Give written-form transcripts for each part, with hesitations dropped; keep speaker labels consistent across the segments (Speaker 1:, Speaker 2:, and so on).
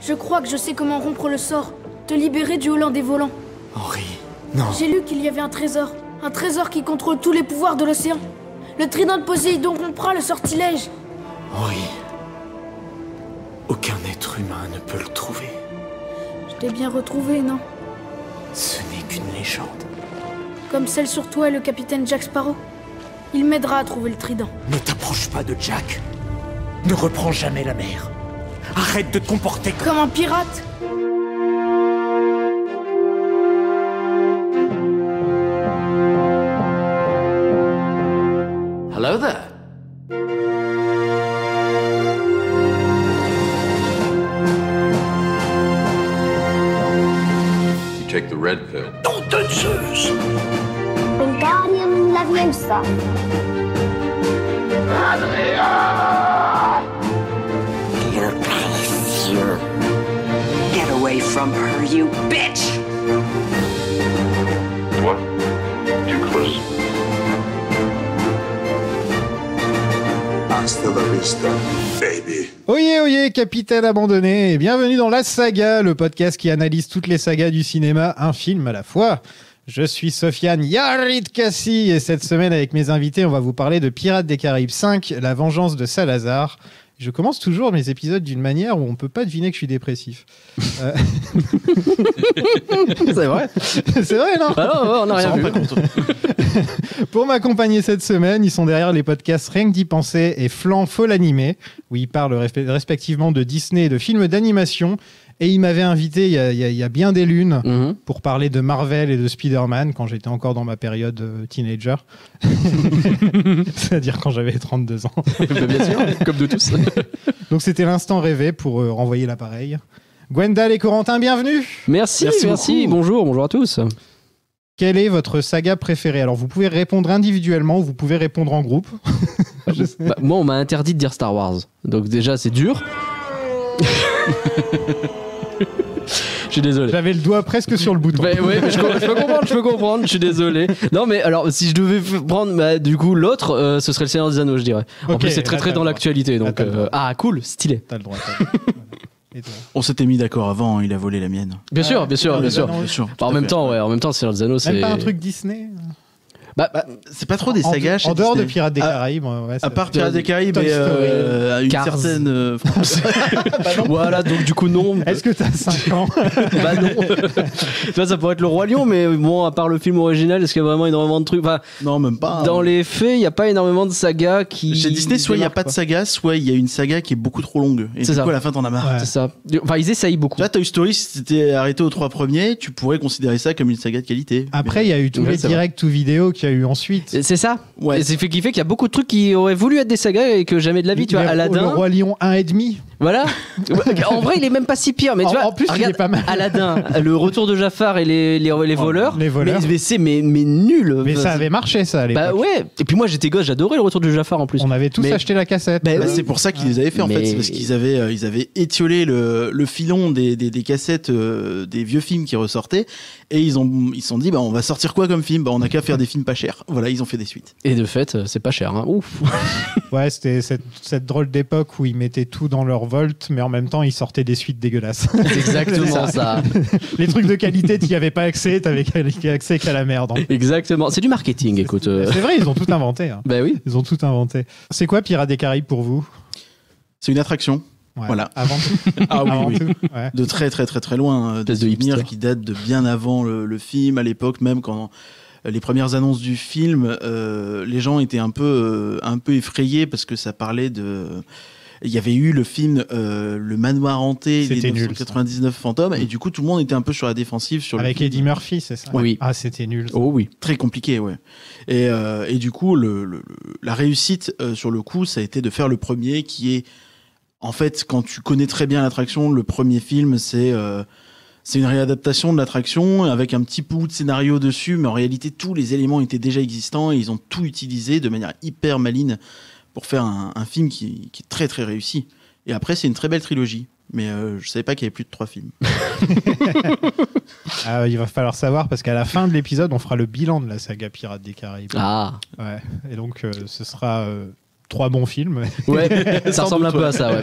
Speaker 1: Je crois que je sais comment rompre le sort, te libérer du Holland des volants.
Speaker 2: Henri, non.
Speaker 1: J'ai lu qu'il y avait un trésor qui contrôle tous les pouvoirs de l'océan. Le trident de Poséidon rompra le sortilège.
Speaker 2: Henri, aucun être humain ne peut le trouver.
Speaker 1: Je t'ai bien retrouvé, non?
Speaker 2: Ce n'est qu'une légende.
Speaker 1: Comme celle sur toi et le capitaine Jack Sparrow. Il m'aidera à trouver le trident.
Speaker 2: Ne t'approche pas de Jack. Ne reprends jamais la mer. Arrête de te comporter
Speaker 1: Comme un pirate.
Speaker 2: Hello there.
Speaker 3: You take the red pill.
Speaker 2: Nom de Zeus.
Speaker 4: Wingardium Leviosa.
Speaker 5: You're précieux. Get away from her, you bitch!
Speaker 3: What? Too close.
Speaker 6: Hasta la vista, baby.
Speaker 7: Oyez, oyez, capitaine abandonné, et bienvenue dans La Saga, le podcast qui analyse toutes les sagas du cinéma, un film à la fois. Je suis Sofiane Yarit-Kassi, et cette semaine, avec mes invités, on va vous parler de Pirates des Caraïbes 5, La vengeance de Salazar. Je commence toujours mes épisodes d'une manière où on ne peut pas deviner que je suis dépressif. C'est vrai. C'est vrai, non?
Speaker 8: Alors, on n'a rien vu.
Speaker 7: Pour m'accompagner cette semaine, ils sont derrière les podcasts Rien que d'y penser et Flan Foll Animé, où ils parlent respectivement de Disney et de films d'animation. Et ils m'avaient invité il y a bien des lunes pour parler de Marvel et de Spider-Man quand j'étais encore dans ma période teenager. C'est-à-dire quand j'avais 32 ans.
Speaker 8: Bien sûr, comme de tous.
Speaker 7: Donc c'était l'instant rêvé pour renvoyer l'appareil. Gwendal et Corentin, bienvenue.
Speaker 8: Merci. Bonjour à tous.
Speaker 7: Quelle est votre saga préférée? Alors vous pouvez répondre individuellement ou vous pouvez répondre en groupe.
Speaker 8: Moi, on m'a interdit de dire Star Wars. Donc déjà, c'est dur. Je suis désolé.
Speaker 7: J'avais le doigt presque sur le bouton.
Speaker 8: Mais je peux comprendre, je suis désolé. Non, mais alors, si je devais prendre du coup l'autre, ce serait le Seigneur des Anneaux, je dirais. En plus, c'est très dans l'actualité. Donc, cool, stylé.
Speaker 7: T'as le droit.
Speaker 9: On s'était mis d'accord avant, il a volé la mienne.
Speaker 8: Bien sûr. En même temps, Seigneur des Anneaux, c'est.
Speaker 7: Même pas un truc Disney.
Speaker 9: C'est pas trop des sagas chez
Speaker 7: en dehors
Speaker 9: Disney.
Speaker 7: de Pirates des Caraïbes.
Speaker 9: À part Pirates des Caraïbes et une
Speaker 8: Cars.
Speaker 9: certaine
Speaker 8: Voilà, donc du coup, non.
Speaker 7: Est-ce que t'as 5 ans?
Speaker 8: Bah non. Tu vois, ça pourrait être le Roi Lion, mais bon, à part le film original, est-ce qu'il y a vraiment énormément de trucs? Enfin,
Speaker 9: non, même pas.
Speaker 8: Dans les faits, il n'y a pas énormément de sagas qui.
Speaker 9: Chez Disney, soit il n'y a pas de saga, soit il y a une saga qui est beaucoup trop longue. Et du coup, à la fin, t'en as marre.
Speaker 7: Ouais.
Speaker 8: C'est ça. Enfin, ils essayent beaucoup.
Speaker 9: Tu vois, Toy Story, si t'étais arrêté aux 3 premiers, tu pourrais considérer ça comme une saga de qualité.
Speaker 7: Après, il y a eu tous les directs ou vidéos qu'il y a eu ensuite.
Speaker 8: C'est ça.
Speaker 9: Ouais.
Speaker 8: Et c'est fait qu'il y a beaucoup de trucs qui auraient voulu être des sagas et que jamais de la vie. Tu vois, Aladdin.
Speaker 7: Le Roi Lion 1,5.
Speaker 8: Voilà. En vrai, il est même pas si pire. Mais tu vois,
Speaker 7: en plus,
Speaker 8: regarde,
Speaker 7: il est pas mal.
Speaker 8: Aladdin, le retour de Jafar et les voleurs.
Speaker 7: Les voleurs.
Speaker 8: Mais c'est nul.
Speaker 7: Mais ça avait marché, ça, à l'époque.
Speaker 8: Bah ouais. Et puis moi, j'étais gosse, j'adorais le retour de Jafar en plus.
Speaker 7: On avait tous acheté la cassette.
Speaker 9: C'est pour ça qu'ils les avaient fait en fait. C'est parce qu'ils avaient étiolé le filon des cassettes des vieux films qui ressortaient. Et ils se sont dit, on va sortir quoi comme film? On a qu'à faire des films pas chers. Voilà, ils ont fait des suites.
Speaker 8: Et de fait, c'est pas cher. Hein. Ouf.
Speaker 7: Ouais, c'était cette drôle d'époque où ils mettaient tout dans leur Volt, mais en même temps, ils sortaient des suites dégueulasses.
Speaker 8: C'est exactement ça.
Speaker 7: Les trucs de qualité, tu n'y avais pas accès, t'avais accès qu'à la merde.
Speaker 8: Exactement. C'est du marketing, écoute.
Speaker 7: C'est vrai, ils ont tout inventé. Hein.
Speaker 8: Ben oui.
Speaker 7: Ils ont tout inventé. C'est quoi Pirates des Caraïbes pour vous?
Speaker 9: C'est une attraction.
Speaker 7: Ouais,
Speaker 9: voilà.
Speaker 7: Avant tout.
Speaker 9: Ah oui,
Speaker 7: Avant
Speaker 9: oui.
Speaker 7: tout, ouais.
Speaker 9: De très loin. Des souvenirs qui datent de bien avant le film, à l'époque même quand les premières annonces du film, les gens étaient un peu effrayés parce que ça parlait de... Il y avait eu le film Le Manoir Hanté, les 999 fantômes, et du coup tout le monde était un peu sur la défensive.
Speaker 7: Avec Eddie Murphy, c'est ça?
Speaker 8: Oui.
Speaker 7: Ah, c'était nul. Ça.
Speaker 8: Oh oui.
Speaker 9: Très compliqué, ouais. Et du coup, la réussite sur le coup, ça a été de faire le premier qui est... En fait, quand tu connais très bien l'attraction, le premier film, c'est une réadaptation de l'attraction avec un petit bout de scénario dessus, mais en réalité, tous les éléments étaient déjà existants et ils ont tout utilisé de manière hyper maligne pour faire un film qui est très très réussi. Et après, c'est une très belle trilogie. Mais je savais pas qu'il y avait plus de 3 films.
Speaker 7: Il va falloir savoir parce qu'à la fin de l'épisode, on fera le bilan de la saga Pirates des Caraïbes.
Speaker 8: Ah.
Speaker 7: Ouais. Et donc, ce sera... 3 bons films.
Speaker 8: Ouais, ça ressemble un peu à ça, ouais.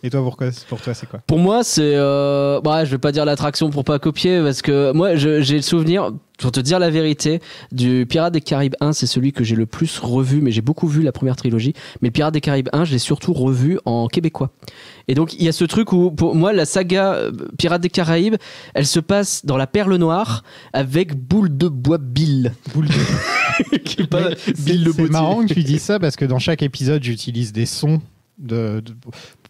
Speaker 7: Et toi, pour toi, c'est quoi?
Speaker 8: Pour moi, c'est... je vais pas dire l'attraction pour pas copier, parce que moi, j'ai le souvenir, pour te dire la vérité, du Pirates des Caraïbes 1, c'est celui que j'ai le plus revu, mais j'ai beaucoup vu la première trilogie. Mais le Pirates des Caraïbes 1, je l'ai surtout revu en québécois. Et donc, il y a ce truc où, pour moi, la saga Pirates des Caraïbes, elle se passe dans la Perle Noire avec Boule de Bois Bill.
Speaker 7: Bill le C'est marrant que tu dis ça, parce que dans chaque épisode, j'utilise des sons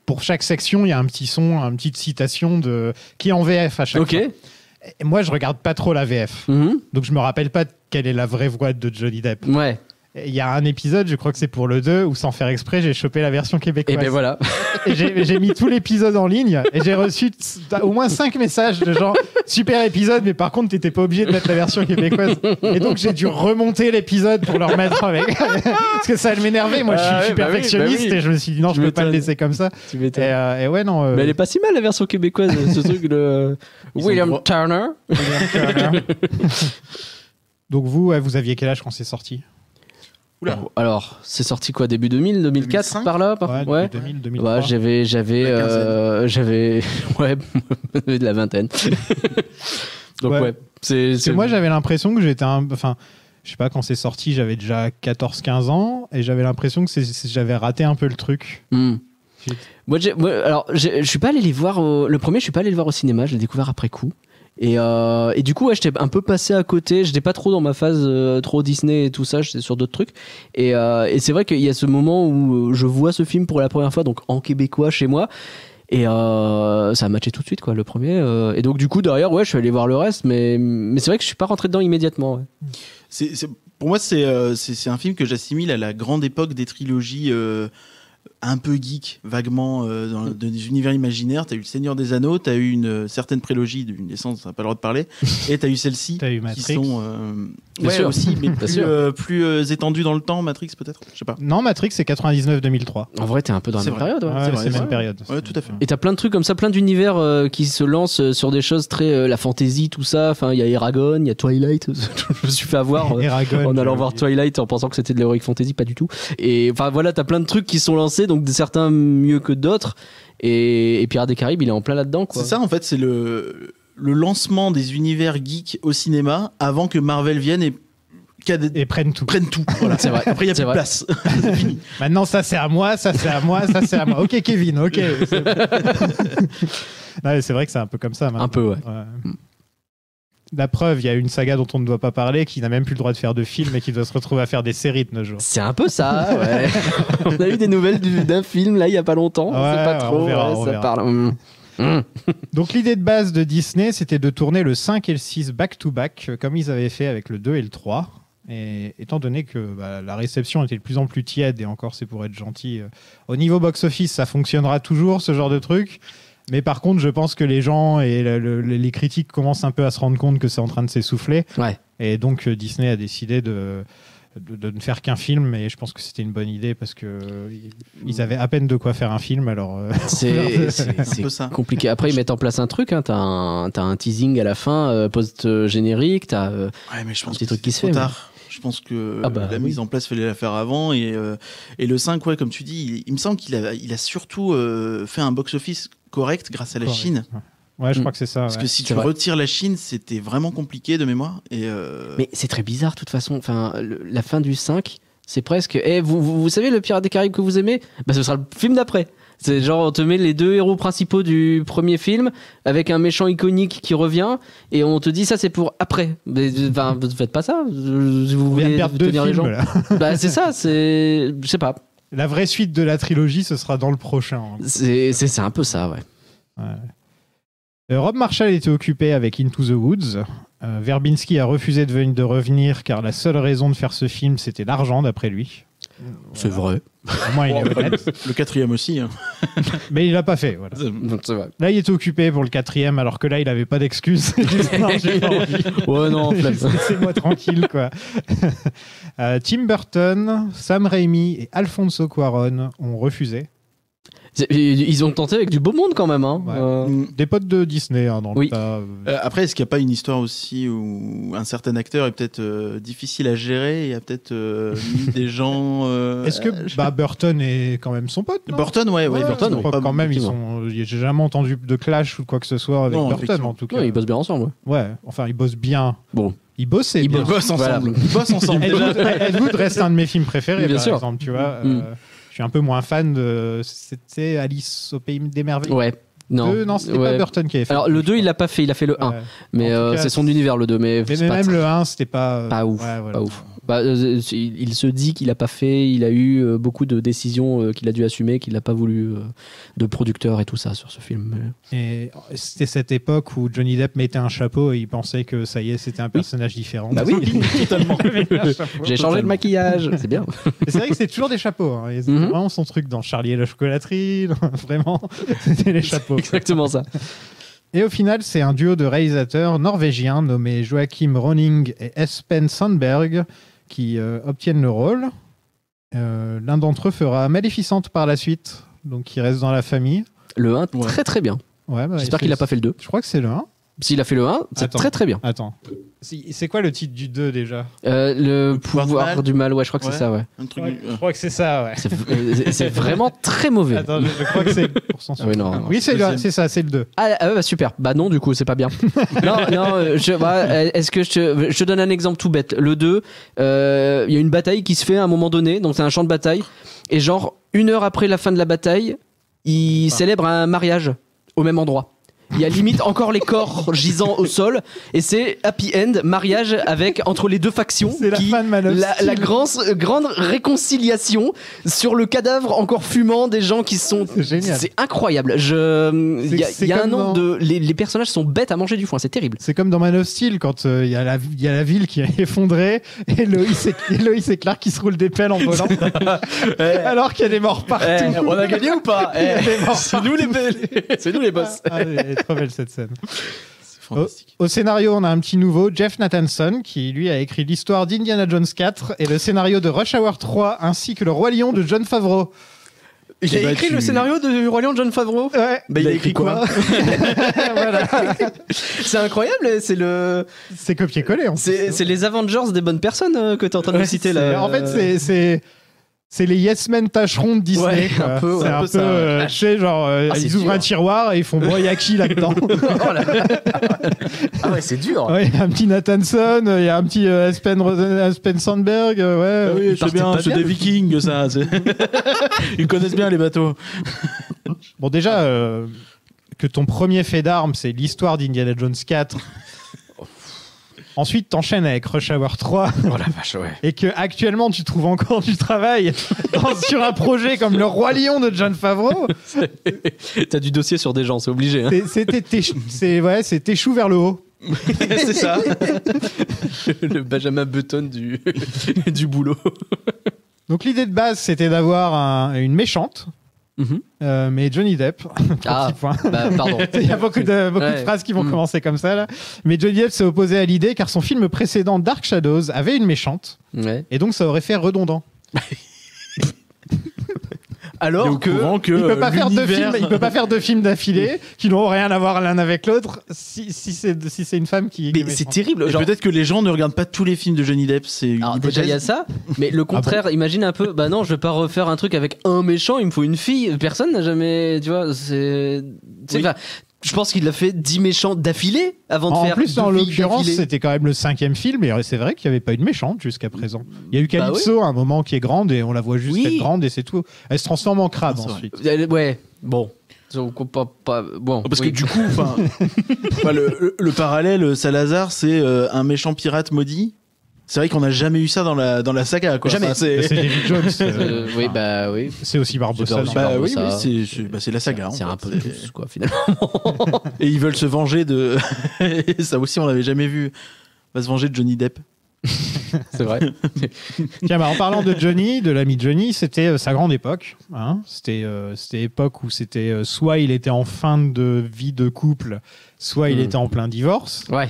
Speaker 7: pour chaque section, il y a un petit son, une petite citation qui est en VF à chaque fois. Et moi, je regarde pas trop la VF. Donc, je me rappelle pas quelle est la vraie voix de Johnny Depp.
Speaker 8: Ouais.
Speaker 7: Il y a un épisode, je crois que c'est pour le 2, où sans faire exprès, j'ai chopé la version québécoise.
Speaker 8: Et ben voilà.
Speaker 7: Et j'ai mis tout l'épisode en ligne et j'ai reçu au moins 5 messages de genre super épisode, mais par contre, t'étais pas obligé de mettre la version québécoise. Et donc, j'ai dû remonter l'épisode pour le remettre avec. Parce que ça m'énervait. Moi, je suis perfectionniste et je me suis dit non, je peux pas le laisser comme ça. Et ouais, non.
Speaker 8: Mais elle est pas si mal, la version québécoise, ce truc de William Turner.
Speaker 7: Donc, vous aviez quel âge quand c'est sorti?
Speaker 8: Oula. Alors, c'est sorti quoi, début 2000, 2004 2005 par là
Speaker 7: ouais. 2000, 2003.
Speaker 8: Ouais, j'avais de la vingtaine. Donc c'est
Speaker 7: moi j'avais l'impression que j'étais enfin je sais pas, quand c'est sorti, j'avais déjà 14-15 ans et j'avais l'impression que j'avais raté un peu le truc.
Speaker 8: Moi, je suis pas allé les voir le premier, je suis pas allé le voir au cinéma, je l'ai découvert après coup. Et du coup, j'étais un peu passé à côté. J'étais pas trop dans ma phase trop Disney et tout ça. J'étais sur d'autres trucs. Et c'est vrai qu'il y a ce moment où je vois ce film pour la première fois, donc en québécois chez moi. Et ça a matché tout de suite, quoi, le premier. Et donc, du coup, derrière, je suis allé voir le reste. Mais c'est vrai que je suis pas rentré dedans immédiatement. Ouais.
Speaker 9: Pour moi, c'est un film que j'assimile à la grande époque des trilogies. Un peu geek, vaguement, dans des univers imaginaires. T'as eu Le Seigneur des Anneaux, t'as eu une certaine prélogie d'une naissance, on n'a pas le droit de parler, et t'as eu celle-ci,
Speaker 7: t'as eu Matrix.
Speaker 9: Qui sont... aussi, mais plus étendue dans le temps, Matrix peut-être, je sais pas.
Speaker 7: Non, Matrix c'est 99-2003.
Speaker 8: En vrai, t'es un peu dans la même période.
Speaker 7: C'est la même période.
Speaker 9: Ouais, tout à fait.
Speaker 8: Et t'as plein de trucs comme ça, plein d'univers qui se lancent sur des choses très... la fantasy, tout ça. Enfin, il y a Eragon, il y a Twilight. Je me suis fait avoir en allant voir Twilight en pensant que c'était de l'heroic fantasy, pas du tout. Et enfin voilà, t'as plein de trucs qui sont lancés, donc certains mieux que d'autres, et Pirates des Caraïbes il est en plein là-dedans, quoi.
Speaker 9: C'est ça en fait, c'est le lancement des univers geeks au cinéma avant que Marvel vienne et prenne tout. Voilà. C'est vrai. Après il y a plus de place. C'est fini.
Speaker 7: Maintenant ça c'est à moi, ça c'est à moi, ça c'est à moi. Ok Kevin, ok. Non, c'est vrai que c'est un peu comme ça maintenant.
Speaker 8: Un peu, ouais.
Speaker 7: La preuve, il y a une saga dont on ne doit pas parler, qui n'a même plus le droit de faire de films et qui doit se retrouver à faire des séries de nos jours.
Speaker 8: C'est un peu ça, ouais. On a eu des nouvelles d'un film, là, il n'y a pas longtemps.
Speaker 7: Ouais,
Speaker 8: on sait pas trop,
Speaker 7: on verra.
Speaker 8: Parle.
Speaker 7: Donc l'idée de base de Disney, c'était de tourner le 5 et le 6 back-to-back, comme ils avaient fait avec le 2 et le 3. Et étant donné que la réception était de plus en plus tiède, et encore c'est pour être gentil, au niveau box-office, ça fonctionnera toujours, ce genre de truc. Mais par contre, je pense que les gens et les critiques commencent un peu à se rendre compte que c'est en train de s'essouffler.
Speaker 8: Ouais.
Speaker 7: Et donc, Disney a décidé de ne faire qu'un film. Et je pense que c'était une bonne idée parce qu'ils avaient à peine de quoi faire un film. Alors,
Speaker 8: c'est
Speaker 9: un peu ça.
Speaker 8: Compliqué. Après, ils mettent en place un truc. Hein. T'as un teasing à la fin, post-générique. T'as
Speaker 9: mais je pense
Speaker 8: un petit truc qui se fait.
Speaker 9: Tard. Je pense que la mise en place, fallait la faire avant. Et le 5, comme tu dis, il me semble qu'il a surtout fait un box-office correct grâce à la Chine.
Speaker 7: Ouais, je crois que c'est ça.
Speaker 9: Parce que si tu retires la Chine, c'était vraiment compliqué de mémoire.
Speaker 8: Mais c'est très bizarre, de toute façon. Enfin, la fin du 5, c'est presque... vous savez le Pirates des Caraïbes que vous aimez ? Ce sera le film d'après. C'est genre, on te met les deux héros principaux du premier film avec un méchant iconique qui revient et on te dit ça c'est pour après. Mais vous faites pas ça. Vous voulez tenir les gens. C'est ça, je sais pas.
Speaker 7: La vraie suite de la trilogie, ce sera dans le prochain.
Speaker 8: C'est un peu ça, ouais.
Speaker 7: Rob Marshall était occupé avec Into the Woods. Verbinski a refusé de revenir car la seule raison de faire ce film, c'était l'argent, d'après lui.
Speaker 8: C'est vrai.
Speaker 7: Au moins, il est honnête.
Speaker 9: Le 4e aussi. Hein.
Speaker 7: Mais il l'a pas fait. Voilà.
Speaker 8: C'est vrai.
Speaker 7: Là, il était occupé pour le 4e, alors que là, il avait pas d'excuses. Non, j'ai pas envie.
Speaker 8: Ouais, non,
Speaker 7: laissez-moi tranquille, quoi. Tim Burton, Sam Raimi et Alfonso Cuarón ont refusé.
Speaker 8: Ils ont tenté avec du beau monde quand même. Hein.
Speaker 7: Ouais. Des potes de Disney dans le tas.
Speaker 9: Après, est-ce qu'il n'y a pas une histoire aussi où un certain acteur est peut-être difficile à gérer et a peut-être mis des gens.
Speaker 7: Est-ce que Burton est quand même son pote?
Speaker 9: Burton, ouais, Burton.
Speaker 7: Je crois que quand même, j'ai jamais entendu de clash ou quoi que ce soit avec Burton en tout cas.
Speaker 8: Ouais, ils bossent bien ensemble.
Speaker 7: Ouais, enfin, ils bossent bien.
Speaker 8: Bon.
Speaker 7: Ils bossent
Speaker 9: ensemble. Voilà. Ils bossent ensemble.
Speaker 7: Ed Wood reste un de mes films préférés,
Speaker 8: bien
Speaker 7: par
Speaker 8: sûr.
Speaker 7: exemple, tu vois. Je suis un peu moins fan de. C'était Alice au Pays des Merveilles.
Speaker 8: Ouais. Non,
Speaker 7: c'était pas Burton qui avait fait.
Speaker 8: Alors le 2, il l'a pas fait, il a fait le 1.
Speaker 7: Ouais.
Speaker 8: Mais
Speaker 7: cas,
Speaker 8: c'est son univers le 2. Mais
Speaker 7: même le 1, c'était pas.
Speaker 8: Pas ouf.
Speaker 7: Ouais, voilà.
Speaker 8: Pas ouf. Il se dit qu'il a pas fait, il a eu beaucoup de décisions qu'il a dû assumer, qu'il n'a pas voulu de producteur et tout ça sur ce film.
Speaker 7: Et c'était cette époque où Johnny Depp mettait un chapeau et il pensait que ça y est, c'était un personnage différent.
Speaker 8: Bah oui,
Speaker 7: totalement.
Speaker 8: J'ai changé de maquillage, c'est bien.
Speaker 7: Et c'est vrai que c'est toujours des chapeaux. Hein. C'était vraiment son truc dans Charlie et la chocolaterie. Vraiment, c'était les chapeaux.
Speaker 8: Exactement ça.
Speaker 7: Et au final, c'est un duo de réalisateurs norvégiens nommés Joachim Ronning et Espen Sandberg qui obtiennent le rôle. L'un d'entre eux fera Maleficent par la suite, donc il reste dans la famille.
Speaker 8: Le 1, très très bien.
Speaker 7: Ouais,
Speaker 8: j'espère qu'il n'a pas fait le 2.
Speaker 7: Je crois que c'est le 1.
Speaker 8: S'il a fait le 1, c'est très très bien.
Speaker 7: Attends. C'est quoi le titre du 2 déjà?
Speaker 8: Le pouvoir du mal, ouais, je crois que c'est ça, ouais.
Speaker 7: Je crois que c'est ça, ouais.
Speaker 8: C'est vraiment très mauvais.
Speaker 7: Attends, je crois que c'est pour s'en
Speaker 8: oui, non,
Speaker 7: oui, c'est ça, c'est le 2.
Speaker 8: Ah bah super. Bah non, du coup, c'est pas bien. non, est-ce que je te donne un exemple tout bête. Le 2, il y a une bataille qui se fait à un moment donné, donc c'est un champ de bataille, et genre, 1 heure après la fin de la bataille, ils célèbrent un mariage au même endroit. Il y a limite encore les corps gisant au sol et c'est happy end, mariage avec entre les deux factions.
Speaker 7: C'est la fin de Man of Steel.
Speaker 8: La grande réconciliation sur le cadavre encore fumant des gens qui sont.
Speaker 7: C'est génial.
Speaker 8: C'est incroyable. Il y a un nombre de. Les personnages sont bêtes à manger du foin, c'est terrible.
Speaker 7: C'est comme dans Man of Steel quand il y a la ville qui est effondrée et Loïs et Clark qui se roulent des pelles en volant. Alors qu'il y a des morts partout.
Speaker 8: On a gagné ou pas? C'est nous les boss.
Speaker 7: Elle est trop belle cette scène. Au scénario, on a un petit nouveau, Jeff Nathanson, qui lui a écrit l'histoire d'Indiana Jones 4 et le scénario de Rush Hour 3, ainsi que le Roi Lion de Jon Favreau.
Speaker 8: Il a écrit le scénario de Roi Lion de Jon Favreau?
Speaker 7: Ouais.
Speaker 9: Bah, il a écrit quoi?
Speaker 8: Voilà. C'est incroyable,
Speaker 7: c'est copié-collé.
Speaker 8: C'est les Avengers des bonnes personnes que tu es en train de citer là.
Speaker 7: En fait, c'est les Yes Men tâcherons de Disney.
Speaker 8: Ouais, un peu,
Speaker 7: c'est un peu
Speaker 8: ça.
Speaker 7: Tu sais, genre, ils ouvrent un tiroir et ils font bon, il y a qui là-dedans?
Speaker 8: Ah ouais, c'est dur.
Speaker 7: Ouais, il y a un petit Nathanson, il y a un petit Espen Sandberg. Ouais.
Speaker 9: Oui, c'est bien, c'est des Vikings, ça. Ils connaissent bien les bateaux.
Speaker 7: Bon, déjà, que ton premier fait d'armes, c'est l'histoire d'Indiana Jones 4. Ensuite, t'enchaînes avec Rush Hour 3.
Speaker 8: Oh la vache, ouais.
Speaker 7: Et que actuellement, tu trouves encore du travail sur un projet comme Le Roi Lion de Jon Favreau.
Speaker 8: T'as du dossier sur des gens, c'est obligé. Hein.
Speaker 7: C'est tes choux vers le haut.
Speaker 8: C'est ça. Le Benjamin Button du boulot.
Speaker 7: Donc l'idée de base, c'était d'avoir une méchante. Mais Johnny Depp, point.
Speaker 8: Bah, pardon.
Speaker 7: Il y a beaucoup de phrases qui vont commencer comme ça là. Mais Johnny Depp s'est opposé à l'idée car son film précédent Dark Shadows avait une méchante et donc ça aurait fait redondant.
Speaker 8: Alors que
Speaker 7: il peut pas faire deux films d'affilée qui n'ont rien à voir l'un avec l'autre si c'est une femme qui.
Speaker 8: Mais c'est terrible.
Speaker 9: Genre... Peut-être que les gens ne regardent pas tous les films de Johnny Depp.
Speaker 8: Alors déjà il y a ça, mais le contraire. Imagine un peu. Bah non, je vais pas refaire un truc avec un méchant. Il me faut une fille. Personne n'a jamais. Tu vois, je pense qu'il a fait 10 méchants d'affilée avant de faire.
Speaker 7: En plus, en l'occurrence, c'était quand même le 5e film, et c'est vrai qu'il n'y avait pas une méchante jusqu'à présent. Il y a eu Calypso à un moment qui est grande, et on la voit juste être grande, et c'est tout. Elle se transforme en crabe ensuite.
Speaker 8: Ouais, bon. Bon,
Speaker 9: parce que du coup, le parallèle, Salazar, c'est un méchant pirate maudit. C'est vrai qu'on n'a jamais eu ça dans la saga, quoi.
Speaker 8: Jamais.
Speaker 7: C'est David Jones.
Speaker 8: Oui.
Speaker 7: C'est aussi Barbossa.
Speaker 9: C'est la saga.
Speaker 8: C'est un peu plus, quoi, finalement.
Speaker 9: Et ils veulent se venger de. Ça aussi, on l'avait jamais vu. On va se venger de Johnny Depp.
Speaker 8: C'est vrai.
Speaker 7: Tiens, en parlant de Johnny, de l'ami Johnny, c'était sa grande époque. Hein. C'était l'époque où c'était soit il était en fin de vie de couple, soit il était en plein divorce.
Speaker 8: Ouais.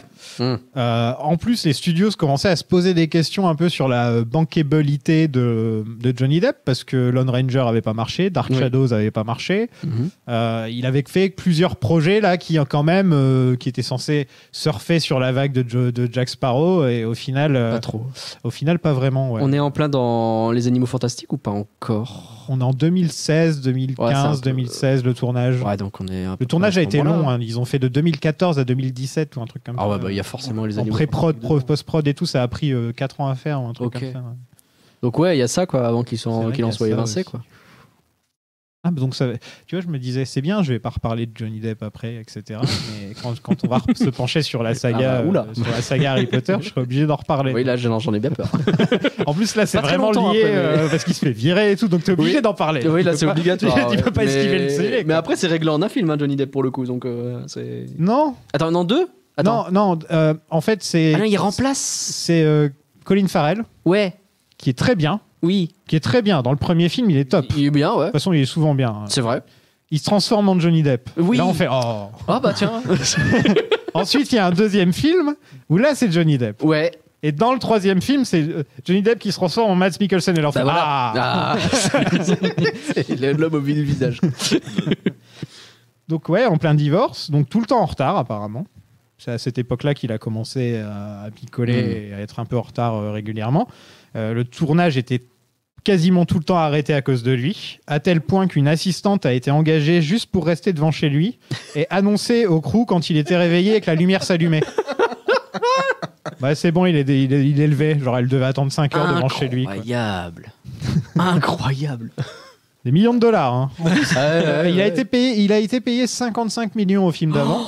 Speaker 7: En plus, les studios commençaient à se poser des questions un peu sur la bankabilité de Johnny Depp, parce que Lone Ranger avait pas marché, Dark Shadows avait pas marché. Il avait fait plusieurs projets là qui quand même qui étaient censés surfer sur la vague de Jack Sparrow, et au final
Speaker 8: pas trop.
Speaker 7: Au final pas vraiment. Ouais.
Speaker 8: On est en plein dans les Animaux Fantastiques ou pas encore?
Speaker 7: On est en 2016, 2015, 2016 le tournage.
Speaker 8: Ouais, donc on est
Speaker 7: le tournage a été long, hein. Ils ont fait de 2014 à 2017 ou un truc comme ça.
Speaker 8: Ah ouais, bah il y a forcément les
Speaker 7: en
Speaker 8: Animaux
Speaker 7: pré-prod, post-prod et tout, ça a pris 4 ans à faire ou un truc comme ça. Ouais.
Speaker 8: Donc ouais, il y a ça quoi, avant qu'ils en soient évincés quoi.
Speaker 7: Ah, donc ça, tu vois, je me disais, c'est bien, je vais pas reparler de Johnny Depp après, etc. Mais quand on va se pencher sur la saga, sur la saga Harry Potter, je serai obligé d'en reparler.
Speaker 8: Oui, là, j'en ai bien peur.
Speaker 7: En plus, là, c'est
Speaker 8: pas
Speaker 7: vraiment lié
Speaker 8: après,
Speaker 7: parce qu'il se fait virer et tout, donc t'es obligé d'en parler.
Speaker 8: Oui, là, c'est obligatoire.
Speaker 7: Tu peux pas esquiver le scellé.
Speaker 8: Mais après, c'est réglé en un film, hein, Johnny Depp pour le coup, donc c'est.
Speaker 7: Non.
Speaker 8: Attends, non, 2. Attends.
Speaker 7: Non, en fait, c'est.
Speaker 8: Ah non, il remplace.
Speaker 7: C'est Colin Farrell.
Speaker 8: Ouais.
Speaker 7: Qui est très bien.
Speaker 8: Oui.
Speaker 7: Qui est très bien. Dans le premier film, il est top.
Speaker 8: Il est bien, ouais.
Speaker 7: De toute façon, il est souvent bien.
Speaker 8: C'est vrai.
Speaker 7: Il se transforme en Johnny Depp.
Speaker 8: Oui.
Speaker 7: Là, on fait oh.
Speaker 8: Ah bah tiens.
Speaker 7: Ensuite, il y a un deuxième film où là, c'est Johnny Depp.
Speaker 8: Ouais.
Speaker 7: Et dans le troisième film, c'est Johnny Depp qui se transforme en Mads Mikkelsen. Et leur fait
Speaker 8: voilà. C'est l'homme au visage.
Speaker 7: Donc ouais, en plein divorce. Donc tout le temps en retard, apparemment. C'est à cette époque-là qu'il a commencé à picoler et à être un peu en retard régulièrement. Le tournage était quasiment tout le temps arrêté à cause de lui, à tel point qu'une assistante a été engagée juste pour rester devant chez lui et annoncer au crew quand il était réveillé et que la lumière s'allumait. Bah c'est bon, il est levé. Genre, elle devait attendre 5 heures devant chez lui.
Speaker 8: Incroyable. Incroyable.
Speaker 7: Des millions de dollars. Hein. Il a été payé 55 millions au film d'avant.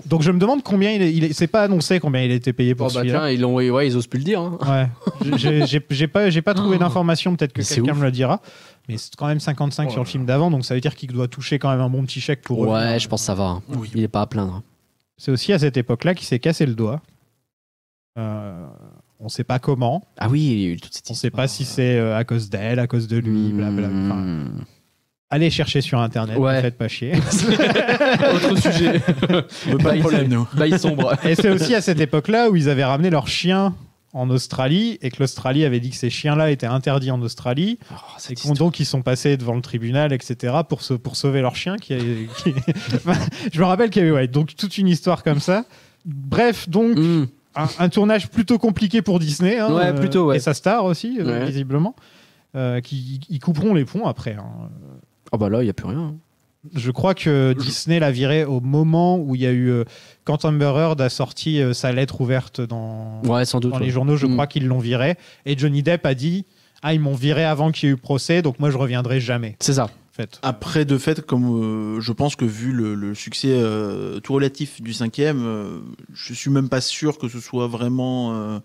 Speaker 7: Donc je me demande combien c'est pas annoncé combien il a été payé pour celui-là.
Speaker 8: Tiens, ils osent plus le dire. Hein.
Speaker 7: Ouais. J'ai pas trouvé d'informations, peut-être que quelqu'un me le dira. Mais c'est quand même 55 sur le film d'avant, donc ça veut dire qu'il doit toucher quand même un bon petit chèque pour eux.
Speaker 8: Ouais, je pense que ça va. Hein. Oui. Il est pas à plaindre.
Speaker 7: C'est aussi à cette époque-là qu'il s'est cassé le doigt. On sait pas comment.
Speaker 8: Ah oui, il y a eu toute cette
Speaker 7: histoire. On sait pas si c'est à cause d'elle, à cause de lui, blablabla. Allez chercher sur internet, ne faites pas chier.
Speaker 8: Autre sujet.
Speaker 7: Pas de problème,
Speaker 9: nous.
Speaker 8: Bail sombre.
Speaker 7: Et c'est aussi à cette époque-là où ils avaient ramené leurs chiens en Australie et que l'Australie avait dit que ces chiens-là étaient interdits en Australie. Et donc ils sont passés devant le tribunal, etc. pour sauver leurs chiens. Je me rappelle qu'il y avait donc toute une histoire comme ça. Bref, donc un tournage plutôt compliqué pour Disney. Hein,
Speaker 8: plutôt,
Speaker 7: et sa star aussi, visiblement. Qui couperont les ponts après. Hein.
Speaker 8: Ah bah là, il n'y a plus rien.
Speaker 7: Je crois que Disney l'a viré au moment où il y a eu... quand Amber Heard a sorti sa lettre ouverte dans les journaux, je crois qu'ils l'ont viré. Et Johnny Depp a dit « Ah, ils m'ont viré avant qu'il y ait eu procès, donc moi je reviendrai jamais. »
Speaker 8: C'est ça.
Speaker 9: Après, de fait, comme je pense que vu le succès tout relatif du 5e, je suis même pas sûr que ce soit vraiment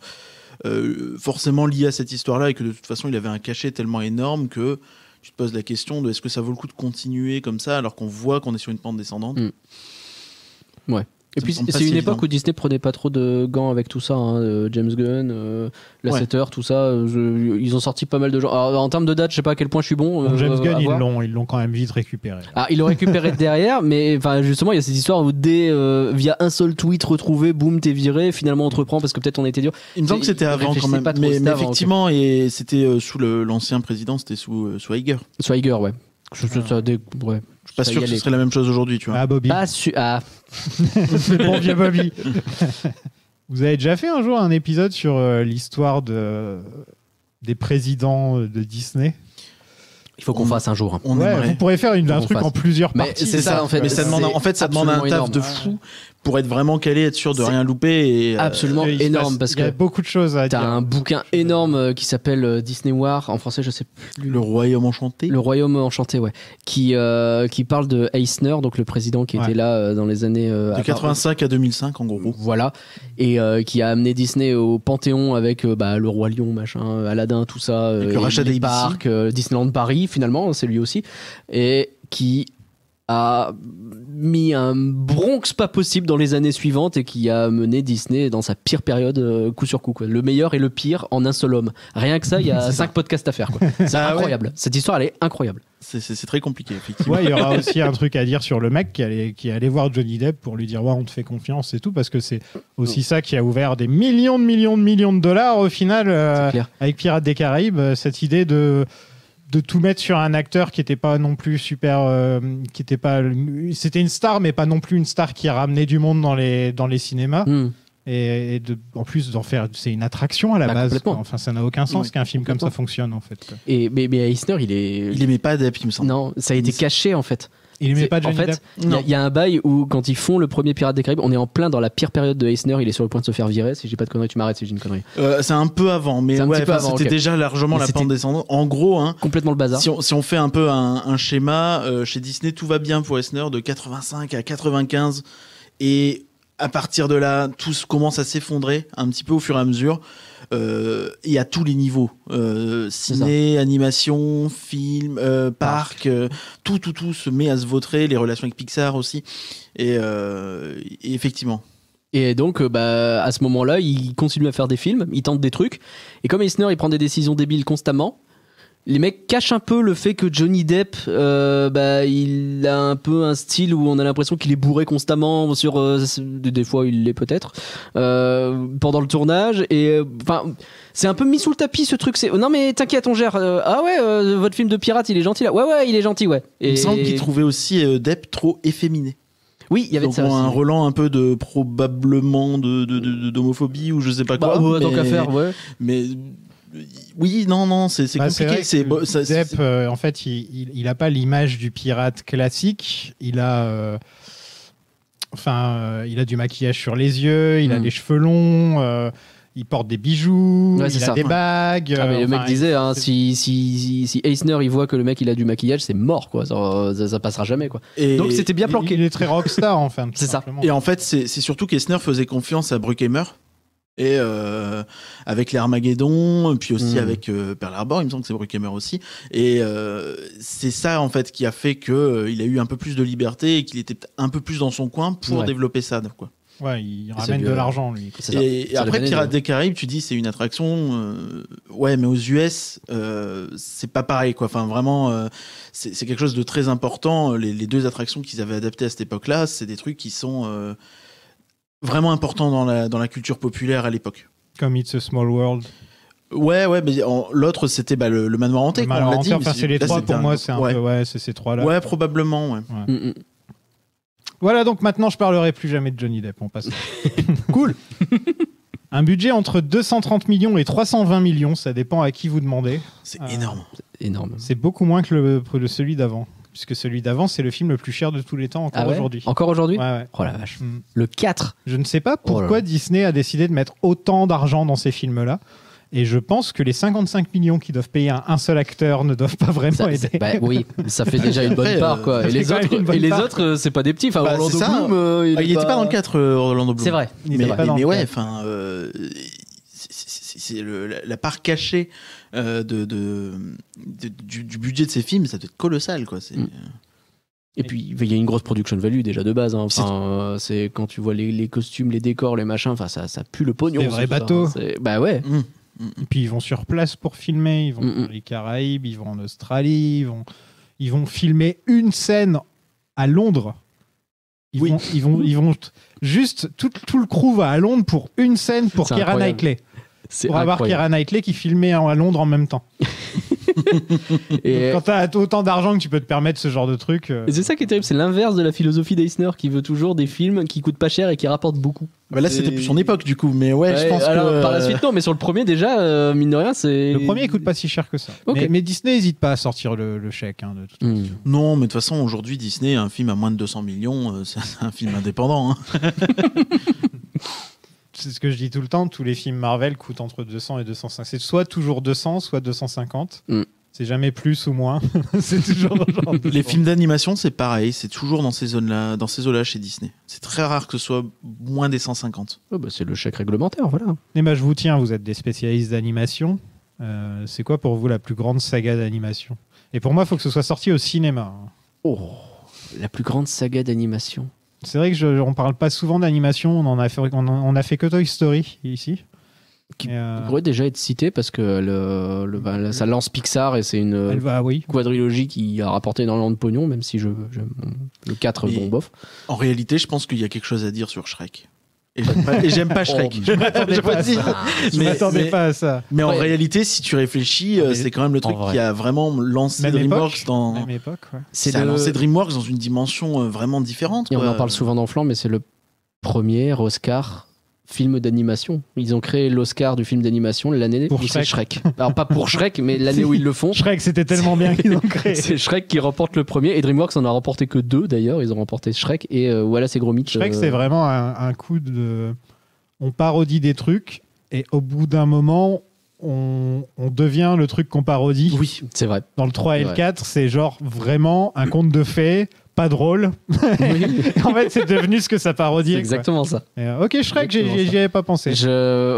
Speaker 9: forcément lié à cette histoire-là et que de toute façon, il avait un cachet tellement énorme que tu te poses la question de est-ce que ça vaut le coup de continuer comme ça alors qu'on voit qu'on est sur une pente descendante.
Speaker 8: Ouais. Et puis c'est une époque où Disney prenait pas trop de gants avec tout ça, hein, James Gunn, Lasseter, tout ça. Ils ont sorti pas mal de gens. Alors, en termes de date, je sais pas à quel point je suis bon.
Speaker 7: James Gunn, ils l'ont quand même vite récupéré.
Speaker 8: Ah, ils l'ont récupéré de derrière, mais justement, il y a cette histoire où via un seul tweet retrouvé, boum, t'es viré. Finalement, on te reprend parce que peut-être on était dur.
Speaker 9: Il me semble que c'était avant quand même. Mais effectivement, et c'était sous l'ancien président, c'était sous Iger.
Speaker 8: Sous Iger, ouais.
Speaker 9: Je suis pas sûr que ce serait la même chose aujourd'hui, tu vois.
Speaker 7: Ah, Bobby. C'est bon vieux Bobby. Vous avez déjà fait un jour un épisode sur l'histoire des présidents de Disney?
Speaker 8: Il faut qu'on fasse un jour.
Speaker 7: Vous pourrez faire un truc en plusieurs parties.
Speaker 9: C'est ça, en fait. Mais ça demande un taf de fou pour être vraiment calé, être sûr de rien louper. Et,
Speaker 8: absolument énorme. Parce
Speaker 7: qu'il y a beaucoup de choses à dire.
Speaker 8: T'as un bouquin énorme qui s'appelle Disney War. En français, je sais plus.
Speaker 9: Le Royaume Enchanté.
Speaker 8: Le Royaume Enchanté, ouais. Qui parle de Eisner, donc le président qui était là dans les années.
Speaker 9: De 85 à 2005, en gros.
Speaker 8: Voilà. Et qui a amené Disney au Panthéon avec le Roi Lion, machin, Aladdin, tout ça.
Speaker 9: Avec le rachat des
Speaker 8: parcs, Disneyland Paris, finalement, c'est lui aussi. Et qui a mis un Bronx pas possible dans les années suivantes et qui a mené Disney dans sa pire période coup sur coup, quoi. Le meilleur et le pire en un seul homme. Rien que ça, il y a 5 podcasts à faire, quoi. C'est incroyable. Cette histoire, elle est incroyable.
Speaker 9: C'est très compliqué, effectivement.
Speaker 7: Ouais, il y aura aussi un truc à dire sur le mec qui est allé voir Johnny Depp pour lui dire ouais, on te fait confiance et tout, parce que c'est aussi ça qui a ouvert des millions de dollars au final avec Pirates des Caraïbes, cette idée de tout mettre sur un acteur qui n'était pas non plus super, c'était une star mais pas non plus une star qui a ramené du monde dans les cinémas. Et en plus d'en faire, c'est une attraction à la base. Enfin, ça n'a aucun sens qu'un film comme ça fonctionne en fait.
Speaker 8: Mais Eisner, il
Speaker 9: aimait pas Depp, il me semble.
Speaker 8: Non, ça a été caché en fait.
Speaker 7: Il aimait pas Johnny Depp.
Speaker 8: Il y a un bail où quand ils font le premier Pirates des Caraïbes, on est en plein dans la pire période de Eisner. Il est sur le point de se faire virer. Si j'ai pas de conneries, tu m'arrêtes si j'ai une connerie.
Speaker 9: C'est un peu avant, mais c'était déjà largement la pente descendante. En gros,
Speaker 8: complètement le bazar.
Speaker 9: Si on fait un peu un schéma, chez Disney, tout va bien pour Eisner de 85 à 95 et à partir de là, tout commence à s'effondrer un petit peu au fur et à mesure. Et à tous les niveaux. Ciné, animation, film, parc, tout se met à se vautrer. Les relations avec Pixar aussi. Et effectivement.
Speaker 8: Et donc, à ce moment-là, il continue à faire des films, il tente des trucs. Et comme Eisner, il prend des décisions débiles constamment, les mecs cachent un peu le fait que Johnny Depp, il a un peu un style où on a l'impression qu'il est bourré constamment des fois il l'est peut-être pendant le tournage, et c'est un peu mis sous le tapis ce truc. C'est non mais t'inquiète, on gère. Votre film de pirate, il est gentil là. Ouais, il est gentil, ouais.
Speaker 9: Et il me semble qu'il trouvait aussi Depp trop efféminé.
Speaker 8: Oui, il y avait
Speaker 9: donc
Speaker 8: ça aussi.
Speaker 9: Un relent un peu de probablement d'homophobie ou je sais pas quoi.
Speaker 8: Tant qu'à faire, ouais.
Speaker 9: Mais oui, non, c'est compliqué.
Speaker 7: Depp, en fait, il a pas l'image du pirate classique. Il a, il a du maquillage sur les yeux, il a des cheveux longs, il porte des bijoux, il a des bagues.
Speaker 8: Mais le mec disait, si Eisner il voit que le mec il a du maquillage, c'est mort, quoi. Ça passera jamais, quoi. Donc c'était bien planqué.
Speaker 7: Il est très rockstar, enfin.
Speaker 8: C'est ça.
Speaker 9: Et en fait, c'est surtout qu'Eisner faisait confiance à Bruckheimer. Et avec les Armageddon, puis aussi avec Pearl Harbor, il me semble que c'est Bruckheimer aussi. Et c'est ça en fait qui a fait que il a eu un peu plus de liberté et qu'il était un peu plus dans son coin pour développer ça, quoi.
Speaker 7: Ouais, il ramène de l'argent, lui.
Speaker 9: Et après Pirates des Caraïbes, tu dis c'est une attraction, ouais, mais aux US, c'est pas pareil, quoi. Enfin, vraiment, c'est quelque chose de très important. Les deux attractions qu'ils avaient adaptées à cette époque-là, c'est des trucs qui sont vraiment important dans la culture populaire à l'époque.
Speaker 7: Comme It's a Small World.
Speaker 9: Ouais, mais l'autre c'était le manoir hanté.
Speaker 7: Le manoir hanté, enfin c'est les trois pour moi, c'est un peu, c'est ces trois-là.
Speaker 9: Ouais, probablement, ouais.
Speaker 7: Voilà, donc maintenant je parlerai plus jamais de Johnny Depp, on passe. Cool. Un budget entre 230 millions et 320 millions, ça dépend à qui vous demandez.
Speaker 9: C'est énorme.
Speaker 8: C'est énorme.
Speaker 7: C'est beaucoup moins que celui d'avant. Puisque celui d'avant, c'est le film le plus cher de tous les temps encore aujourd'hui.
Speaker 8: Encore aujourd'hui ?
Speaker 7: Ouais.
Speaker 8: Oh la vache. Le 4.
Speaker 7: Je ne sais pas pourquoi Disney a décidé de mettre autant d'argent dans ces films-là. Et je pense que les 55 millions qu'ils doivent payer à un seul acteur ne doivent pas vraiment aider.
Speaker 8: Oui, ça fait déjà une bonne part, quoi. Et les autres, c'est pas des petits. Enfin, Orlando Bloom,
Speaker 9: il était pas dans le 4, Orlando Bloom.
Speaker 8: C'est vrai.
Speaker 9: Mais ouais, enfin, c'est la part cachée du budget de ces films, ça doit être colossal, quoi.
Speaker 8: Et puis il y a une grosse production value déjà de base. Enfin, c'est quand tu vois les costumes, les décors, les machins. Enfin, ça pue le pognon.
Speaker 7: Des vrais bateaux.
Speaker 8: Bah ouais.
Speaker 7: Et puis ils vont sur place pour filmer. Ils vont dans les Caraïbes, ils vont en Australie, ils vont filmer une scène à Londres. Ils vont juste tout le crew va à Londres pour une scène pour Keira Knightley. Pour avoir Keira Knightley qui filmait à Londres en même temps. Et quand t'as autant d'argent que tu peux te permettre ce genre de truc.
Speaker 8: Et c'est ça qui est terrible, c'est l'inverse de la philosophie d'Eisner qui veut toujours des films qui coûtent pas cher et qui rapportent beaucoup.
Speaker 9: Bah là c'était plus son époque du coup, mais ouais, je pense que
Speaker 8: par la suite non, mais sur le premier déjà mine de rien c'est.
Speaker 7: Le premier il coûte pas si cher que ça. Okay. Mais Disney n'hésite pas à sortir le chèque de toute façon.
Speaker 9: Non, mais de toute façon aujourd'hui Disney un film à moins de 200 millions, c'est un film indépendant.
Speaker 7: C'est ce que je dis tout le temps, tous les films Marvel coûtent entre 200 et 250. C'est soit toujours 200, soit 250. C'est jamais plus ou moins. C'est toujours genre
Speaker 9: les films d'animation, c'est pareil. C'est toujours dans ces zones-là, chez Disney. C'est très rare que ce soit moins des 150.
Speaker 8: C'est le chèque réglementaire, voilà.
Speaker 7: Et je vous tiens, vous êtes des spécialistes d'animation. C'est quoi pour vous la plus grande saga d'animation ? Et pour moi, il faut que ce soit sorti au cinéma.
Speaker 8: Oh, la plus grande saga d'animation.
Speaker 7: C'est vrai que on parle pas souvent d'animation. On a fait que Toy Story ici.
Speaker 8: Qui pourrait déjà être cité parce que ça lance Pixar et c'est une quadrilogie qui a rapporté énormément de pognon, même si le 4, bon, bof.
Speaker 9: En réalité, je pense qu'il y a quelque chose à dire sur Shrek. Et j'aime pas Shrek.
Speaker 7: Je m'attendais pas à ça.
Speaker 9: Mais en réalité, si tu réfléchis, c'est quand même le truc qui a vraiment lancé DreamWorks dans.
Speaker 7: Même époque, ouais.
Speaker 9: Ça a lancé DreamWorks dans une dimension vraiment différente.
Speaker 8: Et on en parle souvent dans Flan, mais c'est le premier Oscar film d'animation. Ils ont créé l'Oscar du film d'animation l'année où c'est Shrek. Alors pas pour Shrek, mais l'année où ils le font.
Speaker 7: Shrek, c'était tellement bien qu'ils ont créé.
Speaker 8: C'est Shrek qui remporte le premier et DreamWorks en a remporté que 2 d'ailleurs. Ils ont remporté Shrek et voilà, c'est Gromit.
Speaker 7: Shrek, c'est vraiment un coup de. On parodie des trucs et au bout d'un moment, on devient le truc qu'on parodie.
Speaker 8: Oui, c'est vrai.
Speaker 7: Dans le 3 et le 4, c'est genre vraiment un conte de fées. Pas drôle. En fait, c'est devenu ce que ça parodie.
Speaker 8: C'est exactement ça.
Speaker 7: Ok, Shrek, j'y avais pas pensé.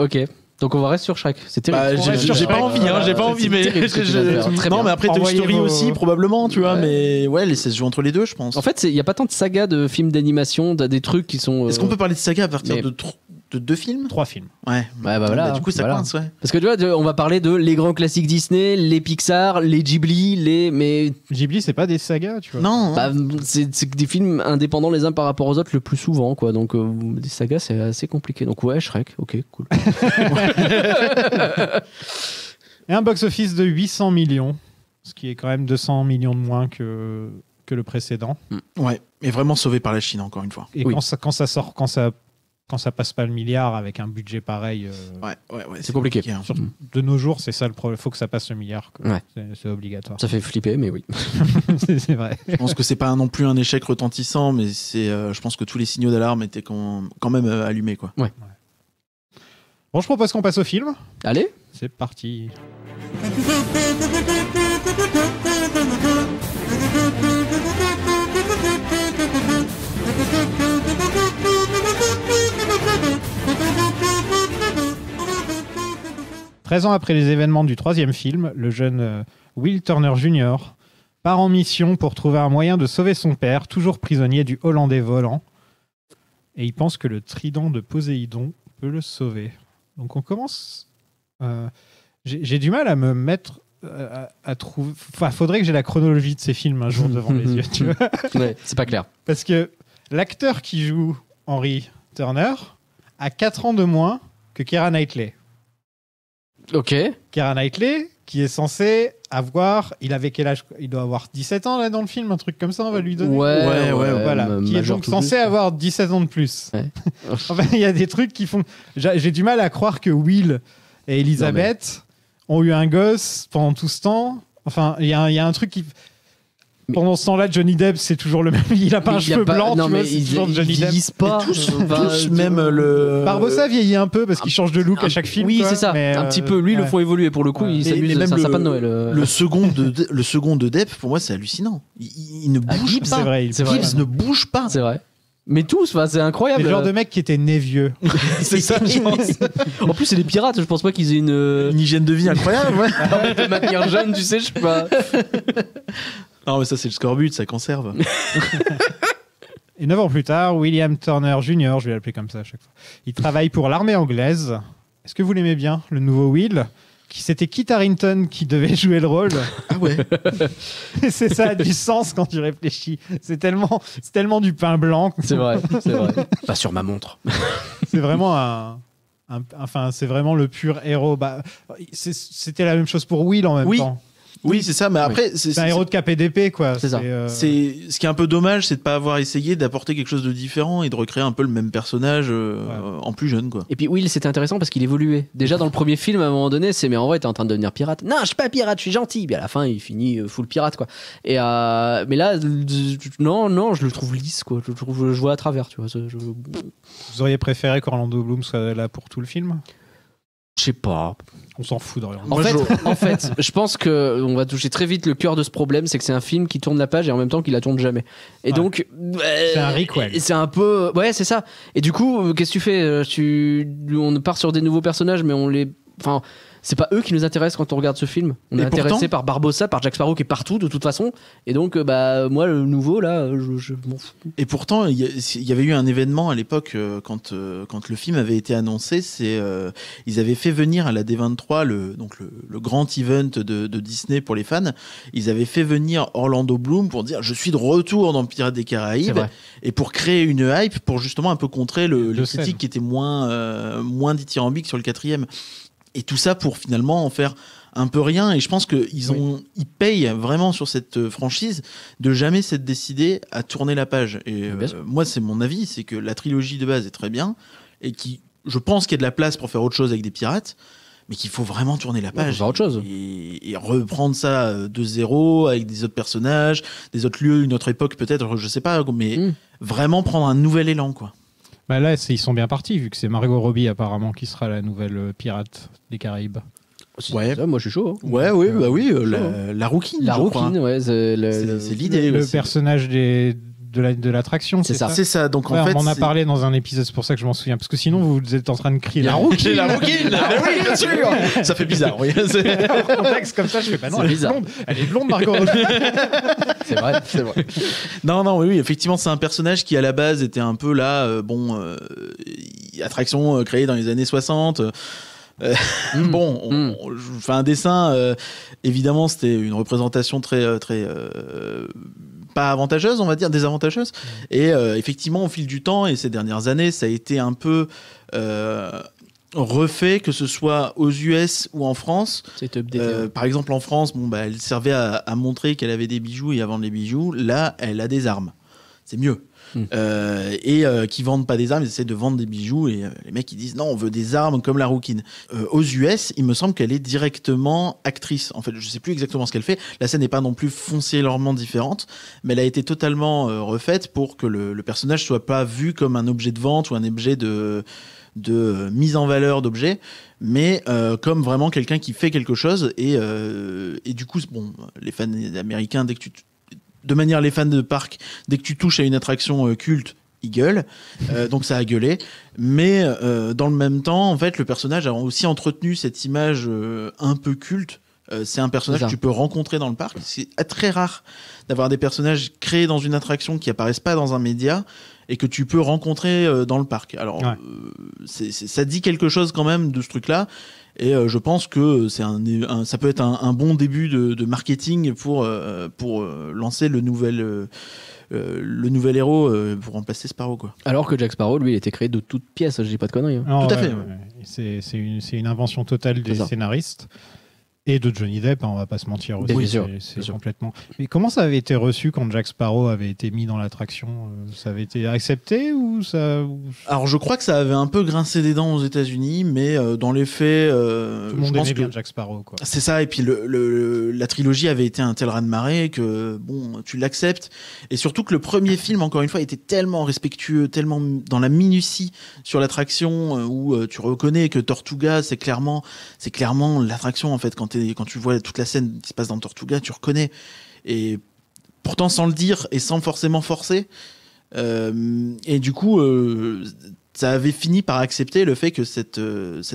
Speaker 8: Ok. Donc on va rester sur Shrek. C'est terrible.
Speaker 9: J'ai pas envie, j'ai pas envie, mais non, mais après Toy Story aussi probablement, tu vois. Mais ouais, ça se joue entre les deux, je pense.
Speaker 8: En fait, il y a pas tant de sagas de films d'animation, des trucs qui sont.
Speaker 9: Est-ce qu'on peut parler de saga à partir de 2 films?
Speaker 7: 3 films.
Speaker 9: Ouais.
Speaker 8: Voilà.
Speaker 9: Du coup, ça coince, ouais.
Speaker 8: Parce que tu vois, on va parler de les grands classiques Disney, les Pixar, les Ghibli, mais
Speaker 7: Ghibli, c'est pas des sagas, tu vois.
Speaker 9: Non.
Speaker 8: C'est des films indépendants les uns par rapport aux autres le plus souvent, quoi. Donc des sagas, c'est assez compliqué. Donc ouais, Shrek, ok, cool.
Speaker 7: Et un box-office de 800 millions, ce qui est quand même 200 millions de moins que le précédent.
Speaker 9: Ouais, et vraiment sauvé par la Chine, encore une fois.
Speaker 7: Et quand ça passe pas le milliard avec un budget pareil,
Speaker 9: ouais,
Speaker 8: c'est compliqué.
Speaker 7: De nos jours, c'est ça le problème. Il faut que ça passe le milliard.
Speaker 8: Ouais.
Speaker 7: C'est obligatoire.
Speaker 8: Ça fait flipper, mais oui.
Speaker 7: c'est vrai.
Speaker 9: Je pense que c'est pas non plus un échec retentissant, mais je pense que tous les signaux d'alarme étaient quand même allumés, quoi.
Speaker 8: Ouais.
Speaker 7: Bon, je propose qu'on passe au film.
Speaker 8: Allez.
Speaker 7: C'est parti. « 13 ans après les événements du 3e film, le jeune Will Turner Jr. part en mission pour trouver un moyen de sauver son père, toujours prisonnier du Hollandais volant. Et il pense que le trident de Poséidon peut le sauver. » Donc on commence... j'ai du mal à me mettre... à trouver... Enfin, faudrait que j'ai la chronologie de ces films un jour devant les yeux, tu vois.
Speaker 8: Ouais, c'est pas clair.
Speaker 7: Parce que l'acteur qui joue Henry Turner a 4 ans de moins que Keira Knightley.
Speaker 8: Ok.
Speaker 7: Keira Knightley, qui est censé avoir... Il avait quel âge? Il doit avoir 17 ans là dans le film, un truc comme ça, on va lui donner.
Speaker 8: Ouais.
Speaker 7: Voilà. Qui est donc censé avoir 17 ans de plus. Ouais. Enfin, il y a des trucs qui font... J'ai du mal à croire que Will et Elizabeth ont eu un gosse pendant tout ce temps. Enfin, il y a un truc qui... Pendant ce temps-là, Johnny Depp, c'est toujours le même. Il a pas un cheveu blanc, tu vois, c'est toujours Johnny Depp.
Speaker 8: Pas.
Speaker 9: Tous même le...
Speaker 7: Barbossa vieillit un peu parce qu'il change de look à chaque film.
Speaker 8: Oui,
Speaker 7: quoi,
Speaker 8: c'est ça.
Speaker 7: Mais
Speaker 8: un petit peu. Lui, le font évoluer pour le coup. Il s'amuse. C'est un sapin de Noël.
Speaker 9: Le second de Depp, pour moi, c'est hallucinant. Il ne bouge pas.
Speaker 7: C'est vrai.
Speaker 9: Gibbs ne bouge pas.
Speaker 8: C'est vrai. Mais tous, c'est incroyable.
Speaker 7: C'est le genre de mec qui était né vieux.
Speaker 9: C'est ça, je pense.
Speaker 8: En plus, c'est des pirates. Je pense pas qu'ils aient une
Speaker 9: hygiène de vie incroyable. Ouais.
Speaker 8: De maintenir jeune, tu sais, je sais pas.
Speaker 9: Non, mais ça, c'est le scorbut, ça conserve.
Speaker 7: Et 9 ans plus tard, William Turner Jr., je vais l'appeler comme ça à chaque fois, il travaille pour l'armée anglaise. Est-ce que vous l'aimez bien, le nouveau Will? C'était Kit Harington qui devait jouer le rôle.
Speaker 9: Ah ouais.
Speaker 7: Et ça a du sens quand tu réfléchis. C'est tellement du pain blanc.
Speaker 8: C'est vrai. Pas sur ma montre.
Speaker 7: C'est vraiment enfin, c'est vraiment le pur héros. C'était la même chose pour Will en même temps.
Speaker 9: Oui, c'est ça, mais après...
Speaker 7: C'est un héros de KPDP, quoi.
Speaker 8: C'est ça.
Speaker 9: Ce qui est un peu dommage, c'est de ne pas avoir essayé d'apporter quelque chose de différent et de recréer un peu le même personnage en plus jeune, quoi.
Speaker 8: Et puis Will, c'était intéressant parce qu'il évoluait. Déjà, dans le premier film, à un moment donné, mais en vrai, t'es en train de devenir pirate. Non, je suis pas pirate, je suis gentil. Puis à la fin, il finit full pirate, quoi. Et mais là, non, je le trouve lisse, quoi. Je vois à travers, tu vois.
Speaker 7: Vous auriez préféré qu'Orlando Bloom soit là pour tout le film?
Speaker 8: Je sais pas.
Speaker 7: On s'en fout d'Orlando.
Speaker 8: En fait, je pense qu'on va toucher très vite le cœur de ce problème, c'est que c'est un film qui tourne la page et en même temps qu'il la tourne jamais. Et donc...
Speaker 7: c'est un requel.
Speaker 8: C'est un peu... Ouais, c'est ça. Et du coup, qu'est-ce que tu fais On part sur des nouveaux personnages, mais on les... Enfin... c'est pas eux qui nous intéressent quand on regarde ce film. On est intéressé
Speaker 9: pourtant,
Speaker 8: par Barbossa, par Jack Sparrow qui est partout de toute façon. Et donc, moi, le nouveau, là, je m'en fous.
Speaker 9: Et pourtant, il y avait eu un événement à l'époque quand le film avait été annoncé. Ils avaient fait venir à la D23, le grand event de Disney pour les fans. Ils avaient fait venir Orlando Bloom pour dire je suis de retour dans Pirates des Caraïbes et pour créer une hype pour justement un peu contrer les critiques qui étaient moins dithyrambiques sur le 4e. Et tout ça pour finalement en faire un peu rien. Et je pense qu'ils payent vraiment sur cette franchise de jamais s'être décidé à tourner la page. Et moi, c'est mon avis, c'est que la trilogie de base est très bien et je pense qu'il y a de la place pour faire autre chose avec des pirates, mais qu'il faut vraiment tourner la page
Speaker 8: autre chose.
Speaker 9: Et reprendre ça de zéro avec des autres personnages, des autres lieux, une autre époque peut-être, je sais pas, mais vraiment prendre un nouvel élan, quoi.
Speaker 7: Bah là, ils sont bien partis, vu que c'est Margot Robbie apparemment qui sera la nouvelle pirate des Caraïbes.
Speaker 8: Ouais, ça, moi je suis chaud. Hein.
Speaker 9: La rouquine.
Speaker 8: La rouquine, ouais, c'est
Speaker 9: l'idée.
Speaker 7: Le personnage de l'attraction, c'est ça.
Speaker 9: C'est ça. Donc
Speaker 7: ouais,
Speaker 9: en fait,
Speaker 7: on en a parlé dans un épisode, c'est pour ça que je m'en souviens. Parce que sinon, vous êtes en train de crier la rouquine.
Speaker 9: La rouquine. Oui, bien sûr. Ça fait bizarre. Oui.
Speaker 7: En contexte comme ça, je fais pas non. Elle est blonde, Margot Robbie.
Speaker 8: C'est vrai.
Speaker 9: Non, oui, effectivement, c'est un personnage qui à la base était un peu là, attraction créée dans les années 60. Je fais un dessin. Évidemment, c'était une représentation très pas avantageuse, on va dire, désavantageuse. Et effectivement, au fil du temps et ces dernières années, ça a été un peu refait, que ce soit aux US ou en France. Par exemple, en France, elle servait à montrer qu'elle avait des bijoux et à vendre les bijoux. Là, elle a des armes. C'est mieux. Qui vendent pas des armes, ils essaient de vendre des bijoux et les mecs ils disent non, on veut des armes comme la rouquine. Aux US, il me semble qu'elle est directement actrice. En fait, je sais plus exactement ce qu'elle fait. La scène n'est pas non plus foncièrement différente, mais elle a été totalement refaite pour que le personnage soit pas vu comme un objet de vente ou un objet de mise en valeur d'objet, mais comme vraiment quelqu'un qui fait quelque chose. Et du coup, les fans américains, les fans de parc, dès que tu touches à une attraction culte, ils gueulent. Donc ça a gueulé. Mais dans le même temps, en fait, le personnage a aussi entretenu cette image un peu culte. C'est un personnage que tu peux rencontrer dans le parc. C'est très rare d'avoir des personnages créés dans une attraction qui apparaissent pas dans un média et que tu peux rencontrer dans le parc. Alors, ça dit quelque chose quand même de ce truc-là. Et je pense que ça peut être un bon début de marketing pour lancer le nouvel héros pour remplacer Sparrow, quoi.
Speaker 8: Alors que Jack Sparrow, lui, il était créé de toutes pièces, je dis pas de conneries. Hein.
Speaker 7: Non, tout à fait. Ouais. C'est une invention totale des scénaristes. Et de Johnny Depp, on va pas se mentir aussi. C'est complètement. Mais comment ça avait été reçu quand Jack Sparrow avait été mis dans l'attraction ? Ça avait été accepté ou ça ?
Speaker 9: Alors je crois que ça avait un peu grincé des dents aux États-Unis, mais dans les faits,
Speaker 7: tout le monde aimait bien Jack Sparrow, quoi.
Speaker 9: C'est ça. Et puis la trilogie avait été un tel raz-de-marée que tu l'acceptes. Et surtout que le premier film, encore une fois, était tellement respectueux, tellement dans la minutie sur l'attraction, où tu reconnais que Tortuga, c'est clairement l'attraction en fait. Quand tu vois toute la scène qui se passe dans Tortuga, tu reconnais. Et pourtant sans le dire et sans forcément forcer. Et du coup, ça avait fini par accepter le fait que cette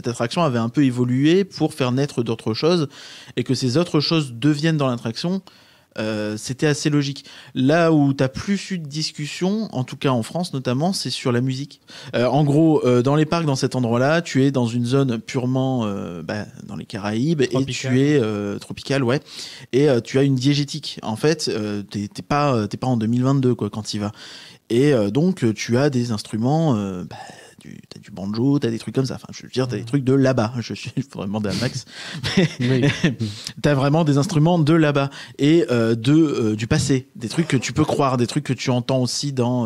Speaker 9: attraction avait un peu évolué pour faire naître d'autres choses et que ces autres choses deviennent dans l'attraction. C'était assez logique. Là où t'as plus eu de discussion, en tout cas en France notamment, c'est sur la musique. En gros, dans les parcs, dans cet endroit-là, tu es dans une zone purement dans les Caraïbes
Speaker 7: Tropical.
Speaker 9: et tu es tropical, ouais. Et tu as une diégétique. En fait, t'es pas en 2022 quoi quand y vas. Et donc tu as des instruments. T'as du banjo, t'as des trucs comme ça. Enfin, je veux dire, t'as des trucs de là-bas. Il faudrait demander à Max. T'as vraiment des instruments de là-bas et du passé, des trucs que tu peux croire, des trucs que tu entends aussi dans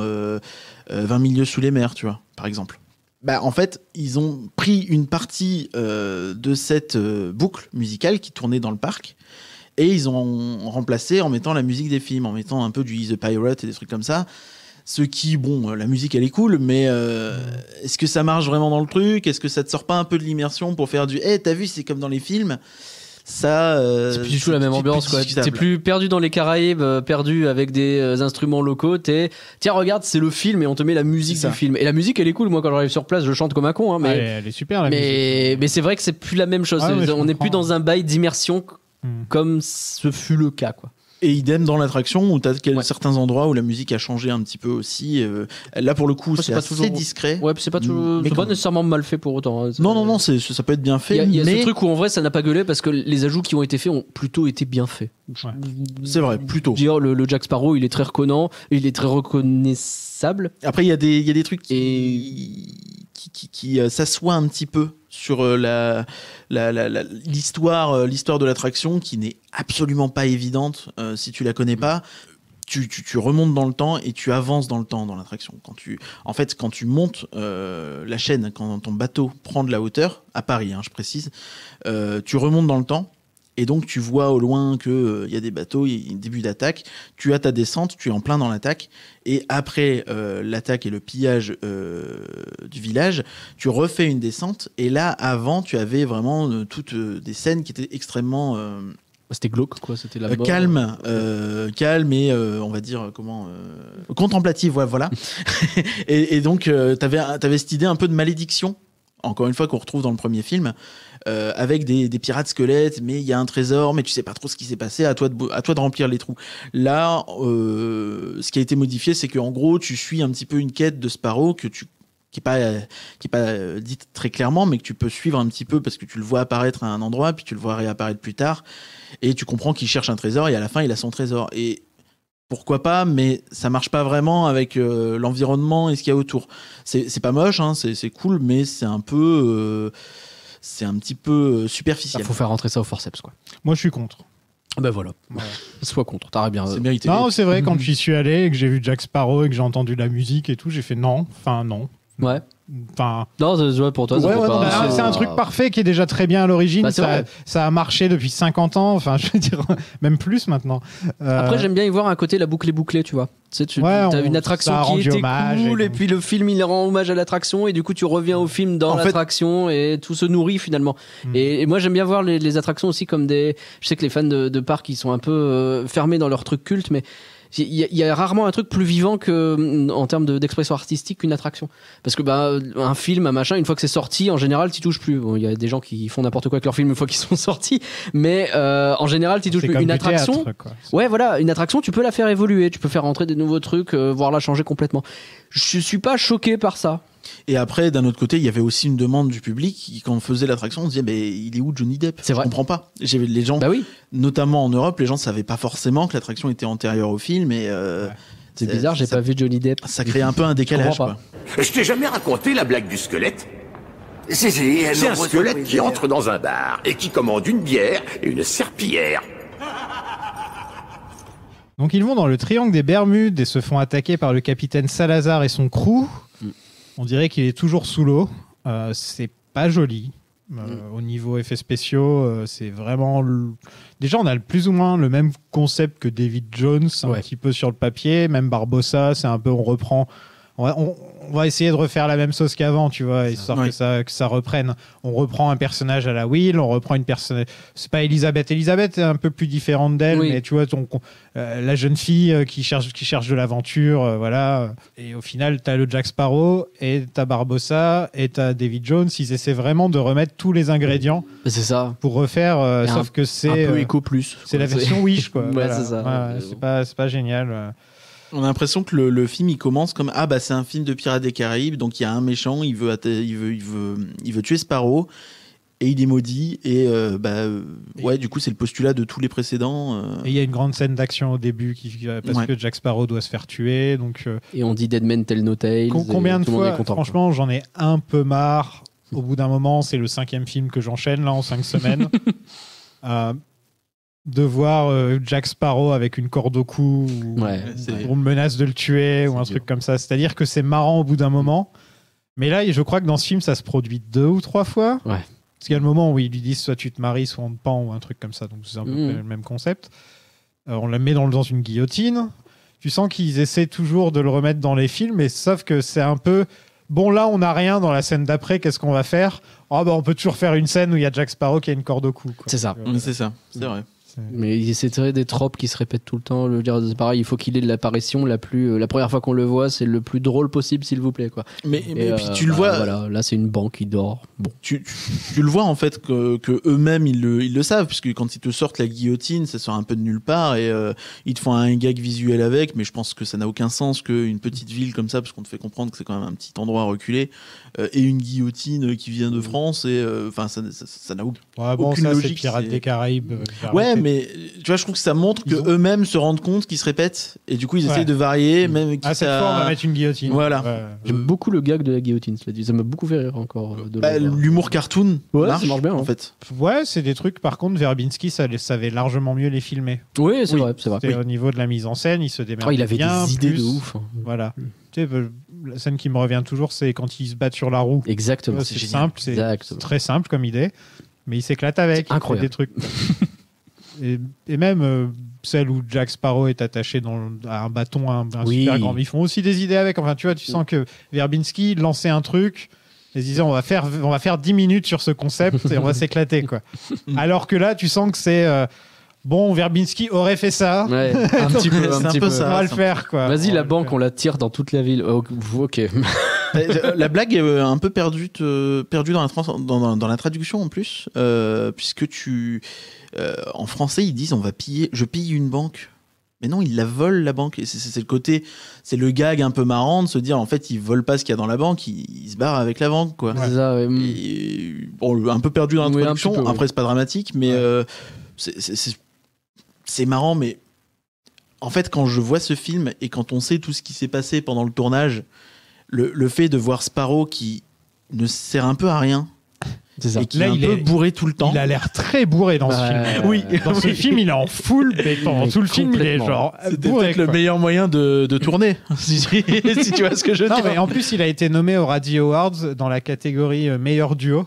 Speaker 9: 20 milieux sous les mers, tu vois, par exemple. En fait, ils ont pris une partie de cette boucle musicale qui tournait dans le parc et ils ont remplacé en mettant la musique des films, en mettant un peu du The Pirate et des trucs comme ça. Ce qui, la musique elle est cool, mais est-ce que ça marche vraiment dans le truc ? Est-ce que ça te sort pas un peu de l'immersion pour faire du « Hey, t'as vu, c'est comme dans les films ?» ça.
Speaker 8: C'est plus du tout la même ambiance, quoi. T'es plus perdu dans les Caraïbes, perdu avec des instruments locaux. Tiens, regarde, c'est le film et on te met la musique du film. Et la musique, elle est cool. Moi, quand j'arrive sur place, je chante comme un con. Hein, mais
Speaker 7: elle est super, la musique.
Speaker 8: Mais c'est vrai que c'est plus la même chose. On n'est plus dans un bail d'immersion comme ce fut le cas, quoi.
Speaker 9: Et idem dans l'attraction où tu as certains endroits où la musique a changé un petit peu aussi. Là, pour le coup, c'est assez toujours discret.
Speaker 8: Ouais, c'est pas nécessairement mal fait pour autant. Hein.
Speaker 9: Non, ça peut être bien fait.
Speaker 8: Il y a ce truc où en vrai ça n'a pas gueulé parce que les ajouts qui ont été faits ont plutôt été bien faits.
Speaker 9: Ouais. C'est vrai, plutôt.
Speaker 8: Dire le Jack Sparrow, il est très il est très reconnaissable.
Speaker 9: Après, il y a des trucs qui s'assoient un petit peu sur l'histoire de l'attraction qui n'est absolument pas évidente si tu la connais pas. Tu remontes dans le temps et tu avances dans le temps dans l'attraction. Quand tu montes la chaîne, quand ton bateau prend de la hauteur, à Paris, je précise, tu remontes dans le temps. Et donc, tu vois au loin qu'il y a des bateaux, il y a un début d'attaque. Tu as ta descente, tu es en plein dans l'attaque. Et après l'attaque et le pillage du village, tu refais une descente. Et là, avant, tu avais vraiment toutes des scènes qui étaient extrêmement...
Speaker 8: C'était glauque, quoi. C'était la mort.
Speaker 9: Calme et on va dire contemplative, voilà. et donc, t'avais cette idée un peu de malédiction, encore une fois, qu'on retrouve dans le premier film. Avec des pirates squelettes, mais il y a un trésor, mais tu sais pas trop ce qui s'est passé, à toi de remplir les trous. Là, ce qui a été modifié, c'est qu'en gros, tu suis un petit peu une quête de Sparrow qui est pas dite très clairement, mais que tu peux suivre un petit peu parce que tu le vois apparaître à un endroit, puis tu le vois réapparaître plus tard, et tu comprends qu'il cherche un trésor, et à la fin, il a son trésor. Et pourquoi pas, mais ça marche pas vraiment avec l'environnement et ce qu'il y a autour. C'est pas moche, c'est cool, mais c'est un peu... c'est un petit peu superficiel.
Speaker 8: Il faut faire rentrer ça au forceps, quoi.
Speaker 7: Moi, je suis contre.
Speaker 8: Ben voilà. Sois contre, t'aurais bien.
Speaker 9: C'est mérité.
Speaker 7: Non, c'est vrai, quand j'y suis allé et que j'ai vu Jack Sparrow et que j'ai entendu la musique et tout, j'ai fait non.
Speaker 8: Ouais.
Speaker 7: Enfin,
Speaker 8: non, pour toi,
Speaker 7: c'est un truc parfait qui est déjà très bien à l'origine. Ça a marché depuis 50 ans. Enfin, je veux dire, même plus maintenant.
Speaker 8: Après, j'aime bien y voir un côté la boucle est bouclée, tu vois. T'as une attraction qui était cool, et puis le film il rend hommage à l'attraction, et du coup tu reviens au film dans l'attraction, et tout se nourrit finalement. Et moi j'aime bien voir les attractions aussi comme des. Je sais que les fans de parcs ils sont un peu fermés dans leurs trucs cultes, mais il y a rarement un truc plus vivant que en termes d'expression artistique qu'une attraction, parce que un film, un machin, une fois que c'est sorti, en général t'y touches plus. Il y a des gens qui font n'importe quoi avec leurs films une fois qu'ils sont sortis, mais en général t'y touches plus. Une attraction, ouais voilà, une attraction tu peux la faire évoluer, tu peux faire rentrer des nouveaux trucs, voire la changer complètement. Je suis pas choqué par ça.
Speaker 9: Et après, d'un autre côté, il y avait aussi une demande du public qui, quand on faisait l'attraction, on se disait il est où Johnny Depp ?
Speaker 8: C'est vrai.
Speaker 9: Je comprends pas. Les gens, notamment en Europe, les gens savaient pas forcément que l'attraction était antérieure au film. Et
Speaker 8: c'est bizarre, j'ai pas vu Johnny Depp.
Speaker 9: Ça crée un peu un décalage. Quoi.
Speaker 6: Je t'ai jamais raconté la blague du squelette ? C'est un squelette qui entre dans un bar et qui commande une bière et une serpillière.
Speaker 7: Donc ils vont dans le triangle des Bermudes et se font attaquer par le capitaine Salazar et son crew. On dirait qu'il est toujours sous l'eau. C'est pas joli. Au niveau effets spéciaux, c'est vraiment... Déjà, on a plus ou moins le même concept que David Jones, un petit peu sur le papier. Même Barbossa, c'est un peu... On reprend... On va essayer de refaire la même sauce qu'avant, tu vois, histoire que ça reprenne. On reprend un personnage à la Will, on reprend une personne... C'est pas Elisabeth. Elisabeth est un peu plus différente d'elle, mais tu vois, la jeune fille qui cherche de l'aventure, voilà. Et au final, t'as le Jack Sparrow, et t'as Barbossa, et t'as David Jones. Ils essaient vraiment de remettre tous les ingrédients.
Speaker 8: C'est ça.
Speaker 7: Pour refaire, sauf que c'est...
Speaker 8: Un peu Eco Plus.
Speaker 7: C'est la version Wish, quoi.
Speaker 8: Ouais,
Speaker 7: voilà.
Speaker 8: c'est ça.
Speaker 7: C'est pas génial.
Speaker 9: On a l'impression que le film il commence comme c'est un film de Pirates des Caraïbes, donc il y a un méchant, il veut tuer Sparrow et il est maudit et du coup c'est le postulat de tous les précédents.
Speaker 7: Et il y a une grande scène d'action au début parce que Jack Sparrow doit se faire tuer, donc
Speaker 8: et on dit Dead Men Tell No Tales.
Speaker 7: Combien de fois, franchement, j'en ai un peu marre. Au bout d'un moment, c'est le 5e film que j'enchaîne là en 5 semaines. De voir Jack Sparrow avec une corde au cou ou on menace de le tuer ou un truc comme ça. C'est-à-dire que c'est marrant au bout d'un moment. Mais là, je crois que dans ce film, ça se produit 2 ou 3 fois.
Speaker 8: Ouais.
Speaker 7: Parce qu'il y a le moment où ils lui disent soit tu te maries, soit on te pend ou un truc comme ça. Donc c'est un peu le même concept. On la met dans une guillotine. Tu sens qu'ils essaient toujours de le remettre dans les films, mais sauf que c'est un peu bon là on n'a rien dans la scène d'après, qu'est-ce qu'on va faire? Oh bah on peut toujours faire une scène où il y a Jack Sparrow qui a une corde au cou, quoi.
Speaker 8: C'est ça.
Speaker 9: C'est ça, c'est vrai.
Speaker 8: Mais c'est des tropes qui se répètent tout le temps. C'est pareil, il faut qu'il ait de l'apparition la première fois qu'on le voit, c'est le plus drôle possible, s'il vous plaît, quoi.
Speaker 9: Mais puis tu le vois.
Speaker 8: Voilà, là c'est une banque qui dort. Bon.
Speaker 9: Tu le vois en fait que eux-mêmes ils le savent, puisque quand ils te sortent la guillotine, ça sort un peu de nulle part et ils te font un gag visuel avec. Mais je pense que ça n'a aucun sens qu'une petite ville comme ça, parce qu'on te fait comprendre que c'est quand même un petit endroit reculé, et une guillotine qui vient de France, et enfin ça n'a aucune logique.
Speaker 7: C'est Pirates des Caraïbes.
Speaker 9: Ouais, mais tu vois, je trouve que ça montre que eux-mêmes se rendent compte qu'ils se répètent, et du coup ils essayent de varier, même
Speaker 7: à cette fois on va mettre une guillotine.
Speaker 9: Voilà.
Speaker 8: J'aime beaucoup le gag de la guillotine, cela dit. Ça m'a beaucoup fait rire encore.
Speaker 9: L'humour cartoon
Speaker 8: ça marche bien
Speaker 9: en fait.
Speaker 7: Ouais, c'est des trucs, par contre Verbinski savait largement mieux les filmer.
Speaker 8: Oui, c'est vrai.
Speaker 7: Au niveau de la mise en scène, il se démerdait
Speaker 8: il avait
Speaker 7: bien,
Speaker 8: des idées
Speaker 7: plus,
Speaker 8: de ouf.
Speaker 7: Voilà. Tu sais, la scène qui me revient toujours, c'est quand ils se battent sur la roue.
Speaker 8: Exactement.
Speaker 7: C'est simple, c'est très simple comme idée, mais il s'éclate avec.
Speaker 8: Incroyable.
Speaker 7: Des trucs. et même celle où Jack Sparrow est attaché à un bâton, un super grand. Ils font aussi des idées avec. Enfin, tu vois, tu sens que Verbinski lançait un truc. Ils disaient on va faire 10 minutes sur ce concept et on va s'éclater, quoi. Alors que là, tu sens que c'est bon, Verbinski aurait fait ça.
Speaker 8: Ouais, un petit peu,
Speaker 7: ça. On va le faire, quoi.
Speaker 8: Vas-y, la banque, on la tire dans toute la ville. Ok.
Speaker 9: La blague est un peu perdue dans la traduction en plus, puisque en français ils disent je pille une banque. Mais non, ils la volent, la banque. Et c'est le gag un peu marrant de se dire, en fait, ils volent pas ce qu'il y a dans la banque, ils se barrent avec la banque, quoi.
Speaker 8: C'est ça, ouais.
Speaker 9: Et, bon, un peu perdu dans l'introduction. Après, c'est pas dramatique, mais c'est marrant. Mais en fait, quand je vois ce film et quand on sait tout ce qui s'est passé pendant le tournage, le fait de voir Sparrow qui ne sert un peu à rien.
Speaker 8: C'est ça.
Speaker 9: Et qui est un peu bourré tout le temps.
Speaker 7: Il a l'air très bourré dans ce film.
Speaker 9: Oui.
Speaker 7: Dans ce film, il est en full, mais pendant tout le film, il est genre bourré.
Speaker 9: C'est peut-être le meilleur moyen de tourner, si tu vois ce que je veux dire.
Speaker 7: Mais en plus, il a été nommé aux Radio Awards dans la catégorie meilleur duo.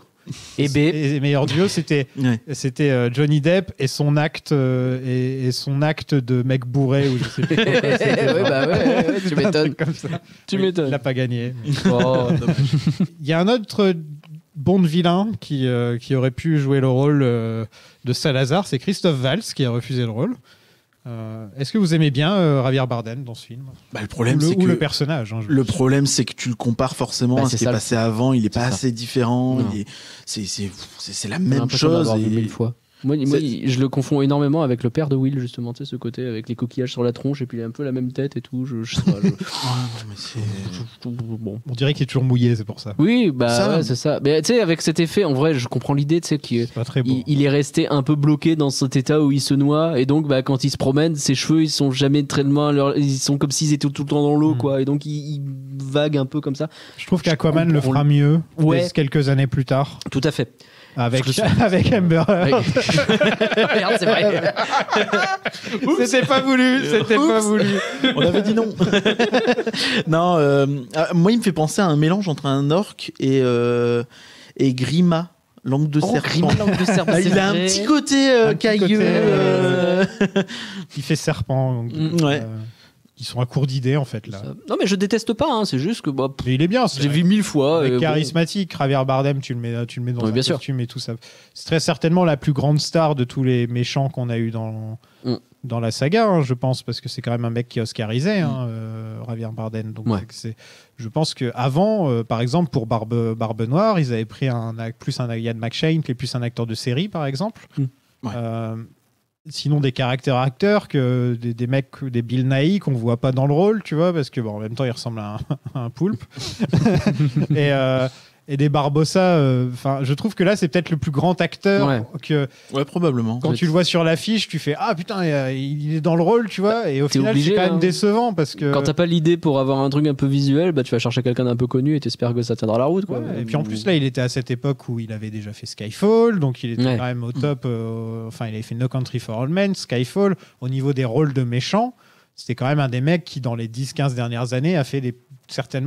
Speaker 7: Et meilleur duo, c'était Johnny Depp et son acte de mec bourré ou je sais plus.
Speaker 8: Tu m'étonnes. Tu m'étonnes.
Speaker 7: Il n'a pas gagné. Il y a un autre Bond vilain qui aurait pu jouer le rôle de Salazar, c'est Christophe Valls qui a refusé le rôle. Est-ce que vous aimez bien Javier Bardem dans ce film?
Speaker 9: Le problème, c'est que
Speaker 7: le personnage.
Speaker 9: Le problème, c'est que tu le compares forcément à ce qui est passé avant. Il est pas assez différent. C'est la même chose.
Speaker 8: Une fois. Moi, je le confonds énormément avec le père de Will, justement, tu sais, ce côté avec les coquillages sur la tronche et puis il a un peu la même tête et tout. Je sais pas.
Speaker 7: Bon. On dirait qu'il est toujours mouillé, c'est pour ça.
Speaker 8: Oui, c'est ça. Mais tu sais, avec cet effet, en vrai, je comprends l'idée, tu sais, il est resté un peu bloqué dans cet état où il se noie et donc, quand il se promène, ses cheveux, ils sont jamais très loin, ils sont comme s'ils étaient tout le temps dans l'eau, quoi. Et donc, il vague un peu comme ça.
Speaker 7: Je trouve qu'Aquaman le fera mieux quelques années plus tard.
Speaker 8: Tout à fait.
Speaker 7: Avec Amber Heard.
Speaker 8: Merde, c'est vrai.
Speaker 7: C'était pas voulu.
Speaker 9: On avait dit non. Non, moi, il me fait penser à un mélange entre un orc et Grima, langue de serpent.
Speaker 8: Grima, langue de serpent.
Speaker 9: Il a un petit côté cailleux.
Speaker 7: Il fait serpent.
Speaker 9: Ouais.
Speaker 7: Ils sont à court d'idées, en fait, là.
Speaker 8: Non, mais je déteste pas, hein, c'est juste que...
Speaker 7: mais il est bien.
Speaker 8: J'ai vu 1000 fois.
Speaker 7: Charismatique, Javier Bardem, tu le mets dans un costume et tout ça. C'est très certainement la plus grande star de tous les méchants qu'on a eu dans la saga, hein, je pense, parce que c'est quand même un mec qui est oscarisé, Javier Bardem. Donc je pense qu'avant, par exemple, pour Barbe Noire, ils avaient pris plus un Ian McShane, qui est plus un acteur de série, par exemple. Sinon des acteurs que des mecs, des Bill Nighy qu'on voit pas dans le rôle, tu vois, parce que en même temps il ressemble à un poulpe. et des Barbossa, je trouve que là c'est peut-être le plus grand acteur que
Speaker 9: probablement.
Speaker 7: Quand tu le vois sur l'affiche, tu fais putain, il est dans le rôle, tu vois, et au final obligé, c'est quand même décevant parce que
Speaker 8: quand t'as pas l'idée pour avoir un truc un peu visuel, tu vas chercher quelqu'un d'un peu connu et t'espères que ça tiendra la route, quoi.
Speaker 7: Et puis en plus là il était à cette époque où il avait déjà fait Skyfall, donc il était quand même au top. Il avait fait No Country for Old Men, Skyfall. Au niveau des rôles de méchants, c'était quand même un des mecs qui dans les 10-15 dernières années a fait certains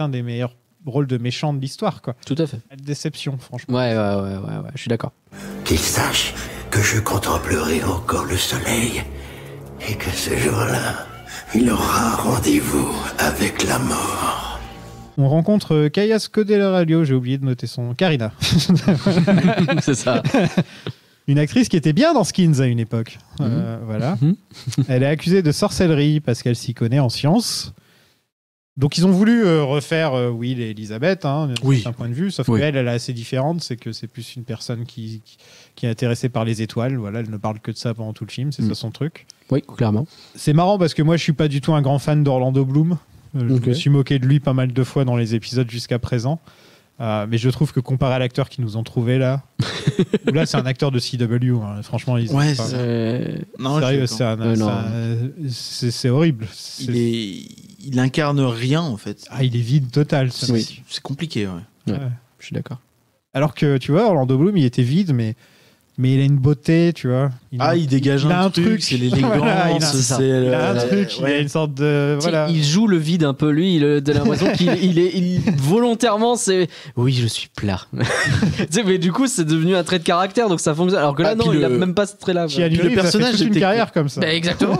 Speaker 7: des meilleurs rôle de méchant de l'histoire, quoi.
Speaker 8: Tout à fait.
Speaker 7: Déception, franchement.
Speaker 8: Ouais, je suis d'accord.
Speaker 10: Qu'il sache que je contemplerai encore le soleil et que ce jour-là, il aura rendez-vous avec la mort.
Speaker 7: On rencontre Kaya Scodelario, j'ai oublié de noter son... Karina.
Speaker 8: C'est ça.
Speaker 7: Une actrice qui était bien dans Skins à une époque. Voilà. Elle est accusée de sorcellerie parce qu'elle s'y connaît en sciences. Donc ils ont voulu refaire Will et Elisabeth, d'un point de vue, sauf qu'elle est assez différente, c'est que c'est plus une personne qui est intéressée par les étoiles. Voilà, elle ne parle que de ça pendant tout le film, c'est ça son truc.
Speaker 8: Oui, clairement.
Speaker 7: C'est marrant parce que moi je suis pas du tout un grand fan d'Orlando Bloom. Je me suis moqué de lui pas mal de fois dans les épisodes jusqu'à présent. Mais je trouve que comparé à l'acteur qu'ils nous ont trouvé là, là c'est un acteur de CW. Franchement, ils
Speaker 9: non,
Speaker 7: sérieux, c'est horrible.
Speaker 9: Il incarne rien en fait.
Speaker 7: Ah, il est vide total.
Speaker 9: C'est compliqué.
Speaker 8: Ouais. Je suis d'accord.
Speaker 7: Alors que tu vois, Orlando Bloom, il était vide, mais il a une beauté, tu vois.
Speaker 9: Il dégage un truc, c'est l'élégance,
Speaker 7: il a un truc, il a une sorte de... Voilà.
Speaker 8: Il joue le vide un peu, lui, il a l'impression qu'il est volontairement, c'est... Oui, je suis plat. Mais du coup, c'est devenu un trait de caractère, donc ça fonctionne. Alors que là, non, il a même pas ce trait-là.
Speaker 7: Le personnage a une carrière comme ça.
Speaker 8: Bah, exactement.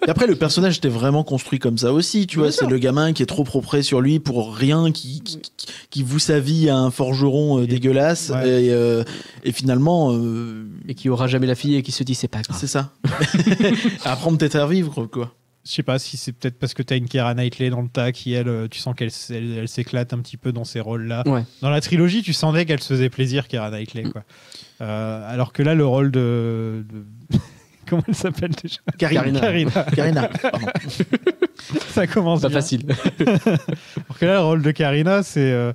Speaker 9: Et après, le personnage était vraiment construit comme ça aussi, tu vois. C'est le gamin qui est trop propre sur lui pour rien, qui voue sa vie à un forgeron dégueulasse, et finalement...
Speaker 8: Et qui aura jamais la fille et qui se dit c'est pas grave.
Speaker 9: C'est ça. Apprendre peut-être à vivre, quoi.
Speaker 7: Je sais pas si c'est peut-être parce que t'as une Keira Knightley dans le tas qui, elle, tu sens qu'elle s'éclate un petit peu dans ces rôles-là.
Speaker 8: Ouais.
Speaker 7: Dans la trilogie, tu sentais qu'elle se faisait plaisir, Keira Knightley, quoi. Alors que là, le rôle de... Comment elle s'appelle déjà ?
Speaker 9: Karina.
Speaker 7: Ça commence
Speaker 8: pas
Speaker 7: bien.
Speaker 8: Facile.
Speaker 7: Alors que là, le rôle de Karina, c'est...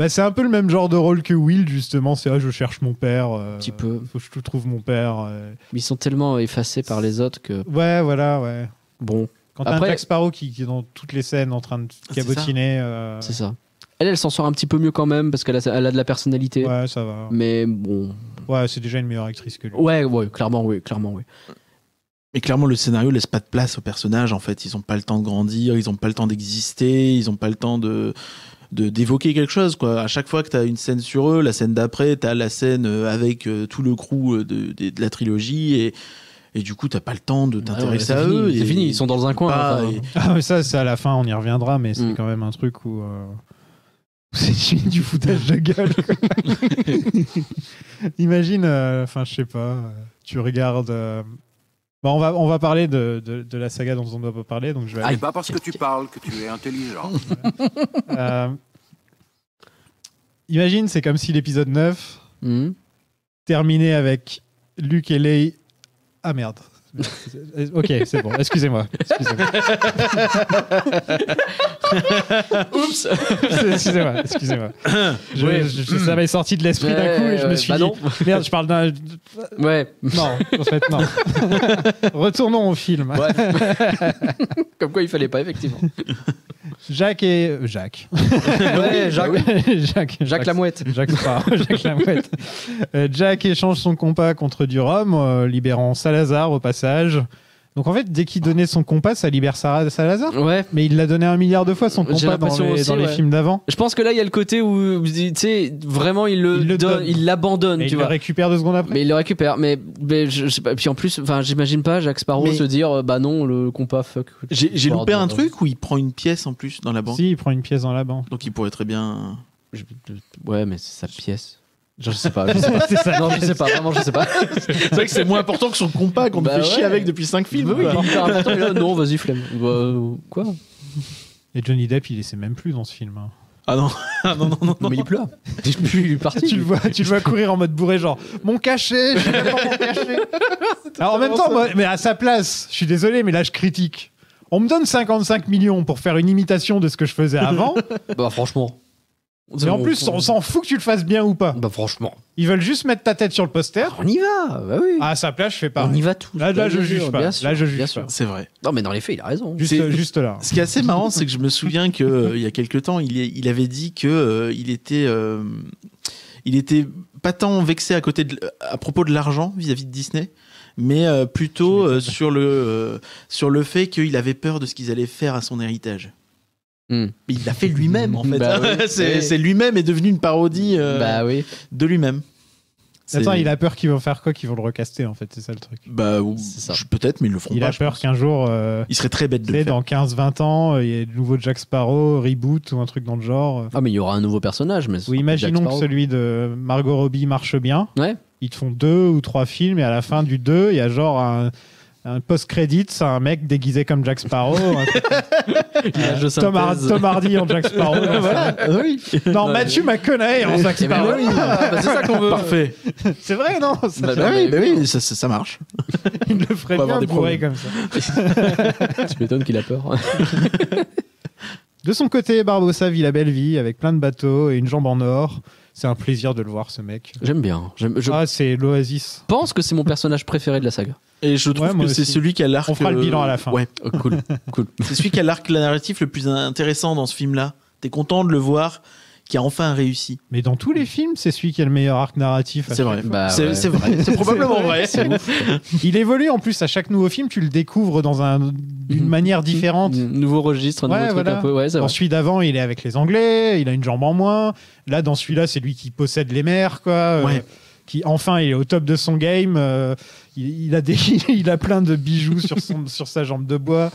Speaker 7: c'est un peu le même genre de rôle que Will, justement. C'est je cherche mon père.
Speaker 8: Un petit peu.
Speaker 7: Faut que je trouve mon père.
Speaker 8: Mais ils sont tellement effacés par les autres que.
Speaker 7: Ouais, voilà, ouais.
Speaker 8: Bon.
Speaker 7: Quand t'as un Jack Sparrow qui est dans toutes les scènes en train de cabotiner.
Speaker 8: C'est ça. Elle s'en sort un petit peu mieux quand même parce qu'elle a de la personnalité.
Speaker 7: Ouais, ça va.
Speaker 8: Mais bon.
Speaker 7: Ouais, c'est déjà une meilleure actrice que lui.
Speaker 8: Ouais, clairement, oui.
Speaker 9: Mais clairement, le scénario laisse pas de place aux personnages. En fait, ils ont pas le temps de grandir, ils ont pas le temps d'exister, ils ont pas le temps d'évoquer quelque chose, quoi. À chaque fois que tu as une scène sur eux, la scène d'après, tu as la scène avec tout le crew de la trilogie et du coup, t'as pas le temps de t'intéresser à eux.
Speaker 8: C'est fini, ils sont dans un coin.
Speaker 7: Mais ça, c'est à la fin, on y reviendra, mais c'est quand même un truc où c'est du foutage de gueule. Imagine, je sais pas, tu regardes... on va parler de la saga dont on ne doit pas parler, donc je vais...
Speaker 6: C'est pas parce que tu parles que tu es intelligent.
Speaker 7: Imagine, c'est comme si l'épisode 9 terminait avec Luke et Leia... Ah merde. Ok, c'est bon, excusez-moi.
Speaker 8: Oups.
Speaker 7: Excusez-moi. Ça m'est sorti de l'esprit d'un coup et je me suis dit...
Speaker 8: Non.
Speaker 7: Merde, je parle d'un...
Speaker 8: Ouais.
Speaker 7: Non, en fait, non. Retournons au film.
Speaker 8: Ouais. Comme quoi, il fallait pas, effectivement.
Speaker 7: Jacques.
Speaker 8: Ouais, Jacques Lamouette.
Speaker 7: Jacques Lamouette. Jack échange son compas contre du rhum, libérant Salazar au passage. Donc en fait, dès qu'il donnait son compas, ça libère Salazar.
Speaker 8: Ouais.
Speaker 7: Mais il l'a donné 1 milliard de fois son compas dans les films d'avant.
Speaker 8: Je pense que là, il y a le côté où, tu sais, vraiment, il l'abandonne.
Speaker 7: Il le récupère 2 secondes après.
Speaker 8: Mais il le récupère. Mais je sais pas. Puis en plus, j'imagine pas Jack Sparrow se dire, bah non, le compas, fuck.
Speaker 9: J'ai loupé un truc où il prend une pièce en plus dans la banque.
Speaker 7: Si, il prend une pièce dans la banque.
Speaker 9: Donc il pourrait très bien.
Speaker 8: Ouais, mais c'est sa pièce. Je sais pas. Non, je sais pas. Vraiment, je sais pas.
Speaker 9: C'est vrai que c'est moins important que son compas qu'on fait chier avec depuis 5 films.
Speaker 8: Oui, non, vas-y, flemme. Quoi ?
Speaker 7: Et Johnny Depp, il essaie même plus dans ce film.
Speaker 9: Ah non.
Speaker 8: Mais il pleut. Il est parti.
Speaker 7: Tu le vois courir en mode bourré, genre mon cachet, je n'ai pas mon cachet. Alors en même temps, moi, mais à sa place, je suis désolé, mais là je critique. On me donne 55 millions pour faire une imitation de ce que je faisais avant.
Speaker 8: Bah franchement.
Speaker 7: Mais en plus, on s'en fout que tu le fasses bien ou pas.
Speaker 8: Bah franchement.
Speaker 7: Ils veulent juste mettre ta tête sur le poster.
Speaker 8: On y va, bah oui.
Speaker 7: À sa place, je fais pas.
Speaker 8: On y va tous.
Speaker 7: Là, je juge pas.
Speaker 8: Là, je juge
Speaker 7: pas.
Speaker 9: C'est vrai.
Speaker 8: Non, mais dans les faits, il a raison.
Speaker 7: Juste là.
Speaker 9: Ce qui est assez marrant, c'est que je me souviens que il y a quelque temps, il avait dit que il était pas tant vexé à propos de l'argent vis-à-vis de Disney, mais plutôt sur le fait qu'il avait peur de ce qu'ils allaient faire à son héritage. Mais il l'a fait lui-même en fait.
Speaker 8: Bah oui.
Speaker 9: C'est lui-même est devenu une parodie de lui-même.
Speaker 7: Attends, il a peur qu'ils vont faire quoi? Qu'ils vont le recaster, en fait, c'est ça le truc.
Speaker 9: Bah, peut-être, mais ils le feront pas.
Speaker 7: Il a peur qu'un jour.
Speaker 9: Il serait très bête de le faire.
Speaker 7: Dans 15-20 ans, il y ait de nouveau Jack Sparrow, reboot ou un truc dans le genre.
Speaker 8: Ah, mais il y aura un nouveau personnage. Mais
Speaker 7: oui, imaginons que celui de Margot Robbie marche bien.
Speaker 8: Ouais.
Speaker 7: Ils te font 2 ou 3 films et à la fin du 2, il y a genre un post-credit, c'est un mec déguisé comme Jack Sparrow. Tom Hardy en Jack Sparrow.
Speaker 8: Voilà. Oui.
Speaker 7: Non, Matthew McConaughey en Jack Sparrow.
Speaker 9: C'est ça qu'on veut. Parfait.
Speaker 7: C'est vrai, non?
Speaker 9: Oui, ça marche.
Speaker 7: Il le ferait bien bourré comme ça.
Speaker 8: Tu m'étonnes qu'il a peur.
Speaker 7: De son côté, Barbossa vit la belle vie avec plein de bateaux et une jambe en or. C'est un plaisir de le voir, ce mec.
Speaker 8: J'aime bien.
Speaker 7: C'est l'Oasis.
Speaker 8: Je pense que c'est mon personnage préféré de la saga.
Speaker 9: Et je trouve que c'est celui qui a l'arc.
Speaker 7: On fera le bilan à la fin.
Speaker 9: Ouais,
Speaker 8: cool.
Speaker 9: C'est celui qui a l'arc narratif le plus intéressant dans ce film-là. T'es content de le voir, qui a enfin réussi.
Speaker 7: Mais dans tous les films, c'est celui qui a le meilleur arc narratif.
Speaker 9: C'est vrai. C'est vrai. C'est probablement vrai.
Speaker 8: C'est ouf.
Speaker 7: Il évolue en plus à chaque nouveau film. Tu le découvres d'une manière différente.
Speaker 8: Nouveau registre, nouveau truc un peu. Ouais, c'est
Speaker 7: dans
Speaker 8: vrai.
Speaker 7: celui d'avant, il est avec les Anglais. Il a une jambe en moins. Là, dans celui-là, c'est lui qui possède les mers, quoi. Qui enfin, il est au top de son game. Il a plein de bijoux sur sa jambe de bois.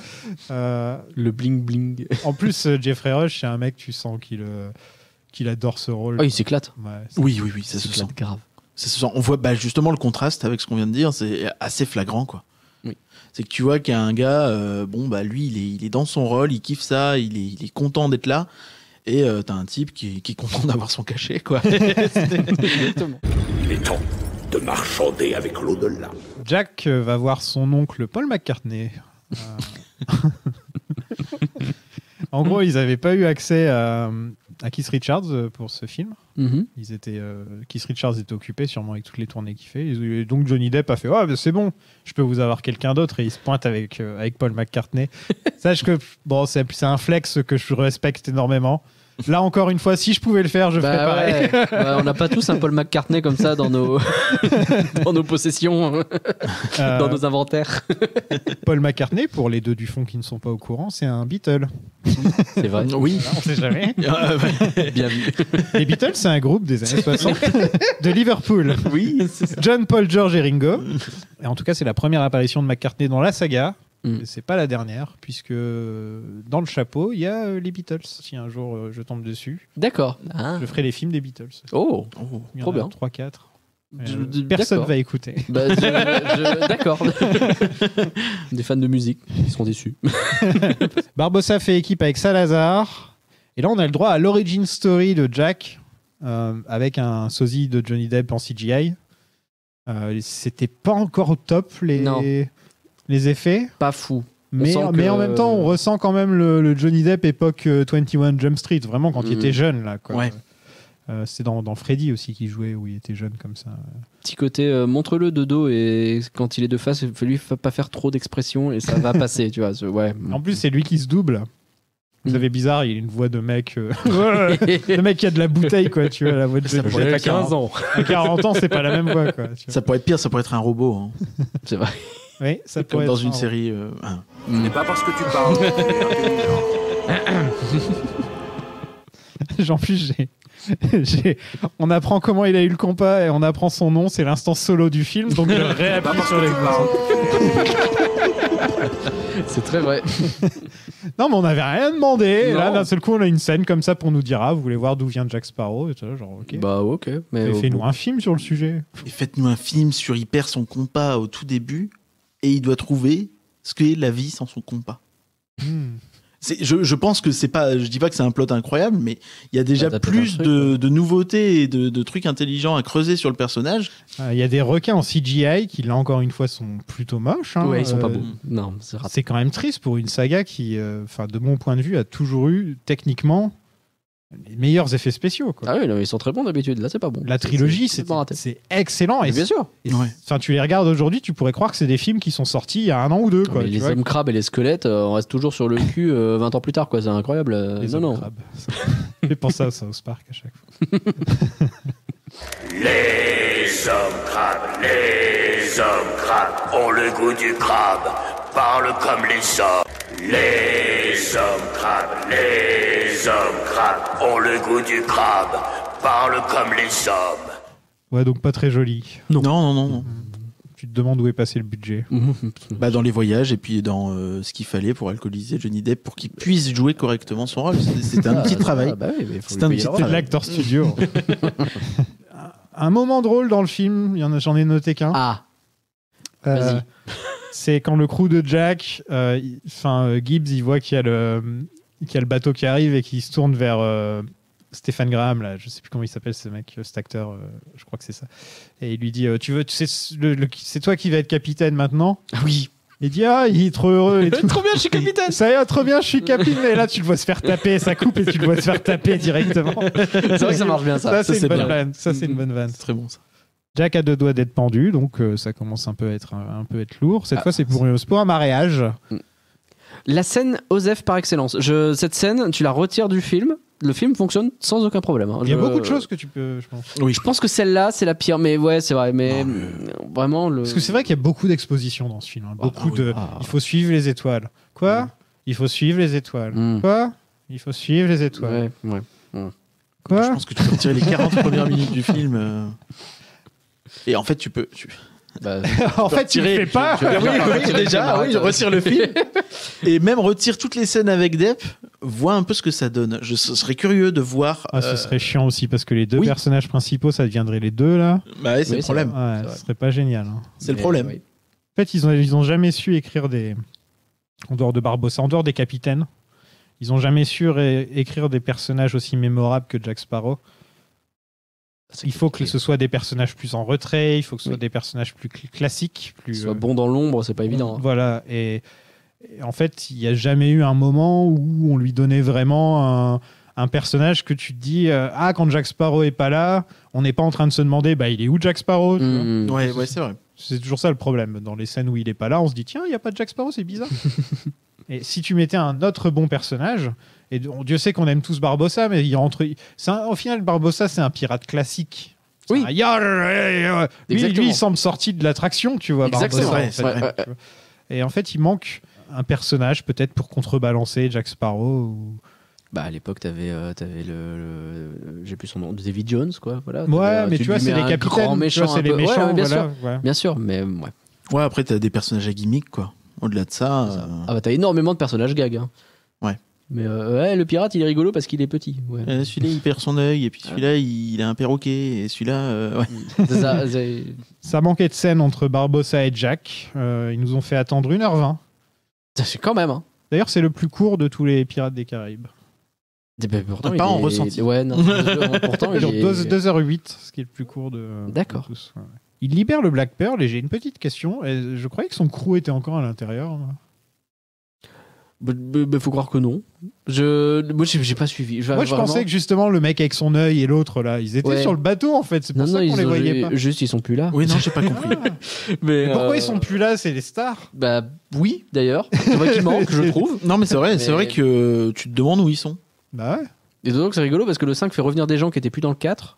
Speaker 8: Le bling bling.
Speaker 7: En plus, Jeffrey Rush, c'est un mec, tu sens qu'il adore ce rôle.
Speaker 8: Oh, il s'éclate.
Speaker 9: Oui, ça se sent
Speaker 8: grave.
Speaker 9: Ça se sent. On voit justement le contraste avec ce qu'on vient de dire, c'est assez flagrant, quoi.
Speaker 8: Oui.
Speaker 9: C'est que tu vois qu'il y a un gars, lui, il est dans son rôle, il kiffe ça, il est content d'être là. Et t'as un type qui est content d'avoir son cachet, quoi.
Speaker 8: Exactement.
Speaker 6: Il est temps de marchander avec l'au-delà.
Speaker 7: Jack va voir son oncle Paul McCartney. En gros, ils n'avaient pas eu accès à Keith Richards pour ce film. Keith Richards était occupé sûrement avec toutes les tournées qu'il fait. Et donc Johnny Depp a fait « c'est bon, je peux vous avoir quelqu'un d'autre » et il se pointe avec Paul McCartney. Sache que c'est un flex que je respecte énormément. Là, encore une fois, si je pouvais le faire, je ferais pareil.
Speaker 8: On n'a pas tous un Paul McCartney comme ça dans nos possessions, dans nos inventaires.
Speaker 7: Paul McCartney, pour les deux du fond qui ne sont pas au courant, c'est un Beatle.
Speaker 8: C'est vrai.
Speaker 9: Oui.
Speaker 7: Voilà, on sait jamais.
Speaker 8: Bien vu.
Speaker 7: Les Beatles, c'est un groupe des années 60 de Liverpool.
Speaker 9: Oui.
Speaker 7: John, Paul, George et Ringo. Et en tout cas, c'est la première apparition de McCartney dans la saga. C'est pas la dernière, puisque dans le chapeau, il y a les Beatles. Si un jour je tombe dessus,
Speaker 8: d'accord.
Speaker 7: Je ferai les films des Beatles.
Speaker 8: Oh, trop bien.
Speaker 7: 3-4.
Speaker 8: D'accord.
Speaker 7: Personne va écouter.
Speaker 8: D'accord. Des fans de musique qui seront déçus.
Speaker 7: Barbossa fait équipe avec Salazar. Et là, on a le droit à l'origin story de Jack, avec un sosie de Johnny Depp en CGI. C'était pas encore au top, les effets.
Speaker 8: Pas fou.
Speaker 7: Mais en même temps, on ressent quand même le Johnny Depp époque 21 Jump Street, vraiment quand il était jeune, là, quoi.
Speaker 9: Ouais.
Speaker 7: C'est dans Freddy aussi qu'il jouait, où il était jeune comme ça.
Speaker 8: Petit côté, montre-le de dos, et quand il est de face, il faut lui pas faire trop d'expression et ça va passer, tu vois. Ouais.
Speaker 7: En plus, c'est lui qui se double. Vous savez, bizarre, il a une voix de mec. Le mec qui a de la bouteille, quoi, tu vois, la voix de Johnny Depp.
Speaker 8: Ça pourrait être 15 ans.
Speaker 7: À 40 ans, c'est pas la même voix, quoi.
Speaker 9: Ça pourrait être pire, ça pourrait être un robot. Hein.
Speaker 8: C'est vrai.
Speaker 7: Oui, ça
Speaker 9: comme
Speaker 7: pourrait
Speaker 9: dans
Speaker 7: être
Speaker 9: une série.
Speaker 6: Ce n'est pas parce que tu parles.
Speaker 7: En plus, on apprend comment il a eu le compas et on apprend son nom, c'est l'instant solo du film, donc je réappuie sur les
Speaker 8: C'est très vrai.
Speaker 7: Non, mais on n'avait rien demandé. Et là, d'un seul coup, on a une scène comme ça pour nous dire vous voulez voir d'où vient Jack Sparrow, et ça, genre, ok.
Speaker 8: Bah, ok.
Speaker 7: Mais fais-nous un film sur le sujet.
Speaker 9: Et faites-nous un film sur il perd son compas au tout début et il doit trouver ce qu'est la vie sans son compas. Je pense que c'est pas. Je dis pas que c'est un plot incroyable, mais il y a déjà plus de nouveautés et de trucs intelligents à creuser sur le personnage.
Speaker 7: Il y a des requins en CGI qui, là encore une fois, sont plutôt moches. Hein.
Speaker 8: Ouais, ils sont pas beaux. Non,
Speaker 7: c'est quand même triste pour une saga qui, de mon point de vue, a toujours eu techniquement les meilleurs effets spéciaux, quoi.
Speaker 8: Ah oui, non, ils sont très bons d'habitude. Là, c'est pas bon.
Speaker 7: La trilogie, c'est excellent. Et
Speaker 8: bien sûr.
Speaker 7: Tu les regardes aujourd'hui, tu pourrais croire que c'est des films qui sont sortis il y a 1 an ou 2. Quoi,
Speaker 8: les hommes crabes et les squelettes, on reste toujours sur le cul 20 ans plus tard, quoi. C'est incroyable.
Speaker 7: Les hommes crabes. J'ai pensé à South Park à chaque fois.
Speaker 6: Les hommes crabes ont le goût du crabe, parlent comme les hommes. Les hommes crabes ont le goût du crabe, parlent comme les hommes.
Speaker 7: Ouais, donc pas très joli.
Speaker 9: Non.
Speaker 7: Tu te demandes où est passé le budget.
Speaker 9: Bah, dans les voyages et puis dans ce qu'il fallait pour alcooliser Johnny Depp pour qu'il puisse jouer correctement son rôle. C'était un petit travail. C'était un petit
Speaker 7: C'est de l'acteur studio. Un moment drôle dans le film, j'en ai noté qu'un.
Speaker 8: Ah. Vas-y.
Speaker 7: C'est quand le crew de Jack, Gibbs, il voit qu'il y a le bateau qui arrive et qu'il se tourne vers Stephen Graham, là, je sais plus comment il s'appelle ce mec, cet acteur, je crois que c'est ça. Et il lui dit, c'est toi qui vas être capitaine maintenant.
Speaker 8: Oui.
Speaker 7: Il dit, il est trop heureux et tout.
Speaker 8: Trop bien, je suis capitaine.
Speaker 7: Ça y est, trop bien, je suis capitaine. Et là, tu le vois se faire taper, ça coupe et tu le vois se faire taper directement.
Speaker 8: C'est vrai que ça marche bien, ça.
Speaker 7: Ça, c'est une bonne vanne. Ça, c'est une bonne vanne.
Speaker 9: C'est très bon, ça.
Speaker 7: Jack a 2 doigts d'être pendu, donc ça commence un peu à être lourd. Cette fois, c'est pour un mariage.
Speaker 8: La scène Osef par excellence. Cette scène, tu la retires du film. Le film fonctionne sans aucun problème.
Speaker 7: Il y a beaucoup de choses que tu peux, je pense.
Speaker 8: Oui. Je pense que celle-là, c'est la pire. Mais ouais, c'est vrai. Mais vraiment,
Speaker 7: Parce que c'est vrai qu'il y a beaucoup d'expositions dans ce film. Il faut suivre les étoiles. Quoi ? Il faut suivre les étoiles. Quoi ? Il faut suivre les étoiles.
Speaker 8: Ouais.
Speaker 7: Quoi ?
Speaker 9: Je pense que tu peux retirer les 40 premières minutes du film. Et en fait, tu peux.
Speaker 7: En fait, tu ne fais pas.
Speaker 9: Je retire le film. Et même retire toutes les scènes avec Depp, vois un peu ce que ça donne. Je serais curieux de voir.
Speaker 7: Ce serait chiant aussi parce que les 2 personnages principaux, ça deviendrait les 2 là.
Speaker 9: Bah ouais, c'est le problème.
Speaker 7: Ouais, ce serait pas génial. Hein.
Speaker 9: C'est le problème.
Speaker 7: En fait, ils ont jamais su écrire en dehors de Barbossa, en dehors des capitaines, ils ont jamais su écrire des personnages aussi mémorables que Jack Sparrow. Il faut que ce soit des personnages plus en retrait, il faut que ce soit des personnages plus classiques. Plus
Speaker 8: soit bon dans l'ombre, c'est pas évident.
Speaker 7: Voilà, et en fait, il n'y a jamais eu un moment où on lui donnait vraiment un personnage que tu te dis quand Jack Sparrow est pas là, on n'est pas en train de se demander il est où Jack Sparrow
Speaker 9: Ouais, c'est vrai.
Speaker 7: C'est toujours ça le problème. Dans les scènes où il est pas là, on se dit tiens, il n'y a pas de Jack Sparrow, c'est bizarre. Et si tu mettais un autre bon personnage, et Dieu sait qu'on aime tous Barbossa, mais au final, Barbossa, c'est un pirate classique.
Speaker 8: Oui.
Speaker 7: Lui, il semble sorti de l'attraction, tu vois.
Speaker 8: Exactement.
Speaker 7: Barbossa, en fait. Et en fait, il manque un personnage peut-être pour contrebalancer Jack Sparrow.
Speaker 8: À l'époque, t'avais j'ai plus son nom, Davy Jones, quoi. Voilà.
Speaker 7: Ouais, mais tu vois, c'est les capitaines, c'est les méchants,
Speaker 8: bien
Speaker 7: voilà.
Speaker 8: sûr. Bien sûr, mais ouais.
Speaker 9: Ouais, après, t'as des personnages à gimmick, quoi. Au-delà de ça.
Speaker 8: T'as énormément de personnages gags. Hein.
Speaker 9: Ouais.
Speaker 8: Mais le pirate, il est rigolo parce qu'il est petit. Ouais.
Speaker 9: Celui-là, il perd son œil, et puis celui-là, il a un perroquet, et celui-là.
Speaker 7: Ça manquait de scène entre Barbossa et Jack. Ils nous ont fait attendre 1h20.
Speaker 8: C'est quand même. Hein.
Speaker 7: D'ailleurs, c'est le plus court de tous les Pirates des Caraïbes.
Speaker 8: Pourtant,
Speaker 9: pas en ressenti.
Speaker 8: Ouais, non. Pourtant,
Speaker 7: il dure 2h08, ce qui est le plus court de.
Speaker 8: D'accord.
Speaker 7: Tous. Ouais. Il libère le Black Pearl et j'ai une petite question. Je croyais que son crew était encore à l'intérieur.
Speaker 8: Faut croire que non. Moi, j'ai pas suivi.
Speaker 7: Moi, je pensais que justement le mec avec son œil et l'autre là, ils étaient sur le bateau en fait. C'est pour ça qu'on les voyait pas.
Speaker 8: Juste, ils sont plus là.
Speaker 9: Oui, non, j'ai pas compris.
Speaker 8: Mais
Speaker 7: pourquoi ils sont plus là? C'est les stars.
Speaker 8: Oui, d'ailleurs. C'est vrai qu'ils manquent, je trouve.
Speaker 9: Non, mais c'est vrai. C'est vrai que tu te demandes où ils sont.
Speaker 7: Bah ouais.
Speaker 8: Et donc, c'est rigolo parce que le 5 fait revenir des gens qui étaient plus dans le 4.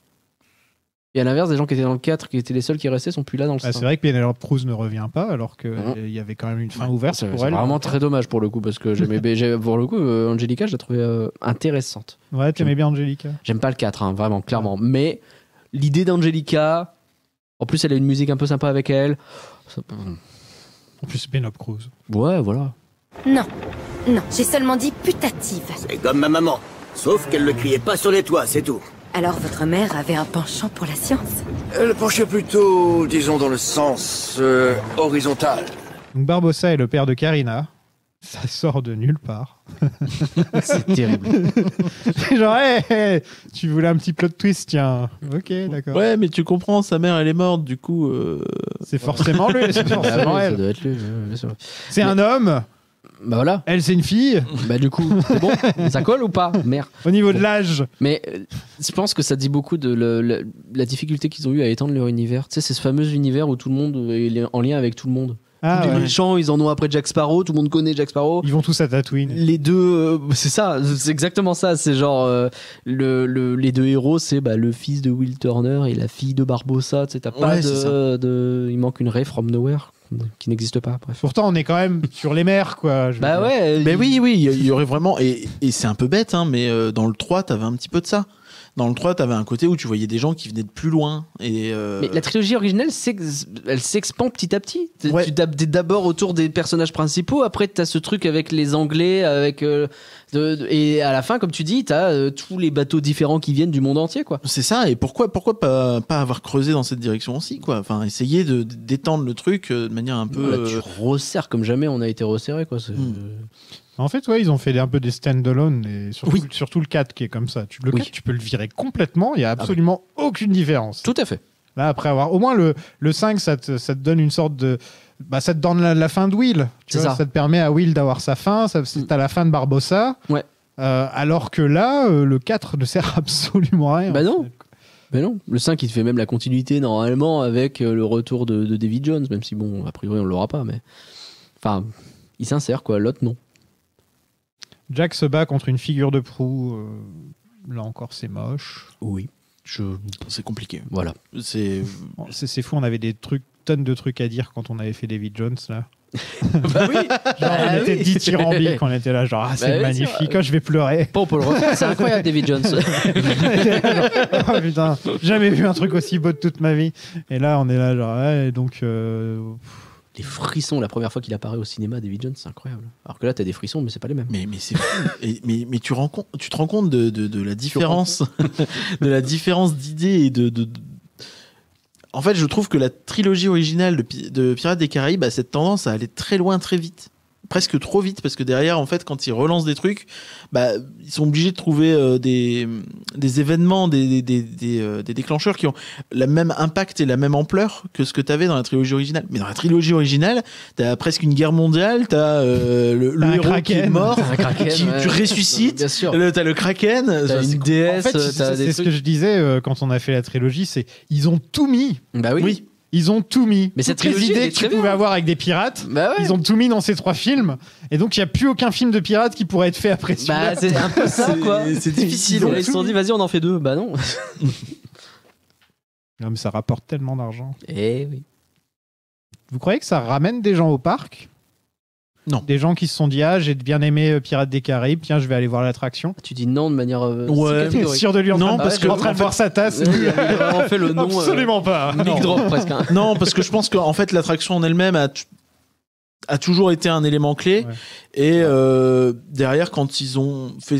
Speaker 8: Et à l'inverse, des gens qui étaient dans le 4, qui étaient les seuls qui restaient, sont plus là dans le 5.
Speaker 7: C'est vrai que Penelope Cruz ne revient pas, alors qu'il y avait quand même une fin ouverte pour elle.
Speaker 8: C'est vraiment très dommage pour le coup, parce que pour le coup, Angelica, je la trouvais intéressante.
Speaker 7: Ouais, t'aimais bien Angelica.
Speaker 8: J'aime pas le 4, vraiment, clairement. Mais l'idée d'Angelica, en plus, elle a une musique un peu sympa avec elle.
Speaker 7: En plus, Penelope Cruz.
Speaker 8: Ouais, voilà.
Speaker 11: Non, j'ai seulement dit putative.
Speaker 10: C'est comme ma maman, sauf qu'elle ne criait pas sur les toits, c'est tout.
Speaker 11: Alors votre mère avait un penchant pour la science?
Speaker 10: Elle penchait plutôt, disons, dans le sens horizontal.
Speaker 7: Donc Barbossa est le père de Karina. Ça sort de nulle part.
Speaker 8: C'est terrible.
Speaker 7: Genre, hey, tu voulais un petit plot twist, tiens. Ok, d'accord.
Speaker 9: Ouais, mais tu comprends, sa mère, elle est morte, du coup...
Speaker 7: C'est forcément lui, c'est forcément elle.
Speaker 8: Ça doit être lui, bien sûr.
Speaker 7: C'est un homme.
Speaker 8: Bah voilà.
Speaker 7: Elle, c'est une fille.
Speaker 8: Bah du coup, c'est bon. Ça colle ou pas? Merde.
Speaker 7: Au niveau de l'âge.
Speaker 8: Mais je pense que ça dit beaucoup de la difficulté qu'ils ont eu à étendre leur univers. Tu sais, c'est ce fameux univers où tout le monde est en lien avec tout le monde. Tous les méchants, ils en ont après Jack Sparrow. Tout le monde connaît Jack Sparrow.
Speaker 7: Ils vont tous à Tatooine.
Speaker 8: Les deux, c'est ça. C'est exactement ça. C'est genre les deux héros, c'est le fils de Will Turner et la fille de Barbossa. Tu sais, t'as pas il manque une Ray from Nowhere. qui n'existe pas. Bref.
Speaker 7: Pourtant, on est quand même sur les mers, quoi.
Speaker 8: Bah ouais.
Speaker 9: Mais oui, il y aurait vraiment. Et c'est un peu bête, hein, mais dans le 3, t'avais un petit peu de ça. Dans le 3, t'avais un côté où tu voyais des gens qui venaient de plus loin. Mais
Speaker 8: la trilogie originale, elle s'expand petit à petit.
Speaker 9: Ouais.
Speaker 8: Tu tapes d'abord autour des personnages principaux, après t'as ce truc avec les Anglais, et à la fin, comme tu dis, t'as tous les bateaux différents qui viennent du monde entier, quoi.
Speaker 9: C'est ça, et pourquoi pas avoir creusé dans cette direction aussi, quoi. Enfin, essayer d'étendre le truc de manière un peu...
Speaker 8: Là, tu resserres comme jamais on a été resserré, quoi.
Speaker 7: En fait, ouais, ils ont fait un peu des stand-alone, et surtout le 4 qui est comme ça. Le 4, tu peux le virer complètement, il n'y a absolument aucune différence.
Speaker 8: Tout à fait.
Speaker 7: Là, après avoir... Au moins, le 5, ça te donne une sorte de... ça te donne la fin de Will. Ça te permet à Will d'avoir sa fin, t'as la fin de Barbossa.
Speaker 8: Ouais.
Speaker 7: Alors que là, le 4 ne sert absolument à rien.
Speaker 8: Bah non. Mais non, le 5 il te fait même la continuité normalement avec le retour de Davy Jones, même si bon, a priori on l'aura pas, mais... Enfin, il s'insère, quoi, l'autre non.
Speaker 7: Jack se bat contre une figure de proue. Là encore, c'est moche.
Speaker 8: Oui.
Speaker 9: C'est compliqué.
Speaker 8: Voilà.
Speaker 7: C'est fou, on avait tonnes de trucs à dire quand on avait fait David Jones, là.
Speaker 8: Bah oui.
Speaker 7: Genre, on était dithyrambiques, on était là, genre, c'est magnifique, je vais pleurer.
Speaker 8: Bon, on peut le refaire, c'est incroyable, David Jones.
Speaker 7: Oh putain, jamais vu un truc aussi beau de toute ma vie. Et là, on est là, genre, ouais, donc...
Speaker 8: Les frissons la première fois qu'il apparaît au cinéma, David Jones, c'est incroyable. Alors que là, t'as des frissons, mais c'est pas les mêmes.
Speaker 9: Mais c'est fou. mais tu te rends compte de la différence, de la différence d'idées et de. En fait, je trouve que la trilogie originale de Pirates des Caraïbes a cette tendance à aller très loin, très vite. Presque trop vite, parce que derrière, en fait, quand ils relancent des trucs, ils sont obligés de trouver des événements, des déclencheurs qui ont le même impact et la même ampleur que ce que tu avais dans la trilogie originale. Mais dans la trilogie originale, t'as presque une guerre mondiale, t'as le héros qui est mort, tu ressuscites, t'as le Kraken,
Speaker 8: t'as une déesse,
Speaker 7: en fait, c'est ce que je disais quand on a fait la trilogie, c'est ils ont tout mis.
Speaker 8: Bah oui.
Speaker 7: Ils ont tout mis.
Speaker 8: Mais cette
Speaker 7: toutes les idées que tu pouvais avoir avec des pirates, ils ont tout mis dans ces 3 films. Et donc, il n'y a plus aucun film de pirates qui pourrait être fait après celui-là.
Speaker 8: Bah, c'est un peu ça, quoi.
Speaker 9: C'est difficile.
Speaker 8: Ils se sont dit, vas-y, on en fait 2. Bah non.
Speaker 7: Non, mais ça rapporte tellement d'argent.
Speaker 8: Eh oui.
Speaker 7: Vous croyez que ça ramène des gens au parc ?
Speaker 9: Non.
Speaker 7: Des gens qui se sont dit, j'ai bien aimé Pirates des Caraïbes, tiens, je vais aller voir l'attraction.
Speaker 8: Tu dis non de manière
Speaker 7: sûr de lui en train de voir sa tasse.
Speaker 8: Il a vraiment fait le nom.
Speaker 7: Absolument pas.
Speaker 8: Big drop presque. Hein.
Speaker 9: Non, parce que je pense qu'en fait l'attraction en elle-même a toujours été un élément clé. Ouais. Et derrière, quand ils ont fait,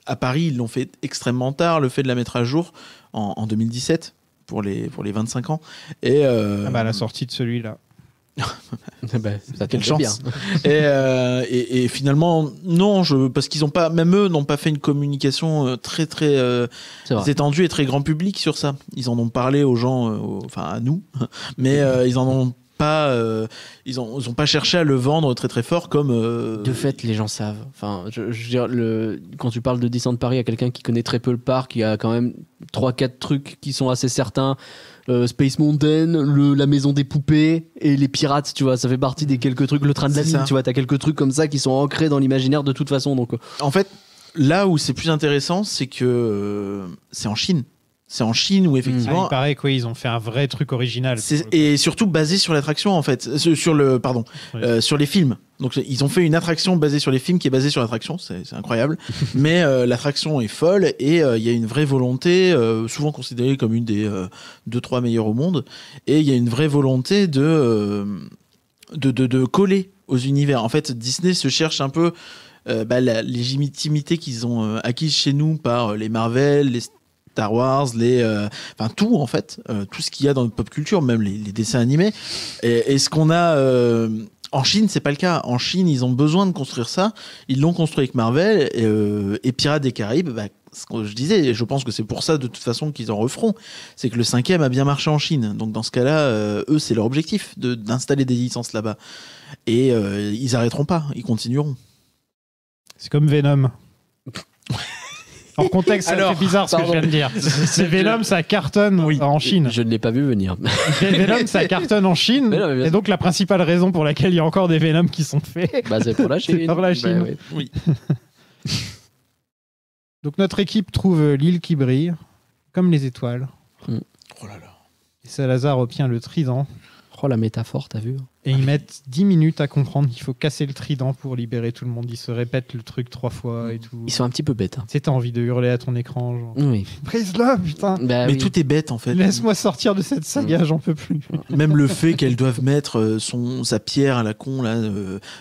Speaker 9: à Paris, ils l'ont fait extrêmement tard. Le fait de la mettre à jour en 2017 pour les 25 ans. Et
Speaker 7: la sortie de celui-là.
Speaker 8: Ça
Speaker 9: quelle chance bien. Et finalement non, parce qu'ils ont pas, même eux n'ont pas fait une communication très très étendue et très grand public sur ça. Ils en ont parlé aux gens, à nous, mais ils en ont pas, ils ont pas cherché à le vendre très très fort comme.
Speaker 8: De fait, les gens savent. Enfin, je veux dire, quand tu parles de Disneyland Paris à quelqu'un qui connaît très peu le parc, il y a quand même 3-4 trucs qui sont assez certains. Space Mountain, la maison des poupées et les pirates, tu vois, ça fait partie des quelques trucs, le train de la ligne, tu vois, t'as quelques trucs comme ça qui sont ancrés dans l'imaginaire de toute façon. Donc,
Speaker 9: en fait, là où c'est plus intéressant, c'est que c'est en Chine. C'est en Chine où effectivement.
Speaker 7: Il paraît qu'ils ont fait un vrai truc original.
Speaker 9: Et surtout basé sur l'attraction en fait, sur les films. Donc ils ont fait une attraction basée sur les films qui est basée sur l'attraction, c'est incroyable. Mais l'attraction est folle et il y a une vraie volonté, souvent considérée comme une des 2-3 meilleures au monde. Et il y a une vraie volonté de coller aux univers. En fait, Disney se cherche un peu la légitimité qu'ils ont acquise chez nous par les Marvel, les Star Wars, tout en fait, tout ce qu'il y a dans notre pop culture, même les dessins animés. Et ce qu'on a en Chine, c'est pas le cas. En Chine, ils ont besoin de construire ça. Ils l'ont construit avec Marvel et Pirates des Caraïbes. Ce que je disais, et je pense que c'est pour ça de toute façon qu'ils en referont, c'est que le 5e a bien marché en Chine. Donc dans ce cas-là, eux, c'est leur objectif d'installer des licences là-bas. Et ils arrêteront pas, ils continueront.
Speaker 7: C'est comme Venom. En contexte, ça fait bizarre ce que je viens de dire. C'est Venom, ça cartonne en Chine.
Speaker 8: Je ne l'ai pas vu venir.
Speaker 7: Venom, ça cartonne en Chine. Et donc, la principale raison pour laquelle il y a encore des Venom qui sont faits,
Speaker 8: c'est pour la Chine.
Speaker 7: C'est pour la Chine.
Speaker 9: Oui.
Speaker 7: Donc, notre équipe trouve l'île qui brille, comme les étoiles.
Speaker 9: Oh là là.
Speaker 7: Et Salazar obtient le trident.
Speaker 8: Oh, la métaphore, t'as vu?
Speaker 7: Et ils mettent 10 minutes à comprendre qu'il faut casser le trident pour libérer tout le monde. Ils se répètent le truc 3 fois et tout.
Speaker 8: Ils sont un petit peu bêtes. Hein.
Speaker 7: Tu sais, t'as envie de hurler à ton écran. Genre,
Speaker 8: Oui.
Speaker 7: Brise-le, putain.
Speaker 8: Bah,
Speaker 9: Mais
Speaker 8: oui.
Speaker 9: tout est bête en fait.
Speaker 7: Laisse-moi sortir de cette saga, j'en peux plus.
Speaker 9: Même le fait qu'elles doivent mettre sa pierre à la con là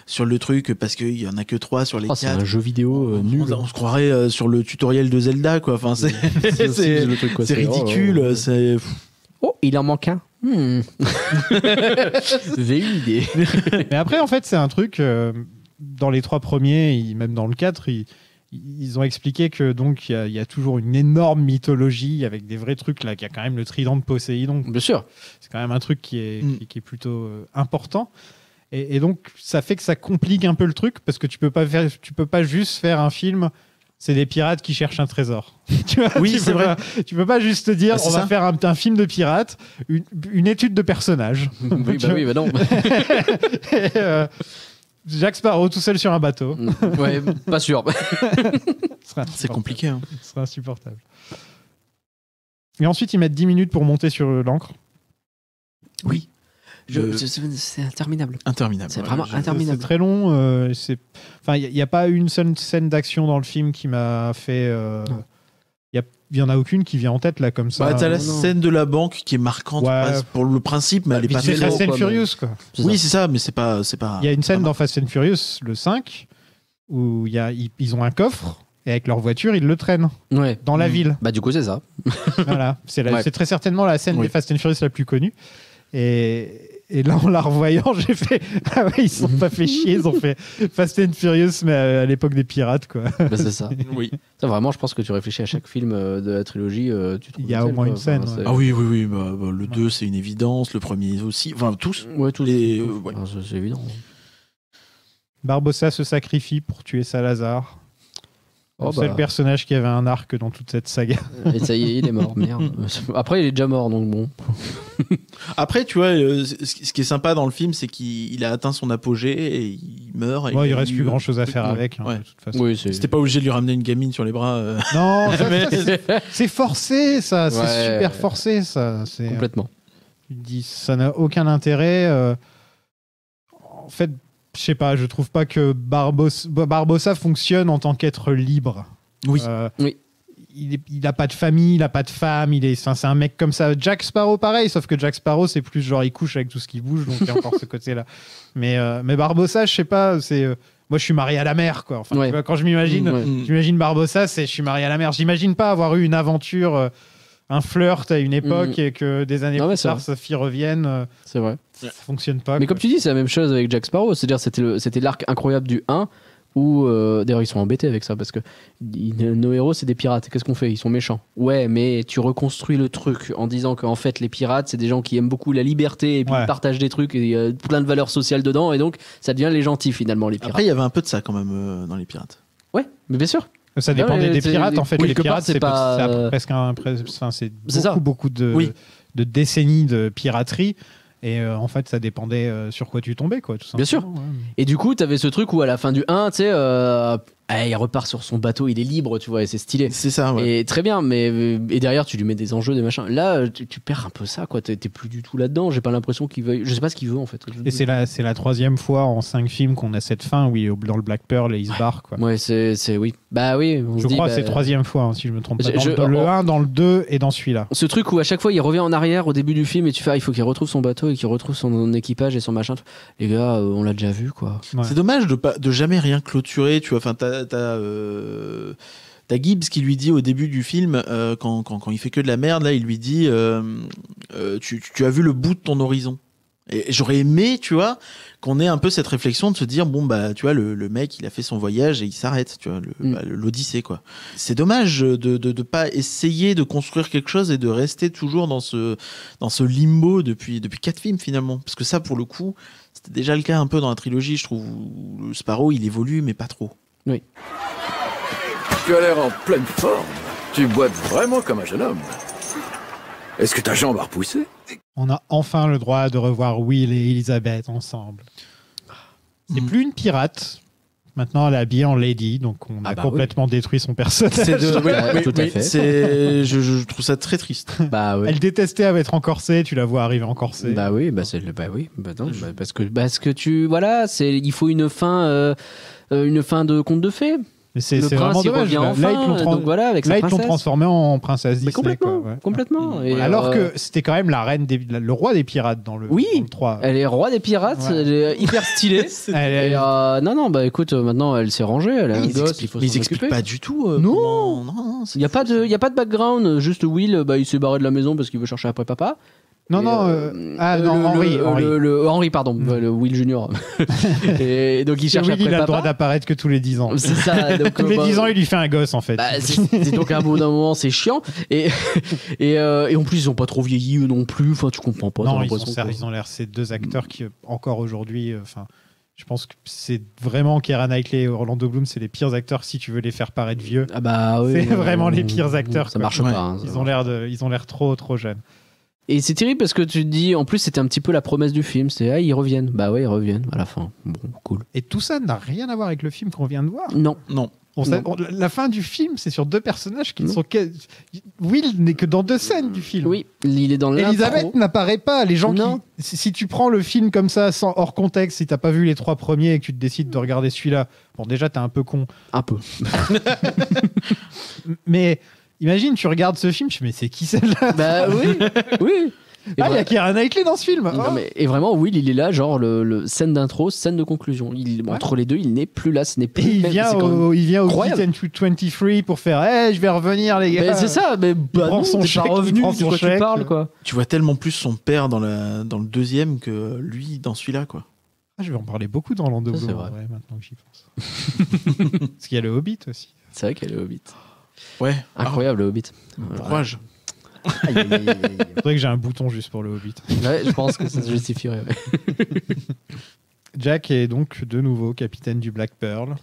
Speaker 9: sur le truc parce qu'il y en a que 3 sur les 4.
Speaker 8: C'est un jeu vidéo nul.
Speaker 9: On se croirait sur le tutoriel de Zelda quoi. Enfin c'est
Speaker 8: le truc, quoi.
Speaker 9: c'est ridicule.
Speaker 8: Oh.
Speaker 9: C'est
Speaker 8: Oh, il en manque un. J'ai une idée.
Speaker 7: Mais après, en fait, c'est un truc. Dans les 3 premiers, même dans le 4, ils ont expliqué que donc il y a toujours une énorme mythologie avec des vrais trucs là. Qu'il y a quand même le trident de Poséidon.
Speaker 8: Bien sûr.
Speaker 7: C'est quand même un truc qui est plutôt important. Et donc, ça fait que ça complique un peu le truc parce que tu peux pas juste faire un film. C'est des pirates qui cherchent un trésor. Tu vois,
Speaker 9: oui, c'est vrai.
Speaker 7: Tu peux pas juste te dire, on va faire un film de pirates, une étude de personnages.
Speaker 8: Oui, bah non.
Speaker 7: Et, Jack Sparrow tout seul sur un bateau.
Speaker 8: Ouais, pas sûr.
Speaker 9: C'est compliqué. Hein.
Speaker 7: Ce serait insupportable. Et ensuite, ils mettent 10 minutes pour monter sur l'encre.
Speaker 9: Oui.
Speaker 8: C'est interminable.
Speaker 9: Interminable.
Speaker 8: C'est vraiment interminable.
Speaker 7: C'est très long. Enfin, il n'y a pas une seule scène d'action dans le film qui m'a fait. Il y en a aucune qui vient en tête là comme ça.
Speaker 9: Bah, t'as la scène de la banque qui est marquante pour le principe, mais elle est pas
Speaker 7: c'est Fast and Furious quoi.
Speaker 9: Oui, c'est ça, mais c'est pas.
Speaker 7: Il y a une scène dans Fast and Furious, le 5, où ils ont un coffre. Et avec leur voiture, ils le traînent dans la ville.
Speaker 8: Bah du coup, c'est ça.
Speaker 7: Voilà, c'est très certainement la scène des Fast and Furious la plus connue. Et là, en la revoyant, j'ai fait ah ouais, ils se sont pas fait chier, ils ont fait Fast and Furious, mais à l'époque des pirates, quoi.
Speaker 8: Bah, c'est ça.
Speaker 9: Oui.
Speaker 8: Ça, vraiment, je pense que tu réfléchis à chaque film de la trilogie. Tu trouves
Speaker 7: il y a au moins une scène.
Speaker 8: Enfin,
Speaker 9: ah oui. Bah, le 2, c'est une évidence. Le premier aussi. Enfin, tous.
Speaker 8: Ouais, tous.
Speaker 9: Les...
Speaker 8: c'est évident.
Speaker 7: Barbossa se sacrifie pour tuer Salazar. Le seul personnage qui avait un arc dans toute cette saga.
Speaker 8: Et ça y est, il est mort, merde. Après, il est déjà mort, donc bon.
Speaker 9: Après, tu vois, ce qui est sympa dans le film, c'est qu'il a atteint son apogée et il meurt.
Speaker 7: Il reste plus grand chose à faire avec, hein, de toute façon.
Speaker 8: Oui,
Speaker 9: c'était pas obligé de lui ramener une gamine sur les bras.
Speaker 7: Non, c'est forcé, ça. C'est super forcé, ça.
Speaker 8: Complètement.
Speaker 7: Tu te dis, ça n'a aucun intérêt. En fait, je sais pas, je trouve pas que Barbossa fonctionne en tant qu'être libre.
Speaker 9: Oui.
Speaker 8: Oui.
Speaker 7: Il a pas de famille, il a pas de femme, c'est un mec comme ça. Jack Sparrow, pareil, sauf que Jack Sparrow, c'est plus genre il couche avec tout ce qui bouge, donc il y a encore ce côté-là. Mais Barbossa, je sais pas, moi je suis marié à la mer, quoi. Enfin, tu vois, quand je j'imagine Barbossa, je suis marié à la mer. J'imagine pas avoir eu une aventure, un flirt à une époque et que des années plus tard, sa fille revienne.
Speaker 8: C'est vrai.
Speaker 7: Ça fonctionne pas.
Speaker 8: Mais comme tu dis, c'est la même chose avec Jack Sparrow. C'est-à-dire, c'était l'arc incroyable du 1 où, d'ailleurs, ils sont embêtés avec ça parce que nos héros, c'est des pirates. Qu'est-ce qu'on fait? Ils sont méchants. Ouais, mais tu reconstruis le truc en disant qu'en fait, les pirates, c'est des gens qui aiment beaucoup la liberté et puis ils partagent des trucs et il y a plein de valeurs sociales dedans et donc ça devient les gentils finalement, les pirates.
Speaker 9: Après, il y avait un peu de ça quand même dans les pirates.
Speaker 8: Ouais, mais bien sûr.
Speaker 7: Ça dépendait des pirates, en fait.
Speaker 8: Oui,
Speaker 7: les pirates, c'est
Speaker 8: pas...
Speaker 7: presque beaucoup de décennies de piraterie. Et en fait, ça dépendait sur quoi tu tombais, quoi, tout simplement.
Speaker 8: Bien sûr. Ouais. Et du coup, t'avais ce truc où à la fin du 1, tu sais, il repart sur son bateau, il est libre, tu vois, et c'est stylé.
Speaker 9: C'est ça, ouais.
Speaker 8: Et très bien, mais et derrière, tu lui mets des enjeux, des machins. Là, tu perds un peu ça, quoi. T'es plus du tout là-dedans. J'ai pas l'impression qu'il veuille. Je sais pas ce qu'il veut, en fait.
Speaker 7: Et c'est la 3e fois en 5 films qu'on a cette fin où dans le Black Pearl et il se barre, quoi.
Speaker 8: Ouais, c'est oui. Bah oui.
Speaker 7: Je crois que c'est 3e fois, hein, si je me trompe pas. Dans le 1, dans le 2 et dans celui-là.
Speaker 8: Ce truc où à chaque fois, il revient en arrière au début du film et tu fais, il faut qu'il retrouve son bateau et qu'il retrouve son équipage et son machin. Les gars, on l'a déjà vu, quoi.
Speaker 7: Ouais.
Speaker 9: C'est dommage de jamais rien clôturer, tu vois. Enfin, t'as Gibbs qui lui dit au début du film, quand il fait que de la merde, là, il lui dit tu as vu le bout de ton horizon. Et j'aurais aimé, tu vois, qu'on ait un peu cette réflexion de se dire, bon, bah, tu vois, le mec, il a fait son voyage et il s'arrête, tu vois, l'Odyssée, quoi. C'est dommage de pas essayer de construire quelque chose et de rester toujours dans ce limbo depuis 4 films, finalement. Parce que ça, pour le coup, c'était déjà le cas un peu dans la trilogie, je trouve, où le Sparrow, il évolue, mais pas trop.
Speaker 8: Oui.
Speaker 6: Tu as l'air en pleine forme. Tu boites vraiment comme un jeune homme. Est-ce que ta jambe a repoussé?
Speaker 7: On a enfin le droit de revoir Will et Elizabeth ensemble. C'est plus une pirate, Maintenant, elle est habillée en lady, donc on a complètement détruit son personnage.
Speaker 8: Tout à fait.
Speaker 9: Je trouve ça très triste.
Speaker 8: Bah oui.
Speaker 7: Elle détestait être en corset, tu la vois arriver en corset.
Speaker 8: Bah oui, parce que il faut une fin de conte de fées.
Speaker 7: Mais c'est
Speaker 8: Le
Speaker 7: vraiment
Speaker 8: prince, il
Speaker 7: dommage.
Speaker 8: revient
Speaker 7: Là,
Speaker 8: enfin, donc voilà, avec sa
Speaker 7: ils l'ont
Speaker 8: princesse.
Speaker 7: transformé en princesse Disney.
Speaker 8: Mais complètement,
Speaker 7: quoi, ouais.
Speaker 8: complètement. Et
Speaker 7: Alors que c'était quand même la reine le roi des pirates dans le 3.
Speaker 8: Elle est roi des pirates,
Speaker 7: Ouais.
Speaker 8: elle est hyper stylée. Non, bah écoute, maintenant elle s'est rangée, elle a un gosse, il faut s'en
Speaker 9: Ils expliquent
Speaker 8: occuper.
Speaker 9: pas du tout.
Speaker 8: Non.
Speaker 9: non,
Speaker 8: Il y a pas de background, juste Will, il s'est barré de la maison parce qu'il veut chercher après papa.
Speaker 7: Henry.
Speaker 8: Henry, pardon, le Will Junior. Et donc il cherche
Speaker 7: Will,
Speaker 8: après
Speaker 7: il a le
Speaker 8: papa.
Speaker 7: droit d'apparaître que tous les 10 ans.
Speaker 8: C'est ça. Donc,
Speaker 7: tous les 10 ans, il lui fait un gosse en fait.
Speaker 8: C'est donc à un bout d'un moment, c'est chiant. Et en plus, ils ont pas trop vieilli eux non plus. Enfin, tu comprends pas.
Speaker 7: Non, ils ont l'air ces deux acteurs qui encore aujourd'hui. Je pense que c'est vraiment Keira Knightley et Orlando Bloom, c'est les pires acteurs si tu veux les faire paraître vieux.
Speaker 8: Ah bah oui.
Speaker 7: C'est vraiment les pires acteurs.
Speaker 8: Ça marche pas. Hein,
Speaker 7: ils ont l'air trop jeunes.
Speaker 8: Et c'est terrible parce que tu te dis, en plus, c'était un petit peu la promesse du film. C'est, ils reviennent. Bah ouais, ils reviennent à la fin. Bon, cool.
Speaker 7: Et tout ça n'a rien à voir avec le film qu'on vient de voir.
Speaker 8: Non.
Speaker 7: La fin du film, c'est sur deux personnages qui ne sont que. Will n'est que dans 2 scènes du film.
Speaker 8: Oui, il est dans l'intro.
Speaker 7: Elisabeth n'apparaît pas. Les gens si tu prends le film comme ça, sans hors contexte, si t'as pas vu les 3 premiers et que tu te décides de regarder celui-là, bon, déjà, t'es un peu con.
Speaker 8: Un peu.
Speaker 7: Mais. Imagine, tu regardes ce film, mais c'est qui celle-là?
Speaker 8: Bah oui.
Speaker 7: Il y a Keira Knightley dans ce film.
Speaker 8: Non, mais, et vraiment, Will, il est là, genre le scène d'intro, scène de conclusion. Entre les deux, il n'est plus là, ce n'est plus.
Speaker 7: Et il vient au
Speaker 8: incroyable.
Speaker 7: Geek 23 pour faire je vais revenir, les gars.
Speaker 8: Mais c'est ça, mais
Speaker 7: il prend son chèque,
Speaker 8: revenu,
Speaker 7: il prend
Speaker 8: de
Speaker 7: son
Speaker 8: quoi
Speaker 7: chèque.
Speaker 8: tu parles, quoi.
Speaker 9: Tu vois tellement plus son père dans le deuxième que lui dans celui-là, quoi.
Speaker 7: Je vais en parler beaucoup dans Orlando Bloom, maintenant que j'y pense. Parce qu'il y a le Hobbit aussi.
Speaker 8: C'est vrai qu'il y a le Hobbit.
Speaker 9: Ouais.
Speaker 8: Incroyable, le Hobbit.
Speaker 9: Courage.
Speaker 7: Il faudrait que j'ai un bouton juste pour le Hobbit.
Speaker 8: Ouais, je pense que ça se justifierait.
Speaker 7: Jack est donc de nouveau capitaine du Black Pearl.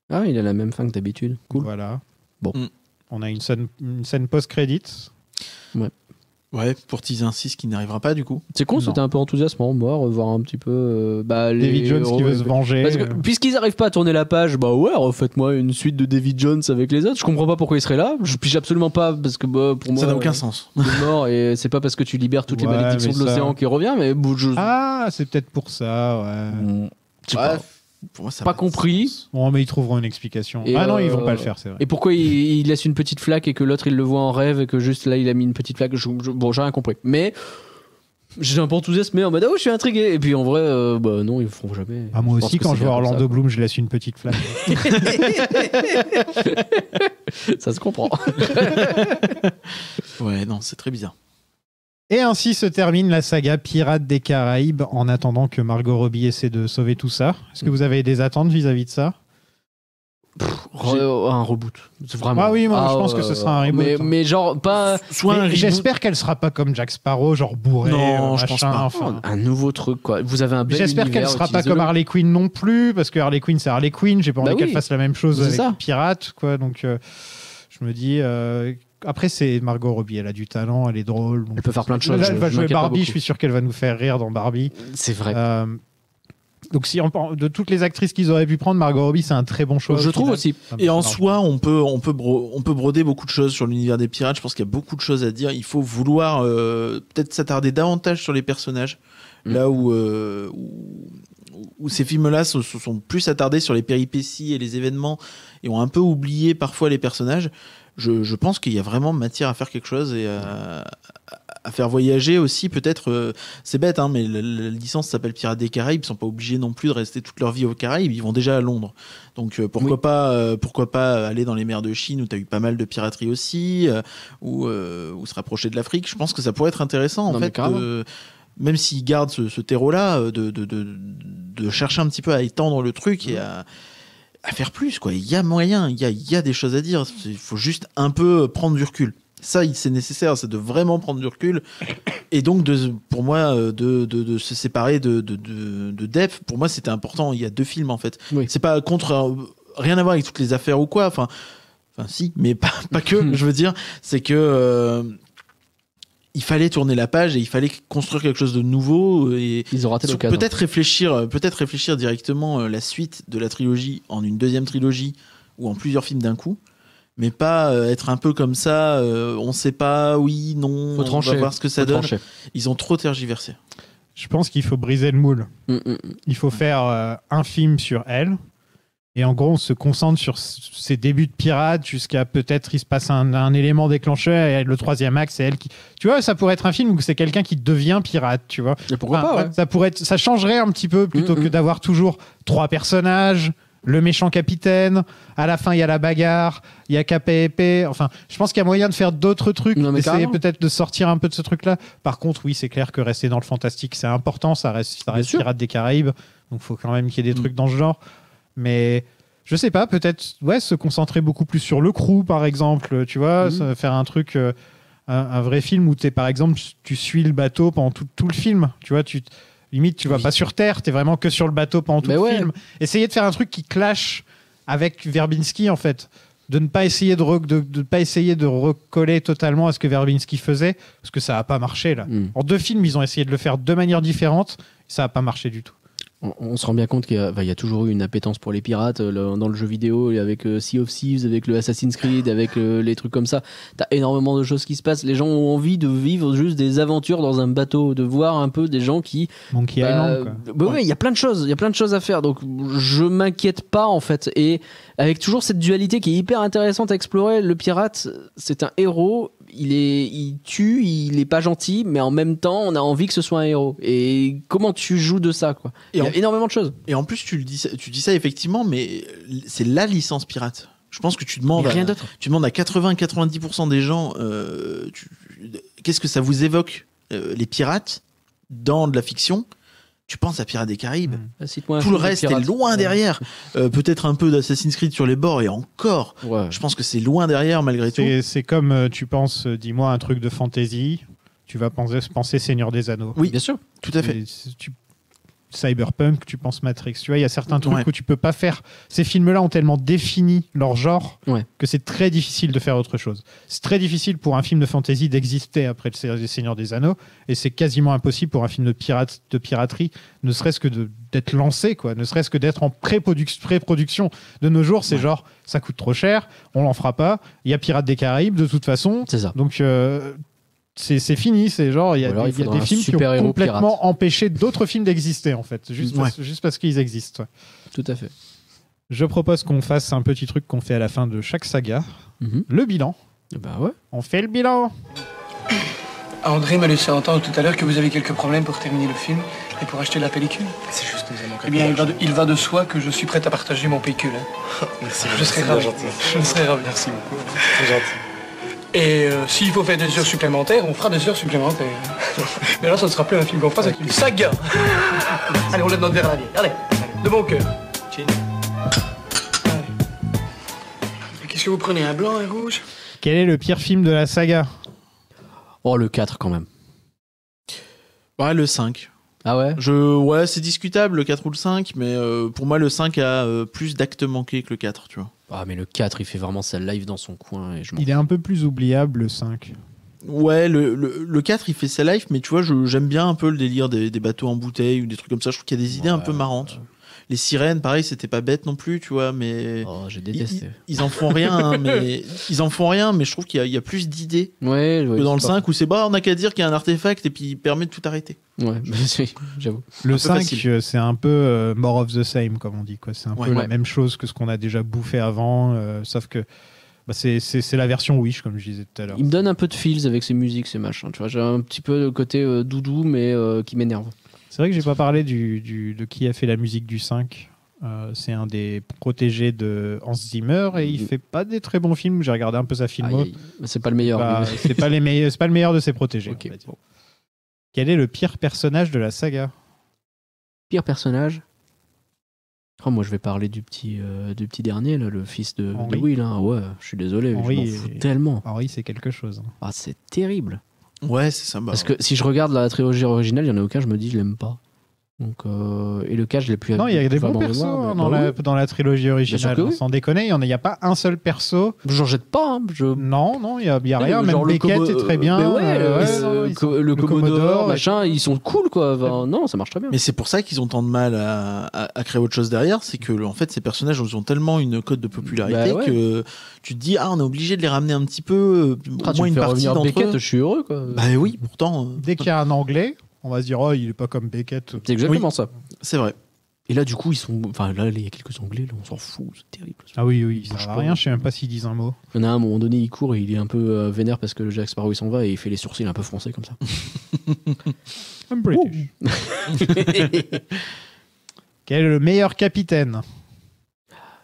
Speaker 8: Ah, il a la même fin que d'habitude. Cool.
Speaker 7: Voilà.
Speaker 8: Bon.
Speaker 7: On a une scène post-credits.
Speaker 9: Ouais, pour teaser un 6 qui n'arrivera pas du coup.
Speaker 8: C'est con, c'était un peu enthousiasmant, moi, revoir un petit peu
Speaker 7: David Jones qui veut se venger.
Speaker 8: Parce que, puisqu'ils n'arrivent pas à tourner la page, refaites-moi une suite de David Jones avec les autres. Je comprends pas pourquoi il serait là. Je pige absolument pas parce que pour moi.
Speaker 9: Ça n'a aucun sens.
Speaker 8: Il est mort et c'est pas parce que tu libères toutes les malédictions de l'océan qu'il revient, mais.
Speaker 7: C'est peut-être pour ça, ouais.
Speaker 8: Je sais pas.
Speaker 9: Pour moi, ça
Speaker 8: pas compris.
Speaker 7: Bon, mais ils trouveront une explication. Non, ils vont pas le faire, c'est vrai.
Speaker 8: Et pourquoi il laisse une petite flaque et que l'autre il le voit en rêve et que juste là il a mis une petite flaque. Bon, j'ai rien compris. Mais j'ai un peu enthousiasmé en mode je suis intrigué. Et puis en vrai, non, ils le feront jamais.
Speaker 7: Moi aussi, quand je vois Orlando Bloom, je laisse une petite flaque.
Speaker 8: Ça se comprend.
Speaker 9: Ouais, non, c'est très bizarre.
Speaker 7: Et ainsi se termine la saga Pirates des Caraïbes en attendant que Margot Robbie essaie de sauver tout ça. Est-ce que vous avez des attentes vis-à-vis de ça?
Speaker 8: Un reboot. C'est vraiment.
Speaker 7: Ah oui, moi je pense que ce sera un reboot.
Speaker 8: Mais genre pas.
Speaker 7: J'espère qu'elle sera pas comme Jack Sparrow, genre bourré.
Speaker 9: Non, je pense pas.
Speaker 8: Un nouveau truc quoi. Vous avez un bel
Speaker 7: J'espère qu'elle sera pas comme Harley Quinn non plus, parce que Harley Quinn c'est Harley Quinn. J'ai pas envie qu'elle fasse la même chose avec Pirates, quoi. Donc je me dis. Après, c'est Margot Robbie, elle a du talent, elle est drôle.
Speaker 8: Elle peut faire plein de choses.
Speaker 7: Là, elle va jouer Barbie, je suis sûr qu'elle va nous faire rire dans Barbie.
Speaker 8: C'est vrai.
Speaker 7: Donc, de toutes les actrices qu'ils auraient pu prendre, Margot Robbie, c'est un très bon choix.
Speaker 8: Je trouve aussi.
Speaker 9: Et en soi, on peut broder beaucoup de choses sur l'univers des pirates. Je pense qu'il y a beaucoup de choses à dire. Il faut vouloir peut-être s'attarder davantage sur les personnages. Là où ces films-là se sont plus attardés sur les péripéties et les événements et ont un peu oublié parfois les personnages. Je pense qu'il y a vraiment matière à faire quelque chose et à faire voyager aussi peut-être. C'est bête, hein, mais la licence s'appelle Pirates des Caraïbes. Ils sont pas obligés non plus de rester toute leur vie aux Caraïbes. Ils vont déjà à Londres. Donc pourquoi pas aller dans les mers de Chine où tu as eu pas mal de piraterie aussi, ou se rapprocher de l'Afrique. Je pense que ça pourrait être intéressant en fait. Même s'ils gardent ce terreau-là, de chercher un petit peu à étendre le truc et à faire plus, quoi. Il y a moyen, il y a des choses à dire. Il faut juste un peu prendre du recul. Ça, c'est nécessaire, c'est de vraiment prendre du recul. Et donc, pour moi, de se séparer de Depp, pour moi, c'était important. Il y a 2 films, en fait. Oui. C'est pas contre... rien à voir avec toutes les affaires ou quoi. Enfin si, mais pas que. Je veux dire, c'est que... il fallait tourner la page et il fallait construire quelque chose de nouveau. Et
Speaker 8: ils ont raté l'occasion.
Speaker 9: Peut-être réfléchir directement la suite de la trilogie en une deuxième trilogie ou en plusieurs films d'un coup. Mais pas être un peu comme ça, on sait pas, oui, non,
Speaker 8: Faut trancher.
Speaker 9: On va voir ce que ça donne.
Speaker 8: Trancher.
Speaker 9: Ils ont trop tergiversé.
Speaker 7: Je pense qu'il faut briser le moule. Il faut faire un film sur elle. Et en gros, on se concentre sur ses débuts de pirate jusqu'à peut-être il se passe un élément déclencheur et le troisième acte, c'est elle qui... Tu vois, ça pourrait être un film où c'est quelqu'un qui devient pirate, tu vois.
Speaker 8: Et pourquoi pas, ouais.
Speaker 7: Ça changerait un petit peu plutôt que d'avoir toujours 3 personnages, le méchant capitaine, à la fin il y a la bagarre, il y a cap et épée. Enfin, je pense qu'il y a moyen de faire d'autres trucs, d'essayer peut-être de sortir un peu de ce truc-là. Par contre, oui, c'est clair que rester dans le fantastique, c'est important, ça reste Pirates des Caraïbes, donc il faut quand même qu'il y ait des trucs dans ce genre. Mais je sais pas, peut-être se concentrer beaucoup plus sur le crew, par exemple, tu vois, faire un truc, un vrai film où par exemple, tu suis le bateau pendant tout le film, tu vois, limite, tu vas pas sur Terre, t'es vraiment que sur le bateau pendant tout le film. Essayer de faire un truc qui clash avec Verbinski, en fait. De ne pas essayer de recoller totalement à ce que Verbinski faisait, parce que ça a pas marché, là. En 2 films, ils ont essayé de le faire de manière différente, ça a pas marché du tout.
Speaker 8: On se rend bien compte qu'il y a toujours eu une appétence pour les pirates dans le jeu vidéo, avec Sea of Thieves, avec le Assassin's Creed, avec les trucs comme ça. T'as énormément de choses qui se passent. Les gens ont envie de vivre juste des aventures dans un bateau, de voir un peu des gens qui...
Speaker 7: Monkey Island, quoi.
Speaker 8: Ouais, il y a plein de choses à faire. Donc je m'inquiète pas, en fait. Et avec toujours cette dualité qui est hyper intéressante à explorer, le pirate, c'est un héros. Il tue, il est pas gentil, mais en même temps, on a envie que ce soit un héros. Et comment tu joues de ça, quoi. Il y a énormément de choses.
Speaker 9: Et en plus, tu dis ça effectivement, mais c'est la licence pirate. Je pense que tu demandes
Speaker 8: rien d'autre.
Speaker 9: Tu demandes à 80-90% des gens qu'est-ce que ça vous évoque, les pirates, dans de la fiction. Tu penses à Pirates des Caraïbes. Tout le reste est loin derrière. Peut-être un peu d'Assassin's Creed sur les bords et encore. Ouais. Je pense que c'est loin derrière malgré tout.
Speaker 7: C'est comme tu penses, dis-moi, un truc de fantasy. Tu vas penser Seigneur des Anneaux.
Speaker 9: Oui, bien sûr. Tout à fait.
Speaker 7: Cyberpunk, tu penses Matrix. Tu vois, il y a certains trucs où tu peux pas faire. Ces films-là ont tellement défini leur genre que c'est très difficile de faire autre chose. C'est très difficile pour un film de fantasy d'exister après le Seigneur des Anneaux, et c'est quasiment impossible pour un film de piraterie, ne serait-ce que d'être lancé, quoi. Ne serait-ce que d'être en pré-production. De nos jours, c'est genre, ça coûte trop cher, on l'en fera pas. Il y a Pirates des Caraïbes de toute façon.
Speaker 8: C'est ça.
Speaker 7: Donc c'est fini, c'est genre il y a des films qui ont complètement empêché d'autres films d'exister, en fait, juste parce qu'ils existent. Ouais.
Speaker 8: Tout à fait.
Speaker 7: Je propose qu'on fasse un petit truc qu'on fait à la fin de chaque saga, le bilan.
Speaker 8: Bah ouais.
Speaker 7: On fait le bilan.
Speaker 12: André m'a laissé entendre tout à l'heure que vous avez quelques problèmes pour terminer le film et pour acheter la pellicule.
Speaker 13: C'est juste que nous avons...
Speaker 12: Eh bien, il va de soi que je suis prêt à partager mon pécule. Hein.
Speaker 13: Merci.
Speaker 12: Je serai ravi. Je serai ravi.
Speaker 13: Merci beaucoup. C'est gentil.
Speaker 12: Et s'il faut faire des heures supplémentaires, on fera des heures supplémentaires. Mais là, ça ne sera plus un film qu'on fera, c'est une saga. Allez, on lève notre verre à la vie. Allez, de bon cœur. Qu'est-ce que vous prenez, un blanc, un rouge?
Speaker 7: Quel est le pire film de la saga?
Speaker 8: Oh, le 4 quand même.
Speaker 9: Ouais, le 5.
Speaker 8: Ah ouais?
Speaker 9: Ouais, c'est discutable le 4 ou le 5, mais pour moi le 5 a plus d'actes manqués que le 4, tu vois.
Speaker 8: Ah, mais le 4, il fait vraiment sa live dans son coin. Et
Speaker 7: il est un peu plus oubliable, le 5.
Speaker 9: Ouais, le 4, il fait sa life, mais tu vois, j'aime bien un peu le délire des bateaux en bouteille ou des trucs comme ça. Je trouve qu'il y a des idées un peu marrantes. Les sirènes, pareil, c'était pas bête non plus, tu vois, mais...
Speaker 8: Oh, j'ai détesté.
Speaker 9: Ils en font rien, hein, mais je trouve qu'il y a plus d'idées que dans le 5, où c'est on n'a qu'à dire qu'il y a un artefact et puis il permet de tout arrêter.
Speaker 8: Ouais, j'avoue.
Speaker 7: Le 5, c'est un peu more of the same, comme on dit, quoi. C'est un peu la même chose que ce qu'on a déjà bouffé avant, sauf que c'est la version Wish, comme je disais tout à l'heure.
Speaker 8: Il me donne un peu de feels avec ses musiques, ses machins, tu vois. J'ai un petit peu le côté doudou, mais qui m'énerve.
Speaker 7: C'est vrai que j'ai pas parlé de qui a fait la musique du 5. C'est un des protégés de Hans Zimmer et il fait pas des très bons films. J'ai regardé un peu sa filmo.
Speaker 8: C'est pas le meilleur.
Speaker 7: C'est pas le meilleur de ses protégés.
Speaker 8: Okay.
Speaker 7: Bon. Quel est le pire personnage de la saga?
Speaker 8: Pire personnage? Oh, moi je vais parler du petit dernier là, le fils de Will. Hein. Ouais, je suis désolé,
Speaker 7: Henry,
Speaker 8: je m'en fous tellement.
Speaker 7: Henry, c'est quelque chose.
Speaker 8: Ah, c'est terrible.
Speaker 9: Ouais, c'est ça.
Speaker 8: Parce que si je regarde la trilogie originale, il y en a aucun, je me dis je l'aime pas. Donc, et le 4, je l'ai plus.
Speaker 7: Non, il y a des bons
Speaker 8: vraiment
Speaker 7: persos
Speaker 8: mémoire,
Speaker 7: hein,
Speaker 8: mais-
Speaker 7: dans la trilogie originale.
Speaker 8: que oui.
Speaker 7: Sans déconner, il n'y a pas un seul perso.
Speaker 8: J'en jette pas. Hein,
Speaker 7: Non, il y a rien.
Speaker 8: mais
Speaker 7: Même
Speaker 8: genre le
Speaker 7: Beckett
Speaker 8: Commo-
Speaker 7: est très bien.
Speaker 8: mais ouais,
Speaker 7: non, ils sont-
Speaker 8: le Commodore,
Speaker 7: et-
Speaker 8: machin, ils sont cool quoi. Enfin, non, ça marche très bien.
Speaker 9: Mais c'est pour ça qu'ils ont tant de mal à créer autre chose derrière, c'est que en fait ces personnages ils ont tellement une cote de popularité
Speaker 8: Bah ouais.
Speaker 9: que tu te dis on est obligé de les ramener un petit peu, au
Speaker 8: Tu
Speaker 9: moins
Speaker 8: me
Speaker 9: une
Speaker 8: fais
Speaker 9: partie
Speaker 8: revenir
Speaker 9: d'entre
Speaker 8: Beckett,
Speaker 9: eux.
Speaker 8: je suis heureux quoi.
Speaker 9: Bah oui, pourtant.
Speaker 7: Dès qu'il y a un anglais, on va se dire, oh, il est pas comme Beckett.
Speaker 8: C'est exactement
Speaker 9: Oui.
Speaker 8: ça.
Speaker 9: C'est vrai.
Speaker 8: Et là, du coup, ils sont. Enfin, là, il y a quelques anglais, là, on s'en fout, c'est terrible.
Speaker 7: Ah oui, ça
Speaker 8: bouge
Speaker 7: va
Speaker 8: pas.
Speaker 7: rien, je sais même pas s'ils disent un mot.
Speaker 8: Il y en a un, à un moment donné, il court et il est un peu vénère parce que Jack Sparrow il s'en va et il fait les sourcils un peu froncés comme ça.
Speaker 7: I'm British. Quel est le meilleur capitaine?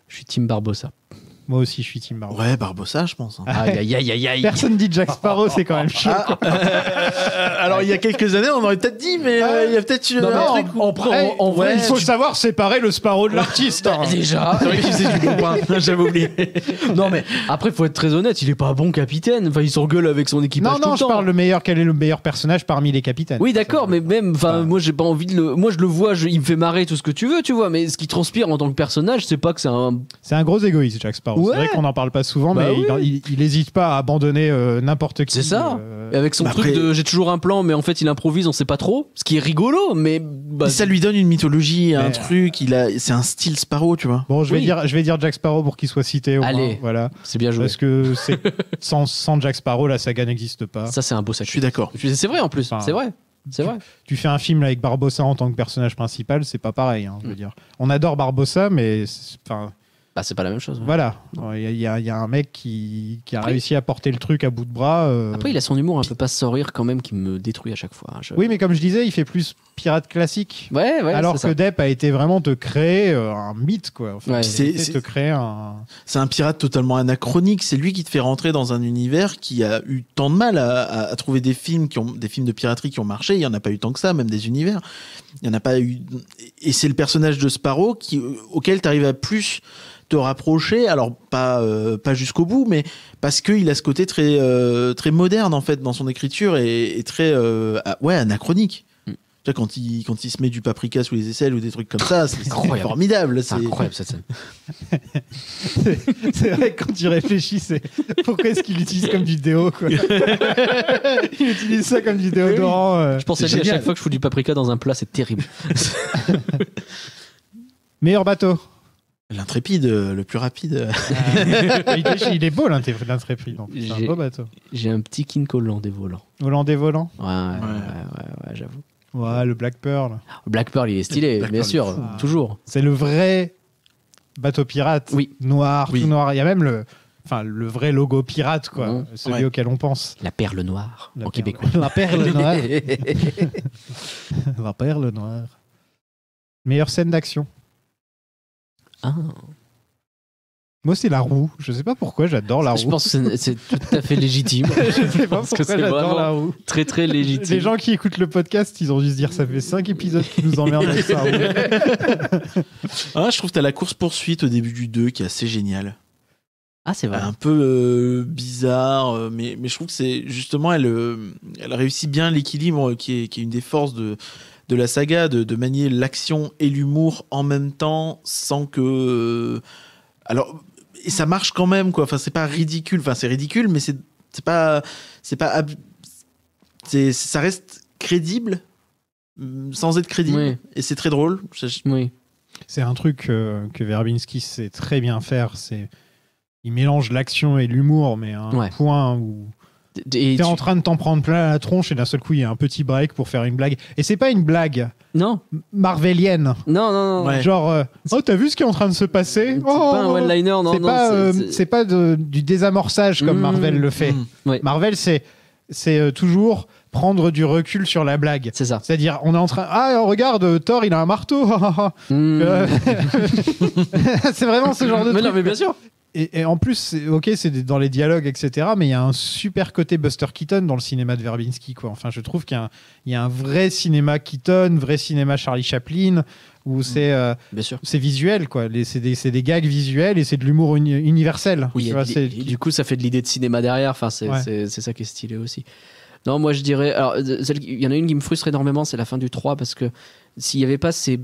Speaker 8: Je suis Team Barbossa.
Speaker 7: Moi aussi, je suis Team Barbossa.
Speaker 9: Ouais, Barbossa, je pense. hein.
Speaker 8: Aïe, aïe, aïe, aïe.
Speaker 7: Personne dit Jack Sparrow, c'est quand même chaud.
Speaker 9: Alors il y a quelques années on aurait peut-être dit, mais il y a peut-être
Speaker 8: Non, mais
Speaker 9: un truc.
Speaker 8: en vrai,
Speaker 7: il faut savoir séparer le Sparrow de l'artiste. hein.
Speaker 8: déjà.
Speaker 9: C'est vrai qu'il faisait du bon pain, j'avais oublié.
Speaker 8: Non, mais après, faut être très honnête, il est pas bon capitaine. Enfin, il s'engueule avec son équipage.
Speaker 7: Non,
Speaker 8: tout
Speaker 7: non,
Speaker 8: le
Speaker 7: je
Speaker 8: temps.
Speaker 7: parle quel est le meilleur personnage parmi les capitaines.
Speaker 8: Oui, d'accord, mais même, enfin, moi, j'ai pas envie de le. Moi, je le vois, il me fait marrer tout ce que tu veux, tu vois. Mais ce qui transpire en tant que personnage, c'est pas que c'est un.
Speaker 7: C'est un gros égoïste, Jack Sparrow.
Speaker 8: Ouais.
Speaker 7: C'est vrai qu'on n'en parle pas souvent,
Speaker 8: Bah
Speaker 7: mais
Speaker 8: oui.
Speaker 7: il hésite pas à abandonner n'importe qui.
Speaker 8: C'est ça. Et avec son
Speaker 9: bah
Speaker 8: truc
Speaker 9: après-
Speaker 8: de j'ai toujours un plan, mais en fait, il improvise, on sait pas trop. Ce qui est rigolo, mais. Bah,
Speaker 9: ça lui donne une mythologie, un
Speaker 7: Mais-
Speaker 9: truc. C'est un style Sparrow, tu vois.
Speaker 7: Bon, je vais
Speaker 8: Oui.
Speaker 7: dire Jack Sparrow pour qu'il soit cité. Au
Speaker 8: Allez.
Speaker 7: moins, voilà.
Speaker 8: c'est bien joué.
Speaker 7: Parce que sans Jack Sparrow, la saga n'existe pas.
Speaker 8: Ça, c'est un beau
Speaker 9: Je
Speaker 8: sacrifice.
Speaker 9: suis d'accord.
Speaker 8: C'est vrai en plus,
Speaker 7: Enfin,
Speaker 8: c'est vrai. C'est vrai.
Speaker 7: Tu fais un film avec Barbossa en tant que personnage principal, c'est pas pareil. Hein, je veux dire. On adore Barbossa, mais enfin,
Speaker 8: Bah, c'est pas la même chose. Ouais.
Speaker 7: voilà. Il y a un mec qui a
Speaker 8: Après-
Speaker 7: réussi à porter le truc à bout de bras.
Speaker 8: Après, il a son humour un peu pas sans rire quand même qui me détruit à chaque fois. hein.
Speaker 7: Oui, mais comme je disais, il fait plus pirate classique.
Speaker 8: Ouais,
Speaker 7: Alors
Speaker 8: c'est
Speaker 7: que
Speaker 8: ça.
Speaker 7: Depp a été vraiment te créer un mythe, quoi. Enfin,
Speaker 8: Ouais.
Speaker 7: il a été te créer un.
Speaker 9: C'est un pirate totalement anachronique. C'est lui qui te fait rentrer dans un univers qui a eu tant de mal à trouver des films de piraterie qui ont marché. Il y en a pas eu tant que ça, même des univers. Il y en a pas eu. Et c'est le personnage de Sparrow auquel tu arrives à plus te rapprocher. Alors pas jusqu'au bout, mais parce qu'il a ce côté très très moderne en fait dans son écriture et très anachronique. Tu vois, quand il se met du paprika sous les aisselles ou des trucs comme ça, c'est
Speaker 8: Incroyable.
Speaker 9: formidable.
Speaker 8: C'est incroyable cette scène.
Speaker 7: C'est vrai que quand tu réfléchis, c'est pourquoi est-ce qu'il l'utilise comme du déo, quoi. Il utilise ça comme du déodorant.
Speaker 8: Je pense à
Speaker 9: C'est
Speaker 8: lui à
Speaker 9: génial.
Speaker 8: chaque fois que je fous du paprika dans un plat, c'est terrible.
Speaker 7: Meilleur bateau.
Speaker 9: L'intrépide, le plus rapide.
Speaker 7: Il est beau l'intrépide. donc C'est un
Speaker 8: J'ai-
Speaker 7: beau bateau.
Speaker 8: J'ai un petit King hollandais volant.
Speaker 7: Hollandais volant.
Speaker 8: Ouais, j'avoue.
Speaker 7: Ouais, le Black Pearl.
Speaker 8: Black Pearl, il est stylé,
Speaker 9: Black
Speaker 8: bien
Speaker 9: Pearl,
Speaker 8: sûr,
Speaker 9: il est fou.
Speaker 8: toujours.
Speaker 7: C'est le vrai bateau pirate.
Speaker 8: Oui.
Speaker 7: Noir,
Speaker 9: Oui.
Speaker 7: tout noir. Il y a même le vrai logo pirate, quoi.
Speaker 8: Mhm.
Speaker 7: Celui
Speaker 9: Ouais.
Speaker 7: auquel on pense.
Speaker 8: La perle noire,
Speaker 7: La
Speaker 8: en
Speaker 7: perle-
Speaker 8: québécois.
Speaker 7: La perle noire. La perle noire. Meilleure scène d'action.
Speaker 8: Ah.
Speaker 7: Moi, c'est la roue. Je sais pas pourquoi j'adore la roue.
Speaker 8: Je pense que c'est tout à fait légitime.
Speaker 7: Je sais pas
Speaker 8: Parce que
Speaker 7: pourquoi
Speaker 8: c'est
Speaker 7: j'adore
Speaker 8: vraiment
Speaker 7: la roue.
Speaker 8: très très légitime.
Speaker 7: Les gens qui écoutent le podcast, ils ont dû se dire ça fait 5 épisodes qui nous emmerdent avec ça.
Speaker 9: Ah, je trouve que t'as la course-poursuite au début du 2 qui est assez géniale.
Speaker 8: Ah, c'est vrai.
Speaker 9: Un peu bizarre, mais je trouve que c'est justement, elle réussit bien l'équilibre qui est une des forces de la saga, de manier l'action et l'humour en même temps sans que. Alors, et ça marche quand même, quoi. Enfin, c'est pas ridicule. Enfin, c'est ridicule, mais ça reste crédible sans être crédible.
Speaker 8: Oui.
Speaker 9: Et c'est très drôle.
Speaker 8: Oui.
Speaker 7: C'est un truc que Verbinski sait très bien faire. Il mélange l'action et l'humour, mais à un
Speaker 8: Ouais.
Speaker 7: point où t'es en train de t'en prendre plein la tronche et d'un seul coup, il y a un petit break pour faire une blague. Et c'est pas une blague
Speaker 8: Non.
Speaker 7: marvelienne.
Speaker 8: Non.
Speaker 9: Ouais.
Speaker 7: Genre, oh, t'as vu ce qui est en train de se passer?
Speaker 8: C'est pas un one-liner, non.
Speaker 7: C'est pas du désamorçage comme Marvel le fait.
Speaker 8: Ouais.
Speaker 7: Marvel, c'est toujours prendre du recul sur la blague.
Speaker 8: C'est ça.
Speaker 7: C'est-à-dire, on est en train... Ah, regarde, Thor, il a un marteau. C'est vraiment ce genre de
Speaker 8: Mais
Speaker 7: truc.
Speaker 8: non, mais bien sûr.
Speaker 7: Et en plus, c'est dans les dialogues, etc. Mais il y a un super côté Buster Keaton dans le cinéma de Verbinski, quoi. Enfin, je trouve qu'il y a un vrai cinéma Keaton, vrai cinéma Charlie Chaplin, où c'est visuel, quoi. C'est des gags visuels et c'est de l'humour universel.
Speaker 8: Oui,
Speaker 7: Tu vois,
Speaker 8: du coup, ça fait de l'idée de cinéma derrière. Enfin, c'est ça qui est stylé aussi. Non, moi je dirais. Alors, il y en a une qui me frustre énormément, c'est la fin du 3, parce que s'il n'y avait pas ces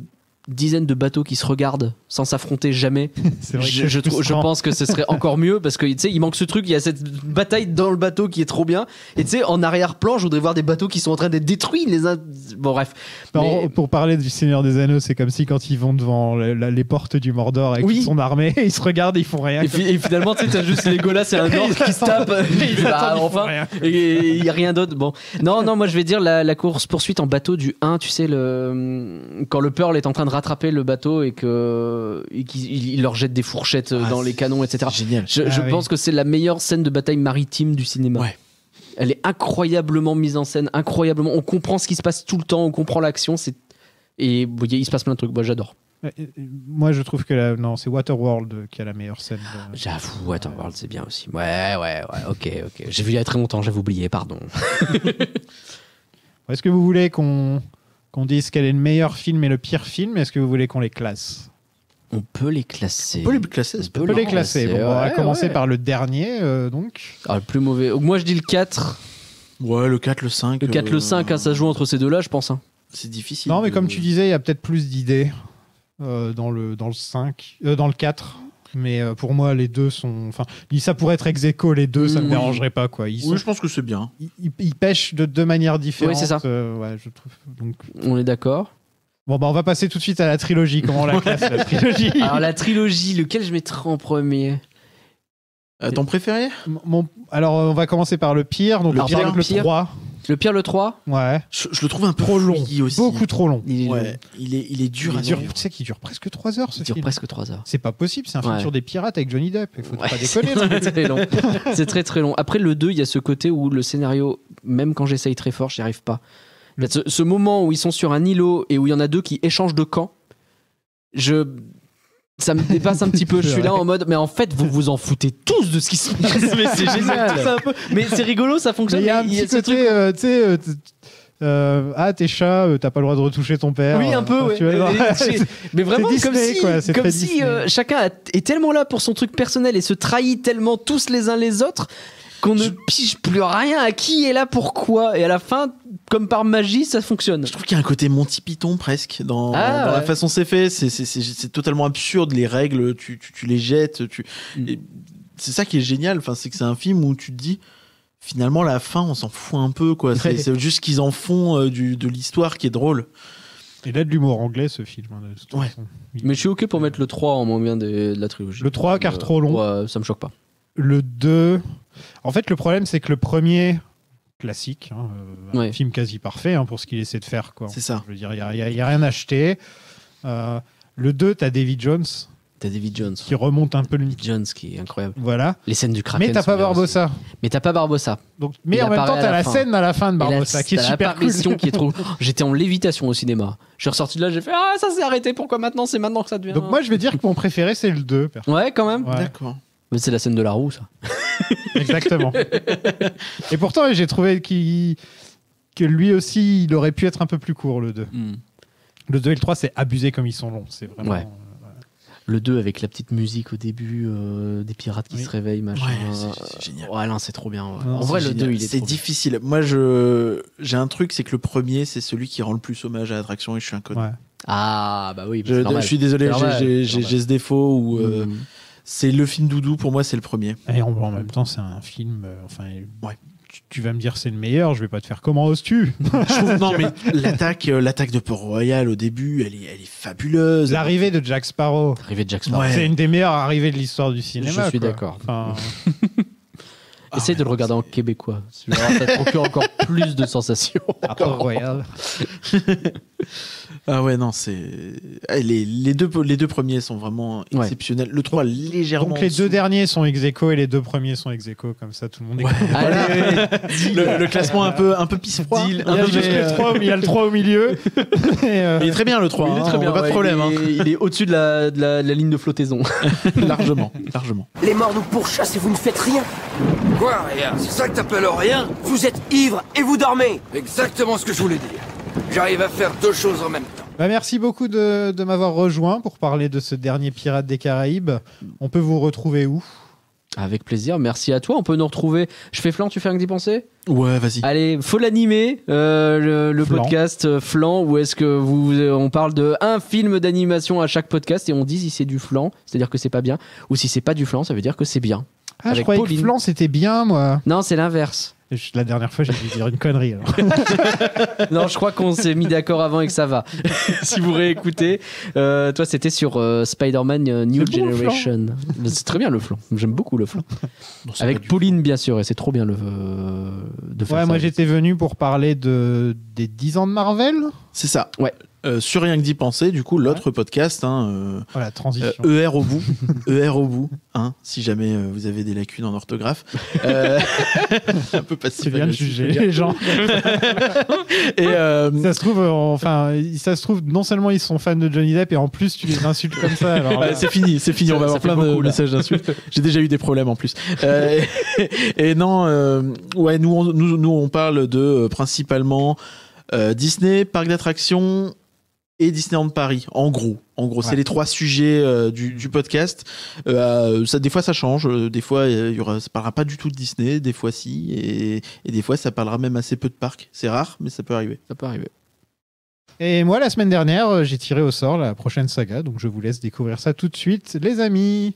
Speaker 8: dizaines de bateaux qui se regardent sans s'affronter jamais,
Speaker 7: C'est vrai que
Speaker 8: je pense que ce serait encore mieux, parce que tu sais, il manque ce truc, il y a cette bataille dans le bateau qui est trop bien, et tu sais, en arrière-plan, je voudrais voir des bateaux qui sont en train d'être détruits les uns. Bon, bref. Mais-
Speaker 7: Pour parler du Seigneur des Anneaux, c'est comme si quand ils vont devant les portes du Mordor avec toute son armée, ils se regardent et ils font rien.
Speaker 8: Et finalement, tu sais, t'as juste Legolas et un orc qui se tapent. Bah, enfin, et il y a rien d'autre. Bon, non, moi je vais dire la course poursuite en bateau du 1. Tu sais, quand le Pearl est en train de rattraper le bateau et qu'il leur jette des fourchettes dans les canons, etc.
Speaker 9: Génial.
Speaker 8: Je pense que c'est la meilleure scène de bataille maritime du cinéma.
Speaker 9: Ouais.
Speaker 8: Elle est incroyablement mise en scène, incroyablement. On comprend ce qui se passe tout le temps, on comprend l'action. Et il se passe plein de trucs. Moi, j'adore.
Speaker 7: Moi, je trouve que c'est Waterworld qui a la meilleure scène.
Speaker 8: J'avoue, Waterworld, c'est bien aussi. Ouais, ok. J'ai vu il y a très longtemps, j'avais oublié, pardon.
Speaker 7: Est-ce que vous voulez qu'on dise quel est le meilleur film et le pire film? Est-ce que vous voulez qu'on les classe?
Speaker 8: On peut les classer.
Speaker 9: On peut les classer.
Speaker 7: On peut les classer. Bon, on va commencer par le dernier, donc.
Speaker 8: Le plus mauvais. Moi, je dis le 4.
Speaker 9: Ouais, le 4, le 5.
Speaker 8: Le 4, le 5, ça se joue entre ces deux-là, je pense.
Speaker 9: C'est difficile.
Speaker 7: Non, mais comme tu disais, il y a peut-être plus d'idées dans le 5, dans le 4. Mais pour moi, les deux sont. Enfin, ça pourrait être ex aequo, les deux, ça me dérangerait pas, quoi.
Speaker 9: Oui, je pense que c'est bien.
Speaker 7: Ils pêchent de deux manières différentes.
Speaker 8: Oui, c'est ça.
Speaker 7: Ouais, je trouve. Donc...
Speaker 8: On est d'accord.
Speaker 7: Bon, on va passer tout de suite à la trilogie. Comment on la classe, la trilogie?
Speaker 8: Alors, la trilogie, lequel je mettrais en premier?
Speaker 9: Ton préféré?
Speaker 7: Alors, on va commencer par le pire. Donc, le 3.
Speaker 8: Le pire, le 3?
Speaker 7: Ouais.
Speaker 9: Je le trouve un peu
Speaker 7: trop long.
Speaker 9: Aussi.
Speaker 7: Beaucoup trop long.
Speaker 9: Il est dur à
Speaker 7: Tu sais qu'il dure presque 3 heures, ce film.
Speaker 8: Il dure presque 3 heures.
Speaker 7: C'est pas possible, c'est un film sur des pirates avec Johnny Depp. Il faut pas déconner.
Speaker 8: C'est très long. C'est très très long. Après, le 2, il y a ce côté où le scénario, même quand j'essaye très fort, j'y arrive pas. Ce moment où ils sont sur un îlot et où il y en a deux qui échangent de camp, ça me dépasse un petit peu. Je suis là en mode, mais en fait, vous vous en foutez tous de ce qui se passe. Mais c'est génial. Mais c'est rigolo, ça fonctionne.
Speaker 7: Il y a un petit côté, tu sais, tes chats, t'as pas le droit de retoucher ton père.
Speaker 8: Oui, un peu, ouais. Mais vraiment,
Speaker 7: Disney,
Speaker 8: comme si chacun est tellement là pour son truc personnel et se trahit tellement tous les uns les autres qu'on ne pige plus rien à qui est là pourquoi. Et à la fin, comme par magie, ça fonctionne.
Speaker 9: Je trouve qu'il y a un côté Monty Python presque dans la façon c'est fait. C'est totalement absurde. Les règles, tu les jettes. C'est ça qui est génial. Enfin, c'est que c'est un film où tu te dis, finalement, la fin, on s'en fout un peu, quoi. C'est juste qu'ils en font de l'histoire qui est drôle.
Speaker 7: Il a de l'humour anglais, ce film.
Speaker 9: Ouais.
Speaker 8: Mais je suis OK pour mettre le 3 en moins bien de la trilogie.
Speaker 7: Le 3, car trop long.
Speaker 8: Ouais, ça me choque pas.
Speaker 7: Le 2... En fait, le problème, c'est que le premier, classique, un film quasi parfait pour ce qu'il essaie de faire, quoi.
Speaker 9: C'est ça.
Speaker 7: Je veux dire, il n'y a rien acheté. Le 2, t'as Davy Jones. Qui remonte un peu le...
Speaker 8: Jones qui est incroyable.
Speaker 7: Voilà.
Speaker 8: Les scènes du Kraken.
Speaker 7: Mais t'as pas Barbossa.
Speaker 8: Donc,
Speaker 7: mais en même temps, t'as la scène à la fin de Barbossa qui est super cool.
Speaker 8: Qui est trop... J'étais en lévitation au cinéma. Je suis ressorti de là, j'ai fait ça s'est arrêté. Pourquoi maintenant? C'est maintenant que ça devient.
Speaker 7: Donc moi, je vais dire que mon préféré, c'est le 2.
Speaker 8: Ouais, quand même.
Speaker 7: Ouais.
Speaker 9: D'accord.
Speaker 8: Mais c'est la scène de la roue, ça.
Speaker 7: Exactement. Et pourtant, j'ai trouvé que lui aussi, il aurait pu être un peu plus court, le 2. Le 2 et le 3, c'est abusé comme ils sont longs. C'est vraiment...
Speaker 8: Ouais. Le 2 avec la petite musique au début, des pirates qui se réveillent, machin.
Speaker 9: Ouais, c'est génial.
Speaker 8: Ouais, non, c'est trop bien. Ouais.
Speaker 9: Non,
Speaker 8: en vrai, le
Speaker 9: génial.
Speaker 8: 2, il est
Speaker 9: c'est
Speaker 8: trop
Speaker 9: difficile. Moi, j'ai un truc, c'est que le premier, c'est celui qui rend le plus hommage à l'attraction et je suis un connard.
Speaker 7: Ouais.
Speaker 8: Ah, bah oui.
Speaker 9: Je suis désolé, j'ai ce défaut où c'est le film doudou, pour moi, c'est le premier.
Speaker 7: Et en même temps, c'est un film... Tu vas me dire c'est le meilleur, je vais pas te faire comment oses-tu.
Speaker 9: Non, mais l'attaque de Port-Royal au début, elle est fabuleuse.
Speaker 7: L'arrivée de Jack Sparrow. C'est une des meilleures arrivées de l'histoire du cinéma.
Speaker 8: Je suis d'accord. Essaye de le regarder en québécois. Ça te procure encore plus de sensations.
Speaker 7: Port-Royal.
Speaker 9: Ah ouais, non, c'est... Les deux premiers sont vraiment exceptionnels. Le 3, légèrement...
Speaker 7: Donc les deux derniers sont ex aequo et les deux premiers sont ex aequo, comme ça tout le monde est...
Speaker 9: Le classement un peu pisse-froid.
Speaker 7: Il y a le 3 au milieu.
Speaker 9: Il est très bien, le 3.
Speaker 8: Il est très bien,
Speaker 9: pas de problème.
Speaker 8: Il est au-dessus de la ligne de flottaison.
Speaker 9: Largement.
Speaker 14: Les morts nous pourchassent et vous ne faites rien.
Speaker 15: Quoi, rien? C'est ça que t'appelles rien?
Speaker 14: Vous êtes ivre et vous dormez.
Speaker 15: Exactement ce que je voulais dire. J'arrive à faire deux choses en même temps.
Speaker 7: Merci beaucoup de m'avoir rejoint pour parler de ce dernier Pirate des Caraïbes. On peut vous retrouver où?
Speaker 8: Avec plaisir, merci à toi. On peut nous retrouver. Je fais Flan, tu fais rien que d'y penser ?
Speaker 9: Ouais, vas-y.
Speaker 8: Allez, faut l'animer, le
Speaker 7: Flan.
Speaker 8: podcast Flan, où est-ce que on parle de un film d'animation à chaque podcast et on dit si c'est du flan, c'est-à-dire que c'est pas bien, ou si c'est pas du flan, ça veut dire que c'est bien.
Speaker 7: Ah, je
Speaker 8: Avec
Speaker 7: croyais
Speaker 8: Pauline.
Speaker 7: que Flan c'était bien, moi.
Speaker 8: Non, c'est l'inverse.
Speaker 7: La dernière fois, j'ai dû dire une connerie. Alors.
Speaker 8: Non, je crois qu'on s'est mis d'accord avant et que ça va. Si vous réécoutez, toi, c'était sur Spider-Man New
Speaker 7: C'est bon, le
Speaker 8: Generation. C'est très bien le flan. J'aime beaucoup le flan. Avec Pauline, bien sûr, et c'est trop bien de faire
Speaker 7: Ouais,
Speaker 8: ça.
Speaker 7: moi j'étais venu pour parler des 10 ans de Marvel.
Speaker 9: C'est ça.
Speaker 8: Ouais.
Speaker 9: Sur Rien que d'y penser, du coup, l'autre podcast,
Speaker 7: Voilà, transition.
Speaker 9: ER au bout, ER au bout, si jamais vous avez des lacunes en orthographe. Un peu passif.
Speaker 7: C'est bien de juger les gens.
Speaker 9: Et
Speaker 7: ça se trouve, non seulement ils sont fans de Johnny Depp et en plus tu les insultes comme ça. Alors, là,
Speaker 9: c'est fini, on va avoir plein de messages d'insultes. J'ai déjà eu des problèmes en plus. Et non, ouais, nous on parle de principalement Disney, parc d'attractions et Disneyland Paris, en gros, c'est les 3 sujets du podcast. Ça, des fois, ça change. Des fois, ça parlera pas du tout de Disney. Des fois, si. Et des fois, ça parlera même assez peu de parcs. C'est rare, mais ça peut arriver.
Speaker 7: Et moi, la semaine dernière, j'ai tiré au sort la prochaine saga, donc je vous laisse découvrir ça tout de suite, les amis.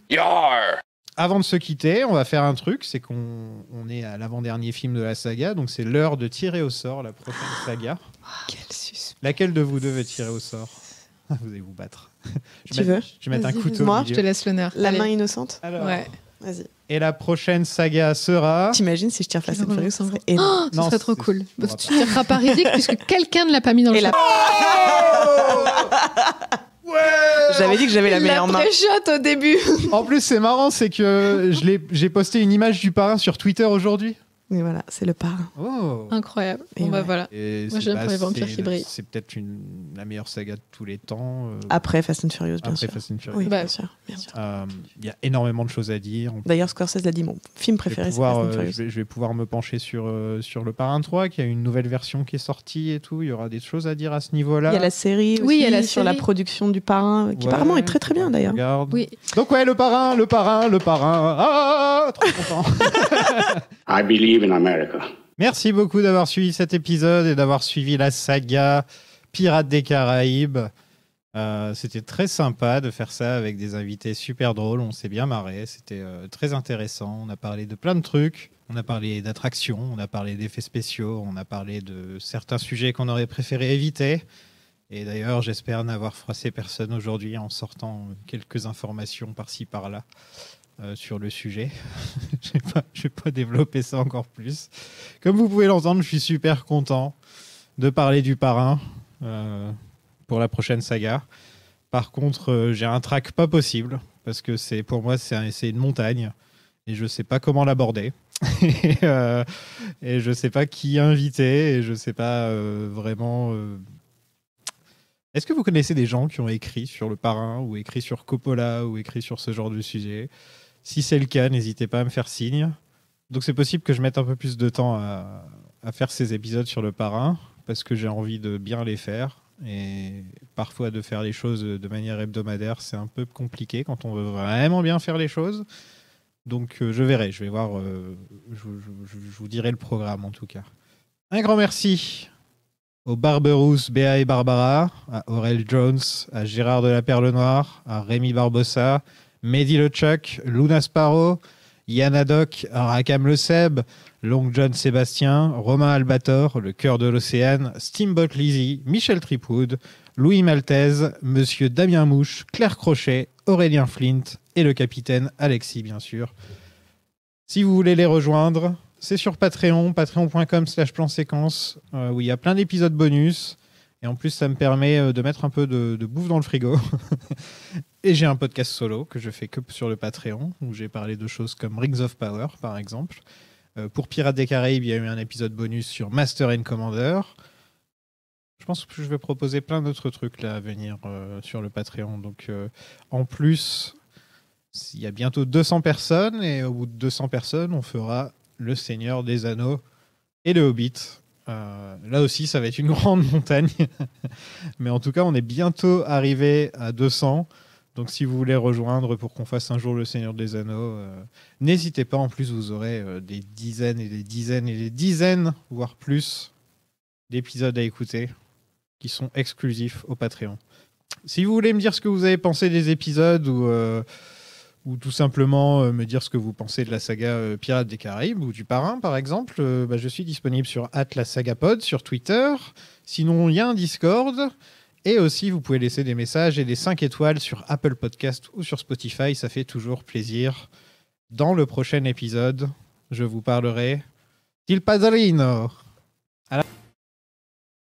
Speaker 7: Avant de se quitter, on va faire un truc, c'est qu'on est à l'avant-dernier film de la saga, donc c'est l'heure de tirer au sort la prochaine saga.
Speaker 16: Quel suspense.
Speaker 7: Laquelle de vous deux veut tirer au sort ? Vous allez vous battre.
Speaker 16: Tu veux ?
Speaker 7: Je vais mettre un couteau.
Speaker 16: Moi,
Speaker 7: au
Speaker 16: je
Speaker 7: milieu.
Speaker 16: te laisse l'honneur. La main innocente.
Speaker 7: Alors.
Speaker 16: Ouais. Vas-y.
Speaker 7: Et la prochaine saga sera...
Speaker 16: T'imagines si je tire Fast and Furious, ça serait énorme.
Speaker 7: Non,
Speaker 17: Ce serait trop
Speaker 7: c'est-
Speaker 17: cool.
Speaker 7: on va
Speaker 17: Tu tireras pas Riddick puisque quelqu'un ne l'a pas mis dans le chat.
Speaker 16: J'avais dit que j'avais la meilleure main. La pré-shot au début.
Speaker 7: En plus, c'est marrant, c'est que j'ai posté une image du parrain sur Twitter aujourd'hui.
Speaker 16: Mais voilà, c'est le parrain.
Speaker 7: Oh.
Speaker 17: Incroyable.
Speaker 16: Et
Speaker 17: Bon bah
Speaker 16: ouais.
Speaker 17: voilà.
Speaker 7: Et
Speaker 17: Moi
Speaker 7: c'est
Speaker 17: j'aime
Speaker 7: pas-
Speaker 17: pour les vampires
Speaker 7: c'est-
Speaker 17: qui brillent.
Speaker 7: C'est peut-être la meilleure saga de tous les temps.
Speaker 16: Après Fast and Furious, bien
Speaker 7: Après
Speaker 16: sûr.
Speaker 7: Fast and Furious.
Speaker 16: Oui,
Speaker 17: Bah,
Speaker 16: bien sûr. Bien sûr.
Speaker 7: Il y a énormément de choses à dire.
Speaker 16: D'ailleurs, Scorsese a dit mon film préféré, c'est Fast and Furious.
Speaker 7: je vais pouvoir me pencher sur le Parrain 3, qui a une nouvelle version qui est sortie et tout. Il y aura des choses à dire à ce niveau-là.
Speaker 16: Il y a la série aussi,
Speaker 17: Oui, il y a la
Speaker 16: sur la
Speaker 17: série.
Speaker 16: production du parrain, qui
Speaker 7: Ouais,
Speaker 16: apparemment est très très bien d'ailleurs.
Speaker 7: Regarde.
Speaker 17: Oui.
Speaker 7: Donc ouais, le parrain. Ah, trop content.
Speaker 18: I believe in America.
Speaker 7: Merci beaucoup d'avoir suivi cet épisode et d'avoir suivi la saga Pirates des Caraïbes. C'était très sympa de faire ça avec des invités super drôles. On s'est bien marré. C'était très intéressant. On a parlé de plein de trucs. On a parlé d'attractions, on a parlé d'effets spéciaux, on a parlé de certains sujets qu'on aurait préféré éviter. Et d'ailleurs, j'espère n'avoir froissé personne aujourd'hui en sortant quelques informations par-ci par-là sur le sujet. Je vais pas développer ça encore plus. Comme vous pouvez l'entendre, je suis super content de parler du parrain pour la prochaine saga. Par contre, j'ai un track pas possible parce que pour moi, c'est une montagne et je sais pas comment l'aborder. Et je sais pas qui inviter et je sais pas vraiment... Est-ce que vous connaissez des gens qui ont écrit sur le parrain ou écrit sur Coppola ou écrit sur ce genre de sujet ? Si c'est le cas, n'hésitez pas à me faire signe. Donc c'est possible que je mette un peu plus de temps à faire ces épisodes sur le parrain parce que j'ai envie de bien les faire. Et parfois de faire les choses de manière hebdomadaire, c'est un peu compliqué quand on veut vraiment bien faire les choses. Donc je verrai, je vais voir, je vous dirai le programme en tout cas. Un grand merci aux Barberousse, Béa et Barbara, à Aurel Jones, à Gérard de la Perle Noire, à Rémi Barbossa, Mehdi LeChuck, Luna Sparrow, Yann Haddock, Rakam Le Seb, Long John Sébastien, Romain Albator, Le Cœur de l'Océan, Steamboat Lizzie, Michel Tripwood, Louis Maltese, Monsieur Damien Mouche, Claire Crochet, Aurélien Flint et le capitaine Alexis, bien sûr. Si vous voulez les rejoindre, c'est sur Patreon, patreon.com/plan-séquence, où il y a plein d'épisodes bonus. Et en plus, ça me permet de mettre un peu de bouffe dans le frigo. Et j'ai un podcast solo que je fais que sur le Patreon, où j'ai parlé de choses comme Rings of Power, par exemple. Pour Pirates des Caraïbes, il y a eu un épisode bonus sur Master and Commander. Je pense que je vais proposer plein d'autres trucs là à venir sur le Patreon. Donc, en plus, il y a bientôt 200 personnes, et au bout de 200 personnes, on fera Le Seigneur des Anneaux et Le Hobbit. Là aussi, ça va être une grande montagne. Mais en tout cas, on est bientôt arrivé à 200. Donc si vous voulez rejoindre pour qu'on fasse un jour le Seigneur des Anneaux, n'hésitez pas. En plus, vous aurez des dizaines et des dizaines et des dizaines, voire plus, d'épisodes à écouter qui sont exclusifs au Patreon. Si vous voulez me dire ce que vous avez pensé des épisodes ou tout simplement me dire ce que vous pensez de la saga Pirates des Caraïbes ou du Parrain, par exemple, je suis disponible sur @lasagapod sur Twitter. Sinon, il y a un Discord. Et aussi, vous pouvez laisser des messages et des 5 étoiles sur Apple Podcast ou sur Spotify. Ça fait toujours plaisir. Dans le prochain épisode, je vous parlerai d'Il Padrino.